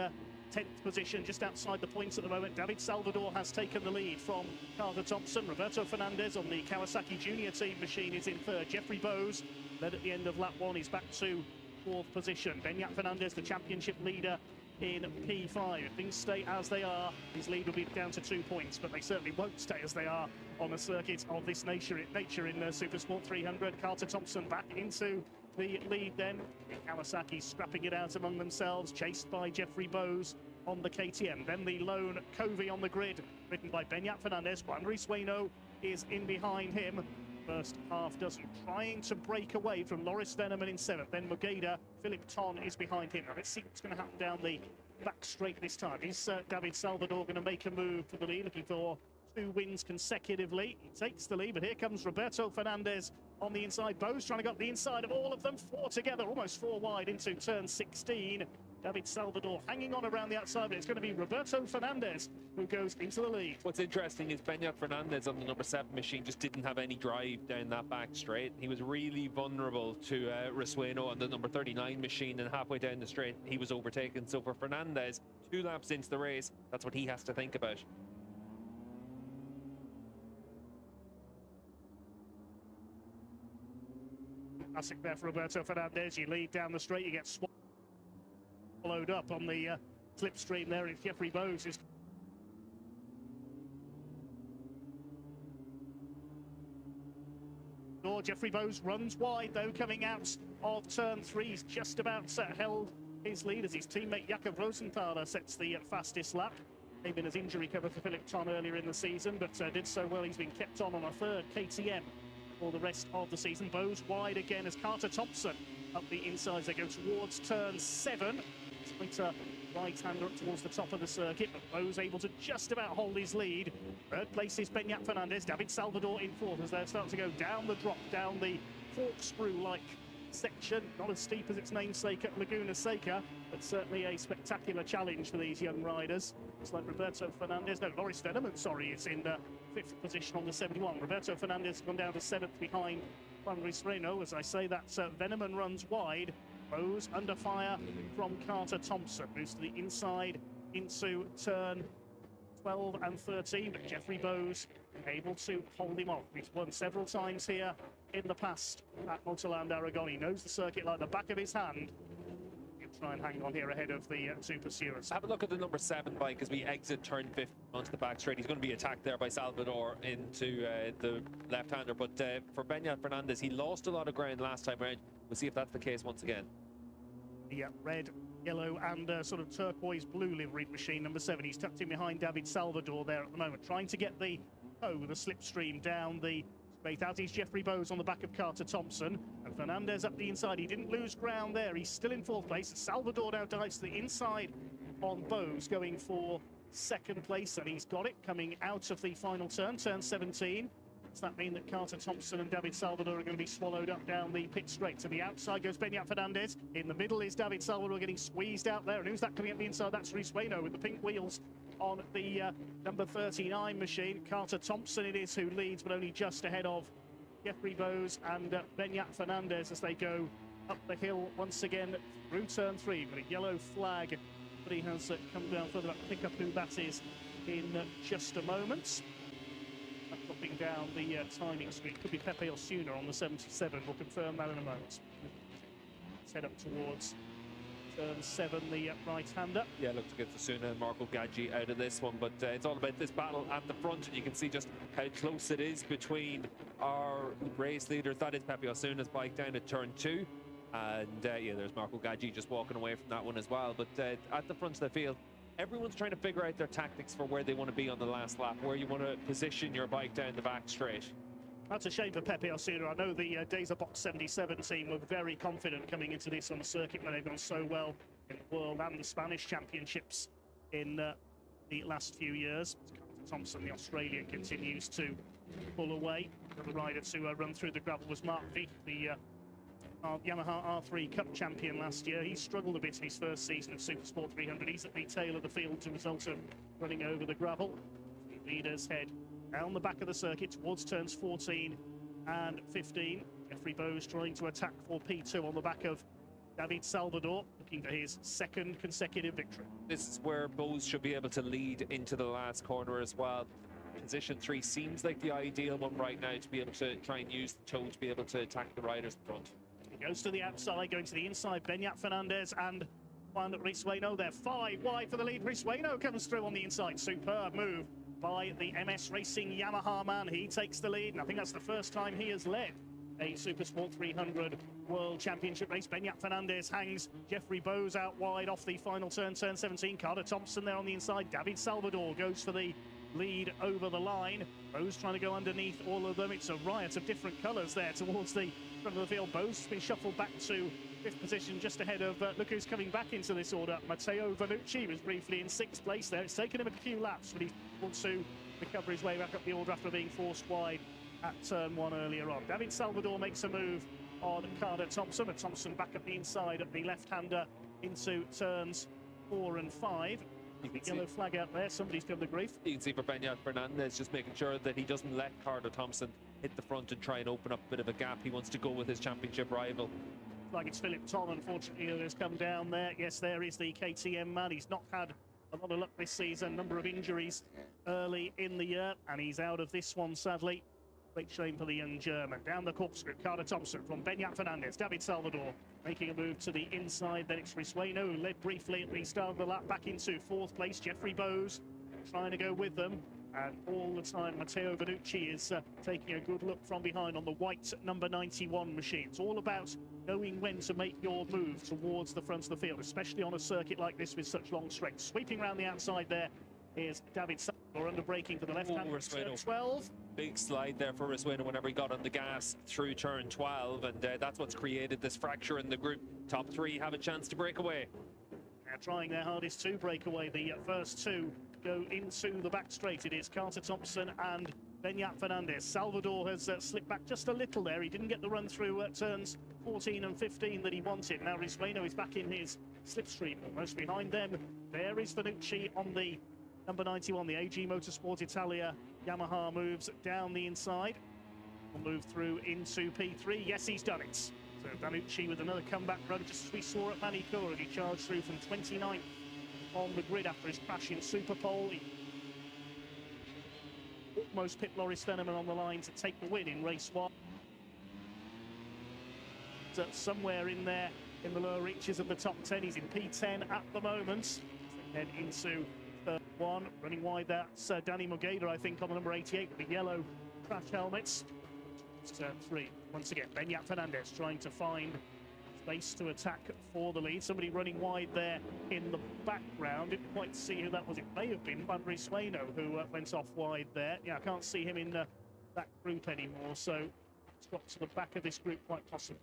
10th position, just outside the points at the moment. David Salvador has taken the lead from Carter Thompson. Roberto Fernandez on the Kawasaki Junior Team machine is in 3rd. Jeffrey Bose led at the end of lap 1. He's back to 4th position. Beñat Fernandez, the championship leader, in P5. If things stay as they are, his lead will be down to 2 points, but they certainly won't stay as they are on a circuit of this nature in Supersport 300. Carter Thompson back into the lead then. Kawasaki scrapping it out among themselves, chased by Jeffrey Bose on the KTM. Then the lone Covey on the grid, ridden by Beñat Fernandez. Juan Risueno is in behind him. First half dozen, trying to break away from Loris Veneman in 7th. Then Mugeda, Philip Ton is behind him. Now let's see what's going to happen down the back straight this time. Is David Salvador going to make a move for the lead, looking for 2 wins consecutively? He takes the lead, but here comes Roberto Fernandez on the inside. Bose trying to get the inside of all of them. 4 together, almost 4 wide into turn 16. David Salvador hanging on around the outside, but it's going to be Roberto Fernandez who goes into the lead.
What's interesting is Beñat Fernandez on the number 7 machine just didn't have any drive down that back straight. He was really vulnerable to Risueno on the number 39 machine, and halfway down the straight he was overtaken. So for Fernandez, 2 laps into the race, that's what he has to think about.
Classic there for Roberto Fernandez. You lead down the straight, you get swallowed up on the slipstream there. It's Jeffrey Bose who's Jeffrey Bose runs wide though, coming out of turn 3. He's just about held his lead as his teammate Jakob Rosenthaler sets the fastest lap. Came in as injury cover for Philip Ton earlier in the season, but did so well he's been kept on a 3rd KTM for the rest of the season. Bose wide again as Carter Thompson up the inside. They go towards turn 7. Splinter right-hander up towards the top of the circuit, but Bose able to just about hold his lead. 3rd place is Beñat Fernandez. David Salvador in 4th as they start to go down the drop, down the corkscrew-like section. Not as steep as its namesake at Laguna Seca, but certainly a spectacular challenge for these young riders. It's like Roberto Fernandez, no, Loris Veneman, sorry, is in 5th position on the 71. Roberto Fernandez gone down to 7th behind Juan Risueno. As I say, that Veneman runs wide. Bose under fire from Carter Thompson. Moves to the inside into turn 12 and 13, but Jeffrey Bose able to hold him off. He's won several times here in the past at Motorland Aragon. He knows the circuit like the back of his hand. He'll try and hang on here ahead of the 2 pursuers.
Have a look at the number 7 bike as we exit turn 15 onto the back straight. He's going to be attacked there by Salvador into the left-hander, but for Beñat Fernandez, he lost a lot of ground last time around. We'll see if that's the case once again.
The red, yellow and sort of turquoise blue liveried machine, number 7. He's tucked in behind David Salvador there at the moment, trying to get the slipstream down the straight out. Is Jeffrey Bose on the back of Carter Thompson, and Fernandez up the inside. He didn't lose ground there. He's still in 4th place. Salvador now dives to the inside on Bose, going for 2nd place, and he's got it coming out of the final turn, turn 17. Does that mean that Carter Thompson and David Salvador are going to be swallowed up down the pit straight? To the outside goes Beñat Fernandez. In the middle is David Salvador getting squeezed out there. And who's that coming up the inside? That's Rhys Waino with the pink wheels on the number 39 machine. Carter Thompson it is who leads, but only just ahead of Jeffrey Bowes and Beñat Fernandez as they go up the hill once again through turn 3. With a yellow flag, but he has come down further up. Pick up who that is in just a moment. Dropping down the timing screen. Could be Pepe Osuna on the 77. We'll confirm that in a moment. Let's head up towards turn 7, the right-hander.
Yeah, looks to get Osuna and Marco Gaggi out of this one, but it's all about this battle at the front, and you can see just how close it is between our race leaders. That is Pepe Osuna's bike down at turn 2. And yeah, there's Marco Gaggi just walking away from that one as well. But at the front of the field, everyone's trying to figure out their tactics for where they want to be on the last lap, where you want to position your bike down the back straight.
That's a shame for Pepe Osuna. I know the Days of Box 77 team were very confident coming into this on the circuit where they've gone so well in the World and the Spanish Championships in the last few years. Thompson, the Australian, continues to pull away. The rider to run through the gravel was Mark Vick, the Yamaha R3 Cup champion last year. He struggled a bit in his first season of Supersport 300. He's at the tail of the field as a result of running over the gravel. The leaders head down the back of the circuit towards turns 14 and 15. Jeffrey Bowes trying to attack for P2 on the back of David Salvador, looking for his second consecutive victory.
This is where Bowes should be able to lead into the last corner as well. Position 3 seems like the ideal one right now to be able to try and use the toe to be able to attack the riders in front.
He goes to the outside, going to the inside. Beñat Fernandez and Juan Rhys Waino there. 5 wide for the lead. Rhys Waino comes through on the inside. Superb move by the MS Racing Yamaha man. He takes the lead, and I think that's the first time he has led a Supersport 300 World Championship race. Beñat Fernandez hangs Jeffrey Bowes out wide off the final turn, turn 17. Carter Thompson there on the inside. David Salvador goes for the lead over the line. Bowes trying to go underneath all of them. It's a riot of different colours there towards the front of the field. Bowes has been shuffled back to 5th position, just ahead of, look who's coming back into this order. Matteo Vanucci was briefly in 6th place there. It's taken him a few laps, but he's able to recover his way back up the order after being forced wide at turn 1 earlier on. David Salvador makes a move on Carter Thompson, but Thompson back up the inside at the left-hander into turns 4 and 5. Yellow flag out there, somebody's done the grief. You
can see for Beñat Fernandez just making sure that he doesn't let Carter Thompson hit the front and try and open up a bit of a gap. He wants to go with his championship rival.
Like it's Philip Toll, unfortunately, who has come down there. Yes, there is the KTM man. He's not had a lot of luck this season, number of injuries early in the year, and he's out of this one, sadly. Great shame for the young German. Down the corkscrew, Carter Thompson from Beñat Fernandez. David Salvador making a move to the inside. Then it's Rhys Waino, who led briefly at the start of the lap, back into 4th place. Jeffrey Bowes trying to go with them. And all the time, Matteo Vanucci is taking a good look from behind on the white number 91 machine. It's all about knowing when to make your move towards the front of the field, especially on a circuit like this with such long straights. Sweeping around the outside there is David Salvador, under braking for the left hand. 12.
Big slide there for Rhys Waino whenever he got on the gas through turn 12, and that's what's created this fracture in the group. Top 3 have a chance to break away.
They're trying their hardest to break away. The first 2 go into the back straight. It is Carter Thompson and Beñat Fernandez. Salvador has slipped back just a little there. He didn't get the run through turns 14 and 15 that he wanted. Now Rhys Waino is back in his slipstream. Almost behind them, there is Vanucci on the number 91, the AG Motorsport Italia Yamaha moves down the inside. Will move through into P3. Yes, he's done it. So Vanucci with another comeback run, just as we saw at Manicura. He charged through from 29th on the grid after his crash in Superpole. He almost pit Loris Veneman on the line to take the win in race 1. So somewhere in there in the lower reaches of the top 10. He's in P10 at the moment. Head into third 1, running wide. That's Danny Mogeda, I think, on the number 88 with the yellow crash helmets. Turn 3 once again. Beñat Fernandez trying to find space to attack for the lead. Somebody running wide there in the background. Didn't quite see who that was. It may have been Rhys Waino who went off wide there. Yeah, I can't see him in that group anymore, so it's got to the back of this group quite possibly.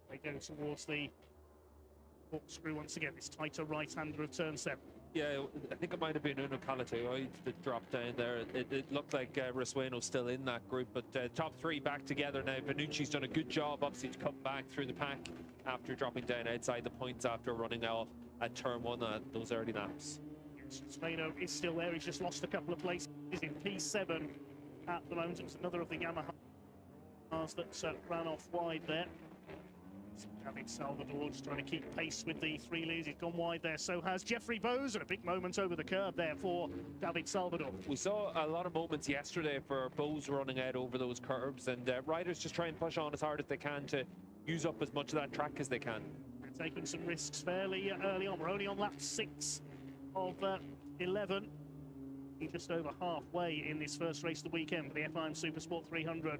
They go towards the corkscrew once again, this tighter right-hander of turn 7.
Yeah, I think it might have been Uno Calateo that dropped down there. It looked like Risueno's still in that group, but top 3 back together now. Benucci's done a good job, obviously, to come back through the pack after dropping down outside the points after running off at turn 1 on those early laps.
Yes, Risueno is still there. He's just lost a couple of places. He's in P7 at the moment. It was another of the Yamahas that ran off wide there. David Salvador just trying to keep pace with the 3 leads. He's gone wide there, so has Jeffrey Bowes, and a big moment over the curb there for David Salvador.
We saw a lot of moments yesterday for Bowes running out over those curbs, and riders just try and push on as hard as they can to use up as much of that track as they can.
They're taking some risks fairly early on. We're only on lap 6 of 11. He's just over halfway in this first race of the weekend for the FIM Supersport 300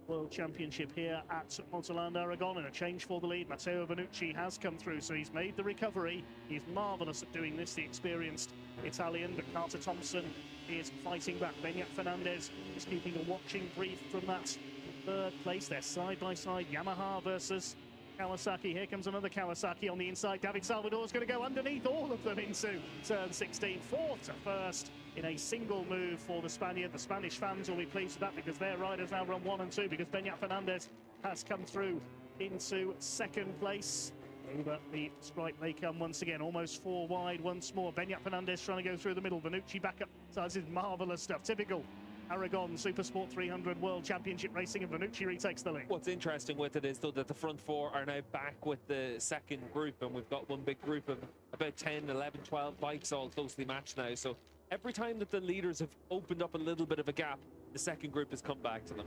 World Championship here at Untitled Aragon, and a change for the lead. Matteo Benucci has come through, so he's made the recovery. He's marvellous at doing this, the experienced Italian, but Carter Thompson is fighting back. Beñat Fernandez is keeping a watching brief from that 3rd place. They're side by side, Yamaha versus Kawasaki. Here comes another Kawasaki on the inside. David Salvador's going to go underneath all of them into turn 16. 4th to 1st in a single move for the Spaniard. The Spanish fans will be pleased with that because their riders now run 1 and 2, because Beñat Fernandez has come through into 2nd place. Over the stripe they come once again, almost 4 wide once more. Beñat Fernandez trying to go through the middle. Benucci back up. So this is marvellous stuff. Typical Aragon Supersport 300 World Championship racing, and Benucci retakes the lead.
What's interesting with it is, though, that the front 4 are now back with the 2nd group, and we've got one big group of about 10, 11, 12 bikes all closely matched now. So every time that the leaders have opened up a little bit of a gap, the 2nd group has come back to them.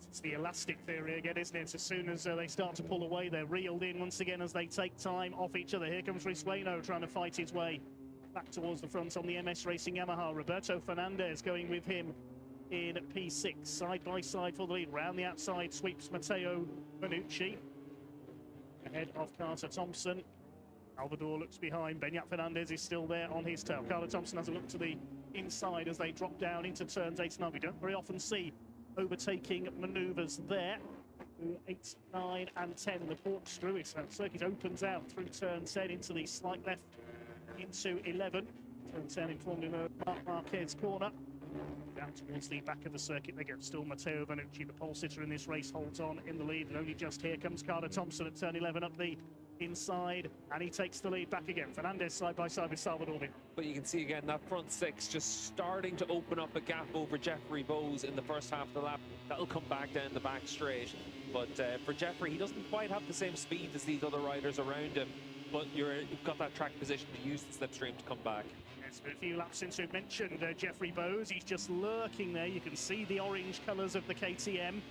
It's the elastic theory again, isn't it? As soon as they start to pull away, they're reeled in once again as they take time off each other. Here comes Risueno trying to fight his way back towards the front on the MS Racing Yamaha. Roberto Fernandez going with him in P6, side by side for the lead. Round the outside sweeps Matteo Benucci ahead of Carter Thompson. Salvador looks behind. Beñat Fernandez is still there on his tail. Carter Thompson has a look to the inside as they drop down into turns 8 and 9. We don't very often see overtaking manoeuvres there. 8, 9 and 10. The corkscrew circuit opens out through turn 10 into the slight left into 11. Turn 10 informed in Marc Marquez corner. Down towards the back of the circuit they go. Still Matteo Benucci, the pole sitter in this race, holds on in the lead, and only just here comes Carter Thompson at turn 11 up the inside, and he takes the lead back again. Fernandez side by side with Salvador.
But you can see again that front 6 just starting to open up a gap over Jeffrey Bowes in the first half of the lap. That'll come back down the back straight. But for Jeffrey, he doesn't quite have the same speed as these other riders around him. But you've got that track position to use the slipstream to come back.
Yes, but a few laps since we've mentioned Jeffrey Bowes. He's just lurking there. You can see the orange colours of the KTM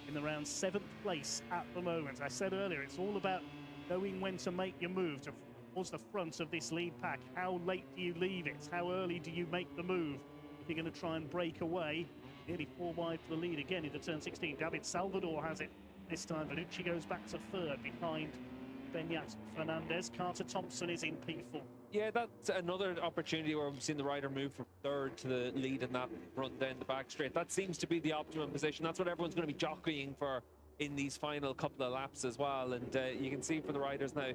in the round 7th place at the moment. I said earlier, it's all about knowing when to make your move towards the front of this lead pack. How late do you leave it? How early do you make the move? If you're going to try and break away, nearly 4 wide for the lead again into turn 16. David Salvador has it this time. Benucci goes back to 3rd behind Beñat Fernandez. Carter Thompson is in P4.
Yeah, that's another opportunity where we've seen the rider move from 3rd to the lead in that run down the back straight. That seems to be the optimum position. That's what everyone's going to be jockeying for in these final couple of laps as well. And you can see for the riders now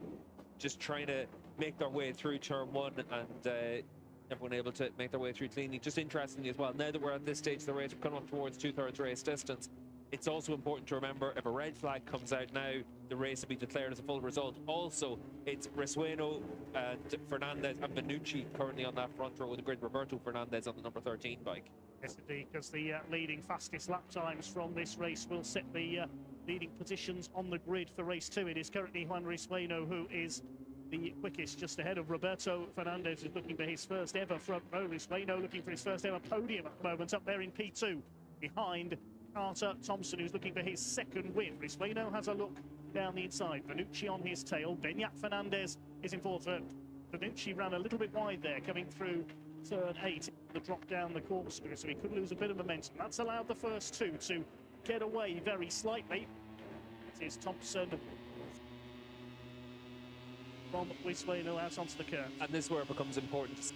just trying to make their way through turn 1, and everyone able to make their way through cleanly. Just interestingly as well, now that we're at this stage of the race, we're coming up towards 2/3 race distance. It's also important to remember, if a red flag comes out now, the race will be declared as a full result. Also, it's Risueno and Fernandez and Benucci currently on that front row with the grid. Roberto Fernandez on the number 13 bike.
Yes, indeed, because the leading fastest lap times from this race will set the leading positions on the grid for race 2. It is currently Juan Risueno who is the quickest, just ahead of Roberto Fernandez, who's looking for his first ever front row. Risueno looking for his first ever podium at the moment, up there in P2, behind Carter Thompson, who's looking for his 2nd win. Risueno has a look down the inside. Benucci on his tail. Beñat Fernandez is in 4th. Benucci ran a little bit wide there, coming through turn 8. The drop down the corkscrew, so he could lose a bit of momentum. That's allowed the first 2 to get away very slightly. It is Thompson from Risueno out onto the curve.
And this is where it becomes important to see.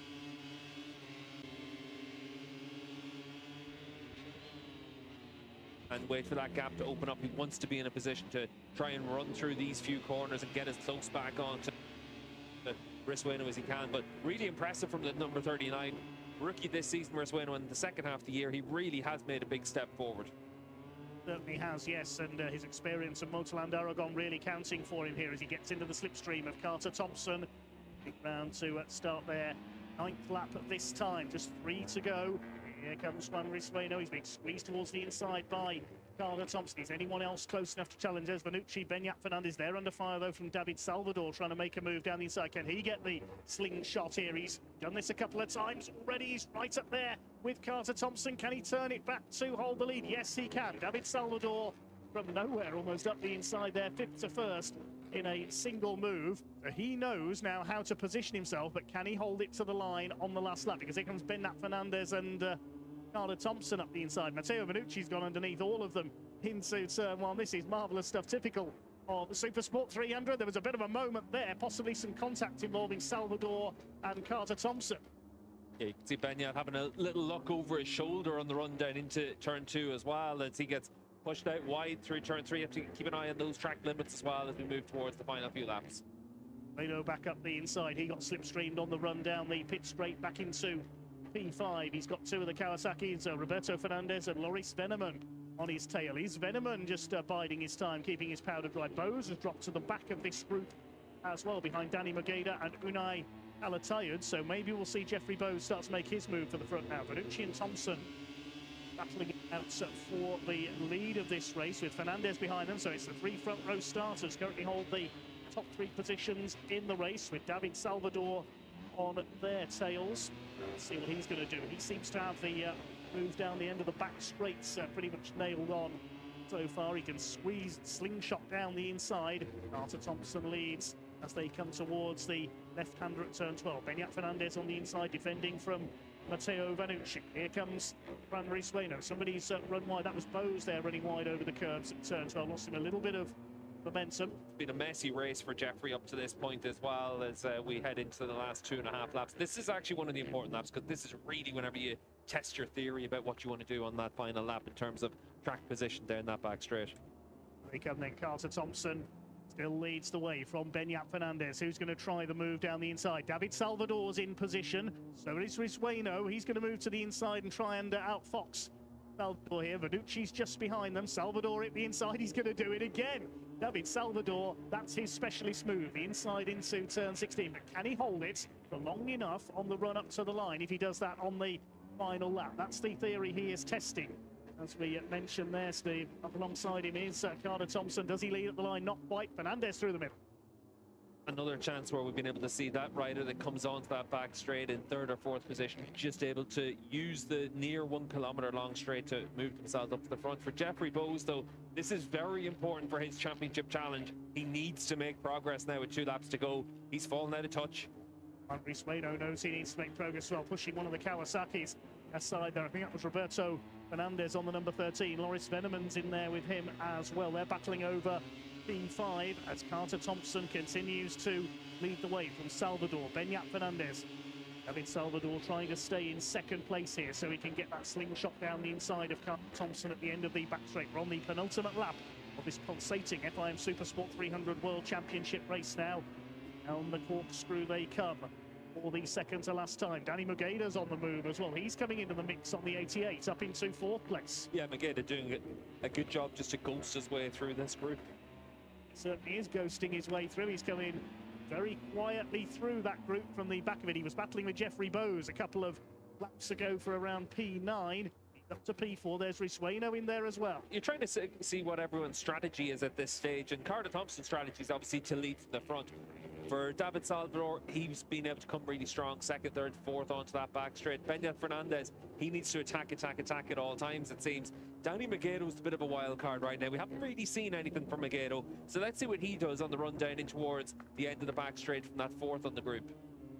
And doesn't wait for that gap to open up. He wants to be in a position to try and run through these few corners and get as close back on to Risueno as he can. But really impressive from the number 39 rookie this season, Risueno. In the second half of the year, he really has made a big step forward.
Certainly has, yes, and his experience of Motorland Aragon really counting for him here as he gets into the slipstream of Carter Thompson. Big round to start there. 9th lap at this time, just 3 to go. Here comes Juan Risueno. He's being squeezed towards the inside by Carter Thompson. Is anyone else close enough to challenge? There's Vanucci, Benyat Fernandez there under fire though from David Salvador, trying to make a move down the inside. Can he get the slingshot here? He's done this a couple of times already. He's right up there with Carter Thompson. Can he turn it back to hold the lead? Yes, he can. David Salvador from nowhere, almost up the inside there, 5th to 1st in a single move. So he knows now how to position himself, but can he hold it to the line on the last lap? Because here comes Benyat Fernandez and Carter Thompson up the inside. Matteo Vanucci's gone underneath all of them into turn one. This is marvellous stuff, typical of the Supersport 300. There was a bit of a moment there, possibly some contact involving Salvador and Carter Thompson.
Yeah, you can see Benyat having a little look over his shoulder on the run down into turn 2 as well, as he gets pushed out wide through turn 3. You have to keep an eye on those track limits as well as we move towards the final few laps.
Reno back up the inside. He got slipstreamed on the run down the pit straight back into P5. He's got 2 of the Kawasaki, so Roberto Fernandez and Loris Veneman on his tail. Is Veneman just biding his time, keeping his powder dry? Bose has dropped to the back of this group as well, behind Danny Mageda and Unai Alatayud. So maybe we'll see Jeffrey Bose start to make his move for the front now. Vanucci and Thompson battling out for the lead of this race with Fernandez behind them. So it's the 3 front row starters currently hold the top 3 positions in the race, with David Salvador on their tails. Let's see what he's going to do. He seems to have the move down the end of the back straights pretty much nailed on so far. He can squeeze, slingshot down the inside. Carter Thompson leads as they come towards the left-hander at turn 12. Benyat Fernandez on the inside defending from Matteo Vanucci. Here comes Juan Risueno. Somebody's run wide. That was Bose there running wide over the curbs at turn 12. Lost him a little bit of momentum.
It's been a messy race for Jeffrey up to this point as well, as we head into the last 2.5 laps. This is actually one of the important laps, because this is really whenever you test your theory about what you want to do on that final lap in terms of track position down that back straight.
They come then. Carter Thompson still leads the way from Benyat Fernandez, who's going to try the move down the inside. David Salvador's in position, so is Risueno. He's going to move to the inside and try and outfox Salvador here. Vanucci's just behind them. Salvador at the inside. He's going to do it again. David Salvador, that's his specialist move, the inside into turn 16. But can he hold it for long enough on the run up to the line if he does that on the final lap? That's the theory he is testing. As we mentioned there, Steve, up alongside him is Carter Thompson. Does he lead at the line? Not quite. Fernandez through the middle.
Another chance where we've been able to see that rider that comes onto that back straight in 3rd or 4th position, just able to use the near 1 kilometre long straight to move themselves up to the front. For Jeffrey Bose, though, this is very important for his championship challenge. He needs to make progress now with 2 laps to go. He's fallen out of touch.
Risueno knows he needs to make progress well, pushing one of the Kawasaki's aside there. I think that was Roberto Fernandez on the number 13. Loris Veneman's in there with him as well. They're battling over P5 as Carter Thompson continues to lead the way from Salvador. Benyat Fernandez. David Salvador trying to stay in 2nd place here so he can get that slingshot down the inside of Carter Thompson at the end of the back straight. We're on the penultimate lap of this pulsating FIM Supersport 300 World Championship race now. Down the corkscrew they come for the second to last time. Danny Mageda's on the move as well. He's coming into the mix on the 88, up into 4th place.
Yeah, Mageda doing a good job just to ghost his way through this group.
Certainly is ghosting his way through. He's coming very quietly through that group from the back of it. He was battling with Jeffrey Bose a couple of laps ago for around P9. Up to P4, there's Risueno in there as well.
You're trying to see what everyone's strategy is at this stage, and Carter Thompson's strategy is obviously to lead from the front. For David Salvador, he's been able to come really strong, 2nd, 3rd, 4th onto that back straight. Benyat Fernandez, he needs to attack at all times, it seems. Danny Magedo's a bit of a wild card right now. We haven't really seen anything from Magedo, so let's see what he does on the run down in towards the end of the back straight from that 4th on the group.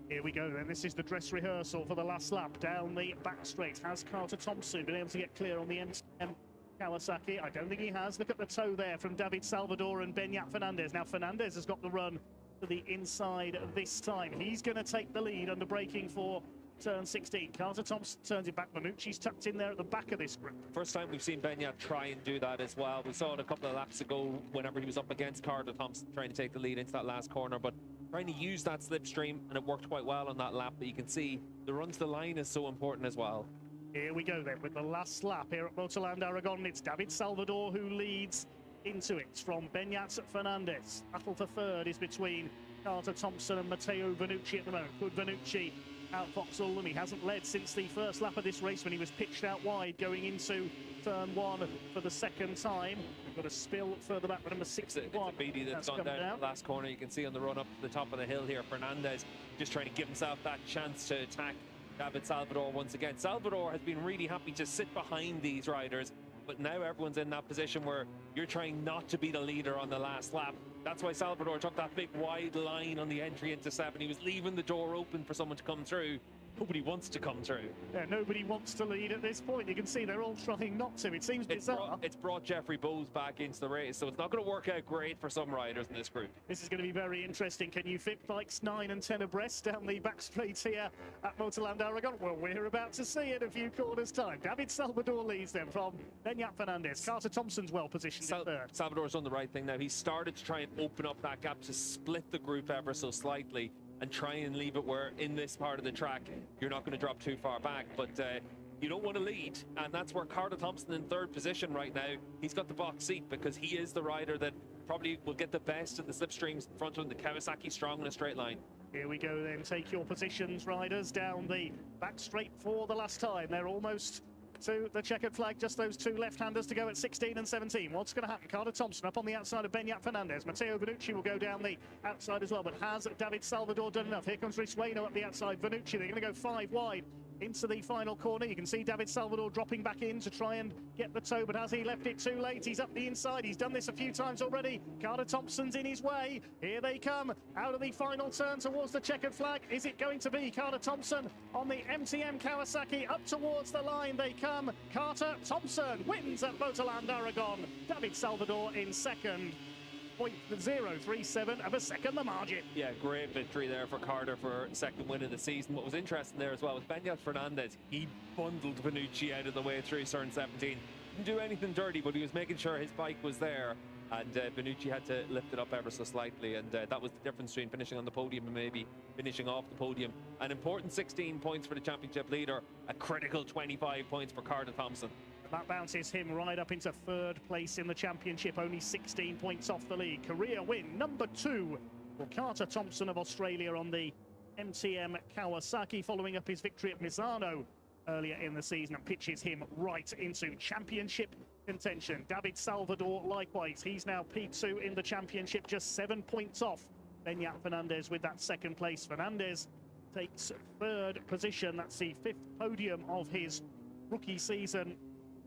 Here we go then. This is the dress rehearsal for the last lap down the back straight. Has Carter Thompson been able to get clear on the MTM Kawasaki? I don't think he has. Look at the toe there from David Salvador and Benyat Fernandez. Now Fernandez has got the run to the inside this time. He's going to take the lead under braking for turn 16. Carter Thompson turns it back. Manucci's tucked in there at the back of this group.
First time we've seen Benyat try and do that as well. We saw it a couple of laps ago whenever he was up against Carter Thompson trying to take the lead into that last corner, but trying to use that slipstream, and it worked quite well on that lap. But you can see the run to the line is so important as well.
Here we go then with the last lap here at Motorland Aragon. It's David Salvador who leads into it from Benyat Fernandez. Battle for third is between Carter Thompson and Matteo Vanucci at the moment. Could Vanucci outfox all of them? He hasn't led since the first lap of this race when he was pitched out wide going into turn 1 for the second time. We've got a spill further back with number 61.
It's a Beatty that's gone down the last corner. You can see on the run up to the top of the hill here, Fernandez just trying to give himself that chance to attack David Salvador once again. Salvador has been really happy to sit behind these riders, but now everyone's in that position where you're trying not to be the leader on the last lap. That's why Salvador took that big wide line on the entry into 7. He was leaving the door open for someone to come through. Nobody wants to come through.
Yeah, nobody wants to lead at this point. You can see they're all trying not to. It seems bizarre.
It's brought Jeffrey Bowes back into the race, so it's not going to work out great for some riders in this group.
This is going to be very interesting. Can you fit bikes 9 and 10 abreast down the back straight here at Motorland Aragon? Well, we're about to see in a few quarters' time. David Salvador leads them from Benyat Fernandez. Carter Thompson's well positioned in third.
Salvador's done the right thing now. He started to try and open up that gap to split the group ever so slightly and try and leave it where in this part of the track you're not going to drop too far back, but you don't want to lead, and that's where Carter Thompson in third position right now. He's got the box seat because he is the rider that probably will get the best of the slipstreams in front of him. The Kawasaki strong in a straight line.
Here we go then. Take your positions, riders, down the back straight for the last time. They're almost to the checkered flag, just those two left-handers to go at 16 and 17. What's going to happen? Carter Thompson up on the outside of Benyat Fernandez. Matteo Vanucci will go down the outside as well, but has David Salvador done enough? Here comes Risueno up the outside. Vanucci, they're going to go 5 wide into the final corner. You can see David Salvador dropping back in to try and get the toe, but has he left it too late? He's up the inside. He's done this a few times already. Carter Thompson's in his way. Here they come out of the final turn towards the checkered flag. Is it going to be Carter Thompson on the MTM Kawasaki? Up towards the line they come. Carter Thompson wins at Motorland Aragon. David Salvador in second. 0.037 of a second the margin.
Yeah, great victory there for Carter for second win of the season. What was interesting there as well was Benyat Fernandez. He bundled Vanucci out of the way through turn 17. Didn't do anything dirty, but he was making sure his bike was there, and Vanucci had to lift it up ever so slightly, and that was the difference between finishing on the podium and maybe finishing off the podium. An important 16 points for the championship leader, a critical 25 points for Carter Thompson.
That bounces him right up into third place in the championship, only 16 points off the lead. Career win number 2 for Carter Thompson of Australia on the MTM Kawasaki, following up his victory at Misano earlier in the season, and pitches him right into championship contention. David Salvador likewise, he's now P2 in the championship, just 7 points off Benyat Fernandez with that second place. Fernandez takes third position. That's the 5th podium of his rookie season.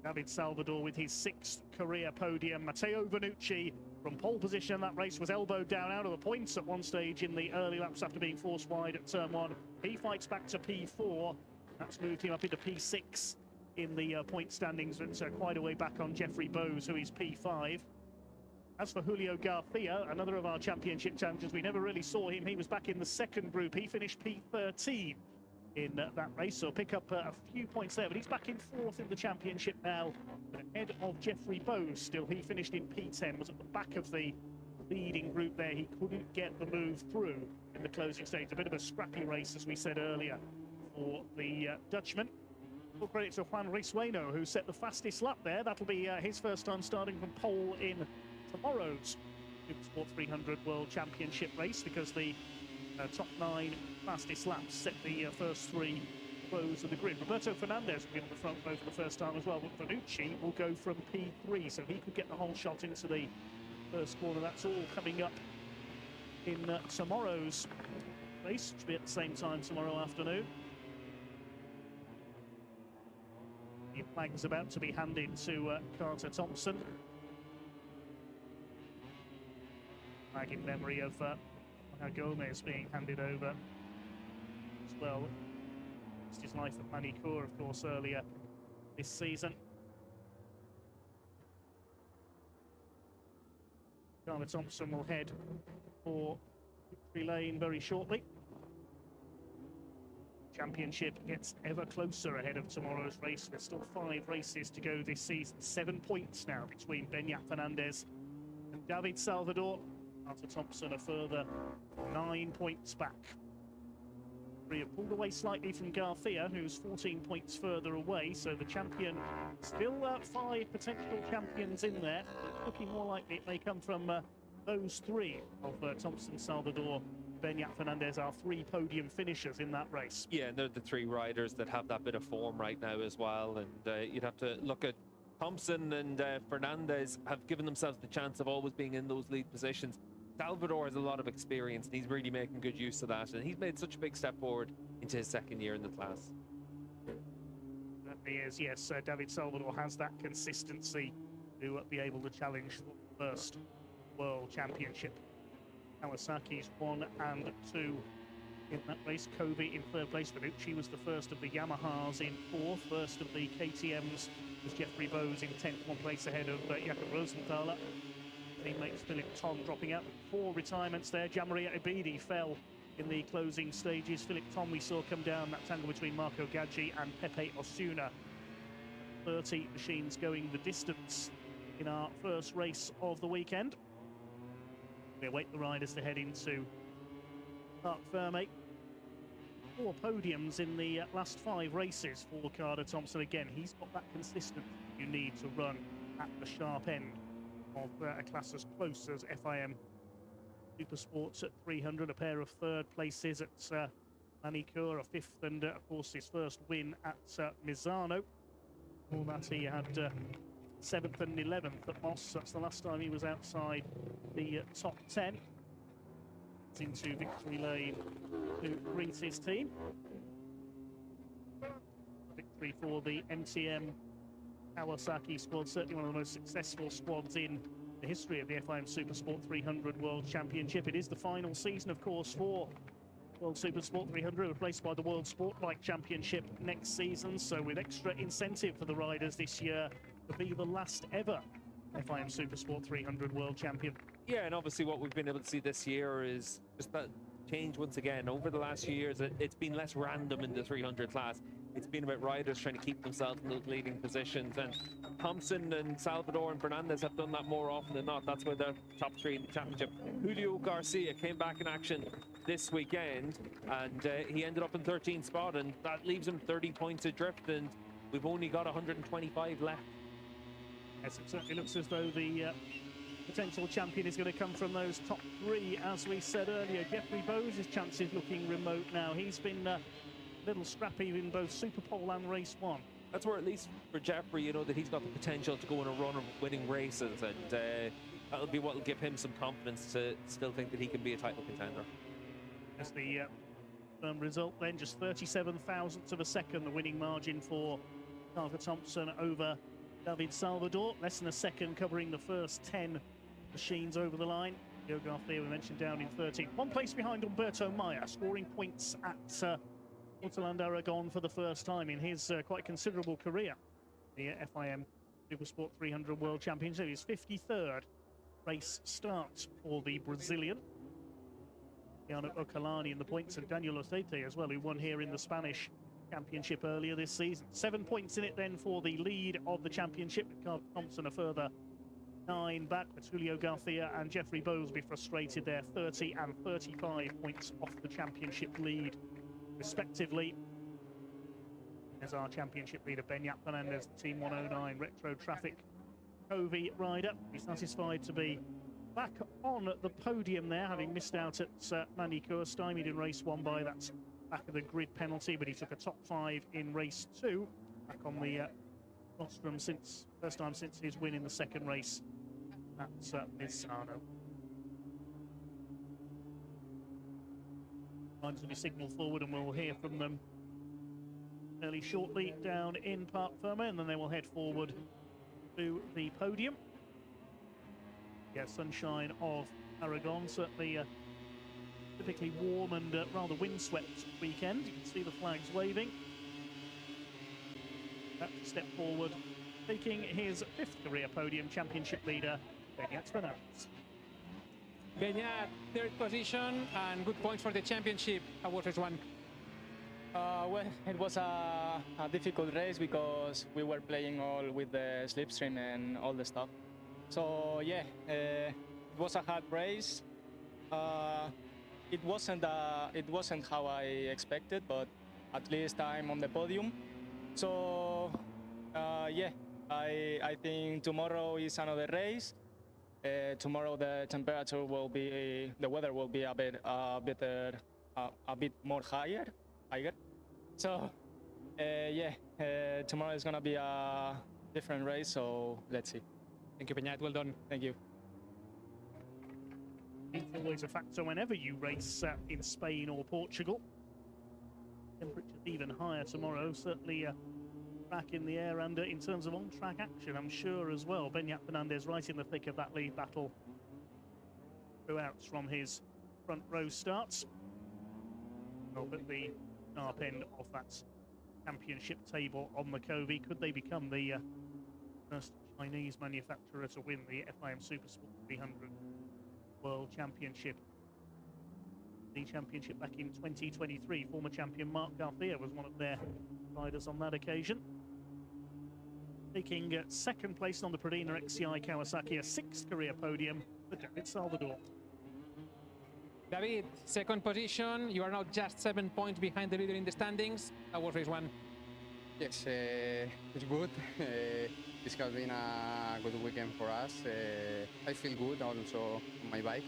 David Salvador with his 6th career podium. Matteo Vanucci from pole position in that race was elbowed down out of the points at one stage in the early laps after being forced wide at turn 1. He fights back to P4. That's moved him up into P6 in the point standings. It's quite a way back on Jeffrey Bowes, who is P5. As for Julio Garcia, another of our championship champions, we never really saw him. He was back in the second group. He finished P13 in that race, so pick up a few points there, but he's back in 4th in the championship now, ahead of Jeffrey Bowes. Still, he finished in P10, was at the back of the leading group there. He couldn't get the move through in the closing stage. A bit of a scrappy race, as we said earlier, for the Dutchman. Full credit to Juan Risueno, who set the fastest lap there. That'll be his first time starting from pole in tomorrow's Supersport 300 World Championship race, because the top 9 fastest laps set the first 3 rows of the grid. Roberto Fernandez will be on the front row for the first time as well, but Vanucci will go from P3, so he could get the whole shot into the first corner. That's all coming up in tomorrow's race, which will be at the same time tomorrow afternoon. The flag's about to be handed to Carter Thompson. Flag in memory of Gomez being handed over as well. Lost his life at Manicourt, of course, earlier this season. Carter Thompson will head for victory lane very shortly. Championship gets ever closer ahead of tomorrow's race. There's still 5 races to go this season. 7 points now between Beñat Fernandez and David Salvador. Carter Thompson a further 9 points back. We have pulled away slightly from Garcia, who's 14 points further away. So the champion, still 5 potential champions in there. It's looking more likely it may come from those 3 of Thompson, Salvador, Beñat Fernandez are 3 podium finishers in that race.
Yeah, and they're the 3 riders that have that bit of form right now as well. And you'd have to look at Thompson and Fernandez have given themselves the chance of always being in those lead positions. Salvador has a lot of experience and he's really making good use of that. And he's made such a big step forward into his 2nd year in the class.
That he is, yes. David Salvador has that consistency to be able to challenge the first World Championship. Kawasaki's 1 and 2 in that race. Covey in 3rd place. Benucci was the first of the Yamahas in 4th. First of the KTMs was Jeffrey Bowes in 10th, 1 place ahead of Jakob Rosenthaler. Teammates Philip Tom dropping out. 4 retirements there. Jamaria Abidi fell in the closing stages. Philip Tom we saw come down that tangle between Marco Gaggi and Pepe Osuna. 30 machines going the distance in our first race of the weekend. We await the riders to head into Parc Ferme. 4 podiums in the last 5 races for Carter Thompson. Again, he's got that consistency you need to run at the sharp end of a class as close as FIM Supersports at 300. A pair of 3rd places at Manicure, a 5th, and of course his first win at Misano. All that he had 7th and 11th at Moss. That's the last time he was outside the top 10. It's into victory lane to greet his team. Victory for the MTM Kawasaki squad, certainly one of the most successful squads in the history of the FIM Supersport 300 World Championship. It is the final season, of course, for World Supersport 300, replaced by the World Sport Bike Championship next season. So with extra incentive for the riders this year to be the last ever FIM Supersport 300 World Champion.
Yeah, and obviously what we've been able to see this year is just that change once again. Over the last few years, it's been less random in the 300 class. It's been about riders trying to keep themselves in those leading positions, and Thompson and Salvador and Fernandez have done that more often than not. That's why they're top 3 in the championship. Julio Garcia came back in action this weekend, and he ended up in 13th spot, and that leaves him 30 points adrift, and we've only got 125 left.
Yes, it certainly looks as though the potential champion is going to come from those top 3, as we said earlier. Jeffrey Bowes' chances looking remote now. He's been a little scrappy in both Superpole and Race 1.
That's where, at least for Jeffrey, you know that he's got the potential to go on a run of winning races, and that'll be what will give him some confidence to still think that he can be a title contender.
As the result then, just 37 thousandths of a second, the winning margin for Carter Thompson over David Salvador. Less than a second covering the first 10 machines over the line. Julio Garcia, we mentioned, down in 13th. 1 place behind Humberto Maya, scoring points at Untitled Aragon for the first time in his quite considerable career. The FIM Supersport 300 World Championship, his 53rd race start for the Brazilian. Gianni Ocalani in the points, and Daniel Ocete as well, who won here in the Spanish Championship earlier this season. 7 points in it then for the lead of the championship. Carter Thompson a further 9 back, but Julio Garcia and Jeffrey Bowes be frustrated there. 30 and 35 points off the championship lead, respectively. There's our championship leader, Beñat Fernandez, Team 109 Retro Traffic Covey rider. He's satisfied to be back on the podium there, having missed out at Manicure, stymied in race 1 by that back of the grid penalty, but he took a top 5 in race 2, back on the rostrum since first time since his win in the second race at Misano. Lines will be signalled forward, and we'll hear from them fairly shortly down in Parc Ferme, and then they will head forward to the podium. Yeah, sunshine of Aragon, certainly a typically warm and rather windswept weekend. You can see the flags waving. That step forward, taking his 5th career podium, championship leader, Beñat Fernandez.
Beñat, 3rd position and good points for the championship. How was this one?
Well, it was a difficult race because we were playing all with the slipstream and all the stuff. So yeah, it was a hard race. It wasn't how I expected, but at least I'm on the podium. So yeah, I think tomorrow is another race. Tomorrow the temperature will be, the weather will be a bit more higher. So yeah, tomorrow is gonna be a different race. So let's see.
Thank you, Beñat. Well done.
Thank you.
It's always a factor whenever you race in Spain or Portugal. Temperatures even higher tomorrow, certainly back in the air, and in terms of on-track action, I'm sure as well. Beñat Fernandez right in the thick of that lead battle throughout from his front row starts. Well, but the sharp end of that championship table on the Covey. Could they become the first Chinese manufacturer to win the FIM Supersport 300 World Championship? The championship back in 2023. Former champion Mark Garcia was one of their riders on that occasion. Taking second place on the Pradina XCI Kawasaki, a sixth career podium for David Salvador.
David, second position. You are now just 7 points behind the leader in the standings. How was race one?
Yes, it's good. This has been a good weekend for us. I feel good also on my bike.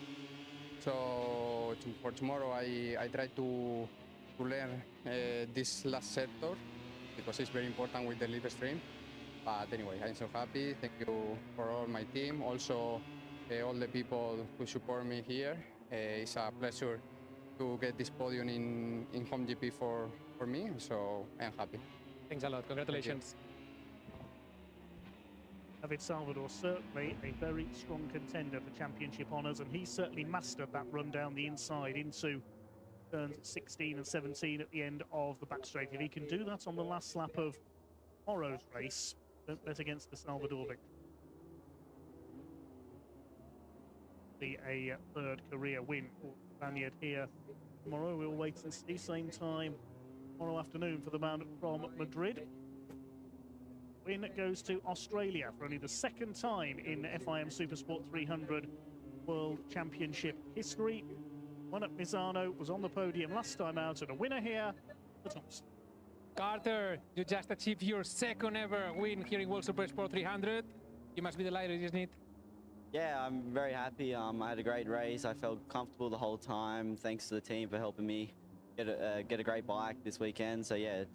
So for tomorrow, I try to learn this last sector because it's very important with the live stream. But anyway, I'm so happy. Thank you for all my team. Also, all the people who support me here. It's a pleasure to get this podium in Home GP for me. So I'm happy.
Thanks a lot. Congratulations.
David Salvador, certainly a very strong contender for championship honours, and he certainly mastered that run down the inside into turns 16 and 17 at the end of the back straight. If he can do that on the last lap of tomorrow's race, don't bet against the Salvador victory. A third career win for Spaniard here tomorrow. We'll wait and see. Same time tomorrow afternoon for the man from Madrid. Win goes to Australia for only the second time in FIM Supersport 300 World Championship history. Won at Misano, was on the podium last time out, and a winner here for Thompson.
Carter, you just achieved your second ever win here in World Supersport 300. You must be delighted, isn't it?
Yeah, I'm very happy. I had a great race. I felt comfortable the whole time. Thanks to the team for helping me get a great bike this weekend. So yeah,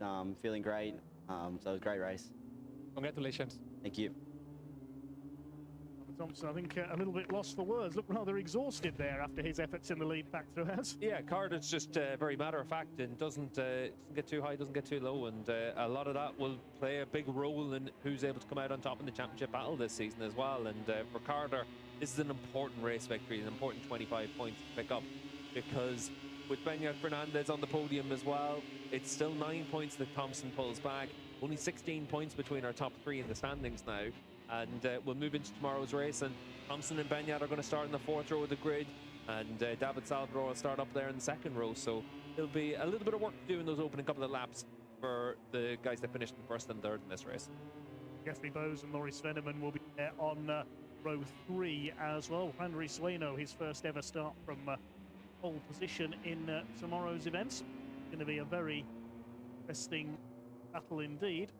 feeling great. So it was a great race.
Congratulations.
Thank you.
Thompson, I think a little bit lost for words. Looked rather exhausted there after his efforts in the lead back throughout.
Yeah, Carter's just very matter of fact and doesn't get too high, doesn't get too low, and a lot of that will play a big role in who's able to come out on top in the championship battle this season as well. And for Carter, this is an important race victory, an important 25 points to pick up, because with Beñat Fernandez on the podium as well, it's still 9 points that Thompson pulls back. Only 16 points between our top three in the standings now. And we'll move into tomorrow's race, and Thompson and Beñat are going to start in the fourth row of the grid, and David Salvador will start up there in the second row. So there'll be a little bit of work to do in those opening couple of laps for the guys that finished in first and third in this race.
Jeffrey Bowes and Maurice Veneman will be there on row 3 as well. Henry Sueno, his first ever start from pole position in tomorrow's events. Going to be a very interesting battle indeed.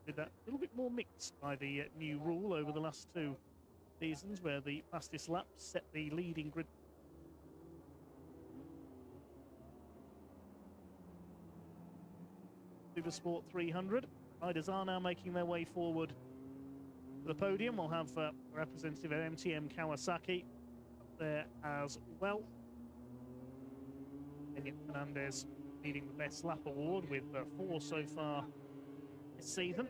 With that a little bit more mixed by the new rule over the last 2 seasons, where the fastest laps set the leading grid. Supersport 300. Riders are now making their way forward to the podium. We'll have a representative of MTM Kawasaki up there as well. Beñat Fernandez leading the best lap award with 4 so far this season.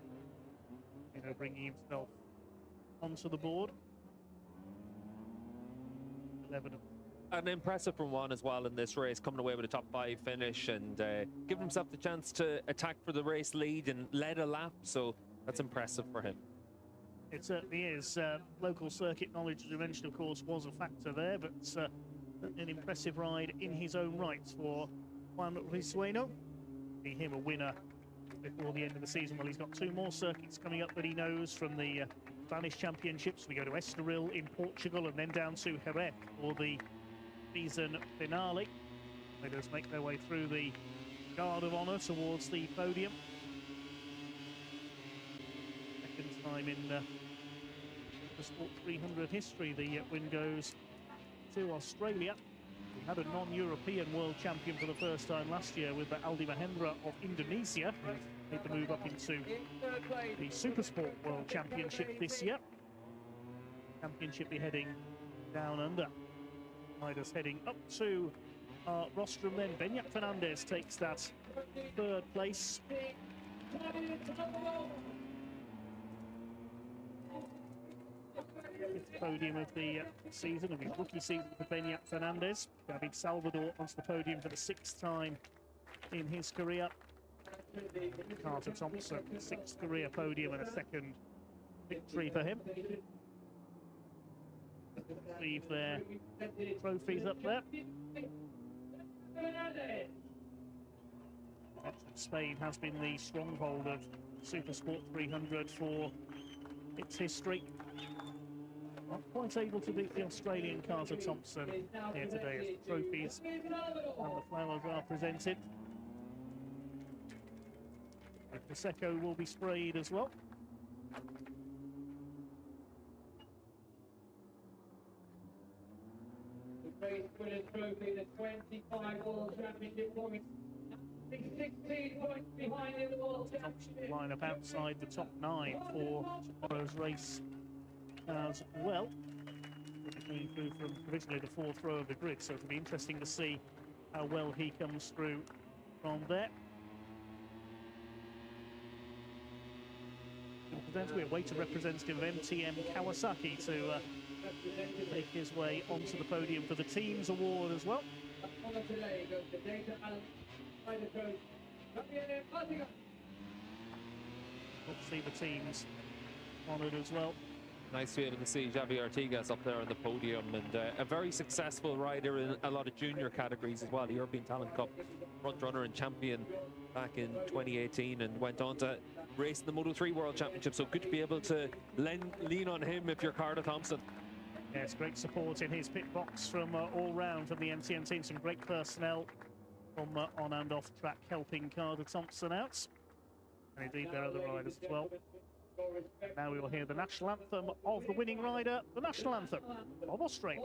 Bringing himself onto the board. 11.
An impressive from one as well in this race, coming away with a top 5 finish and giving himself the chance to attack for the race lead and led a lap, so that's impressive for him.
It certainly is. Local circuit knowledge, as you mentioned, of course, was a factor there, but an impressive ride in his own right for Juan Risueno. See him a winner before the end of the season. Well, he's got 2 more circuits coming up that he knows from the Spanish Championships. We go to Estoril in Portugal and then down to Jerez for the season finale. Riders make their way through the Guard of Honour towards the podium. Second time in the Sport 300 history the win goes to Australia. We had a non-European world champion for the first time last year with the Aldi Mahendra of Indonesia, who made the move up into the Supersport World Championship this year. Championship be heading down under. Riders heading up to rostrum then. Beñat Fernandez takes that 3rd place. Fifth podium of the season, of his rookie season for Beñat Fernandez. David Salvador onto the podium for the 6th time in his career. Carter Thompson, 6th career podium and a 2nd victory for him. Leave their trophies up there. Spain has been the stronghold of Supersport 300 for its history. Not quite able to beat the Australian Carter Thompson here today as the trophies and the flowers are presented. The Prosecco will be sprayed as well.
Race winner's trophy, the 25 World Championship points. 16 points behind the World Championship.
Line up outside the top 9 for tomorrow's race as well. Coming through from originally the 4th row of the grid, so it'll be interesting to see how well he comes through from there. We await a representative of MTM Kawasaki to make his way onto the podium for the team's award as well. We'll see the teams honoured as well.
Nice to be able to see Xavi Artigas up there on the podium, and a very successful rider in a lot of junior categories as well. The European Talent Cup front runner and champion back in 2018, and went on to race in the Moto3 World Championship. So good to be able to lean on him if you're Carter Thompson.
Yes, great support in his pit box from all round from the MTN team. Some great personnel from on and off track helping Carter Thompson out, and indeed their other riders as well. Now we will hear the national anthem of the winning rider, the national anthem of Australia.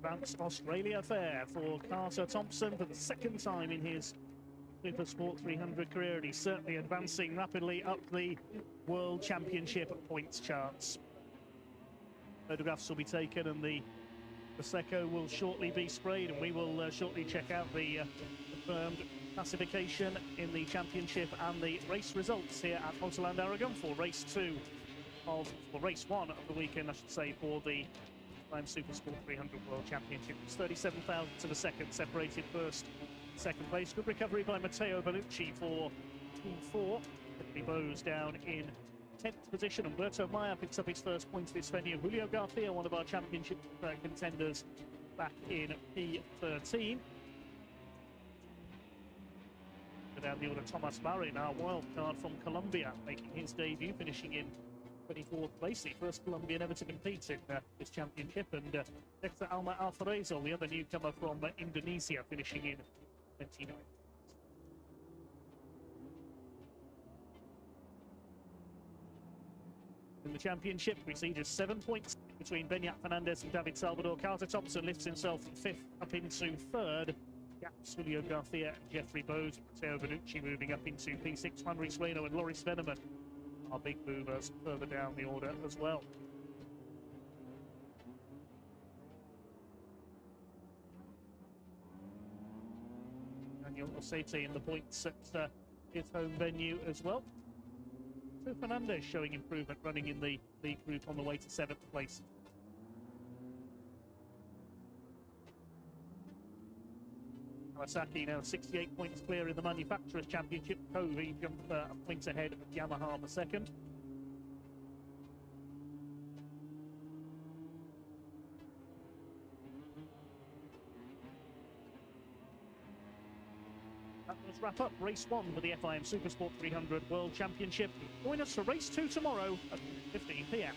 Advanced Australia Fair for Carter Thompson for the 2nd time in his Supersport 300 career, and he's certainly advancing rapidly up the World Championship points charts. Photographs will be taken and the Prosecco will shortly be sprayed, and we will shortly check out the confirmed classification in the championship and the race results here at Autoland Aragon for race 1 of the weekend, I should say, for the Supersport 300 World Championship. It's 37,000 to the second, separated first, second place. Good recovery by Matteo Bellucci for Team 4. Tiffany Bowes down in 10th position. Umberto Maia picks up his first point of this venue. Julio Garcia, one of our championship contenders, back in P13. Down the order, Thomas Marin, our wild card from Colombia, making his debut, finishing in 24th place, the first Colombian ever to compete in this championship, and Dexter Alma Alfarezo, the other newcomer from Indonesia, finishing in 29th. In the championship, we see just 7 points between Beñat Fernandez and David Salvador. Carter Thompson lifts himself from 5th up into 3rd. gaps. Julio Garcia and Jeffrey Bowes. Matteo Benucci moving up into P6. Henry Sueno and Loris Veneman are big movers further down the order as well. Daniel Osete in the points at his home venue as well. So Fernandez showing improvement, running in the lead group on the way to 7th place. Kawasaki now 68 points clear in the Manufacturers' Championship. Covey jumped a point ahead of Yamaha for second. That does wrap up race 1 for the FIM Supersport 300 World Championship. Join us for race 2 tomorrow at 15 p.m.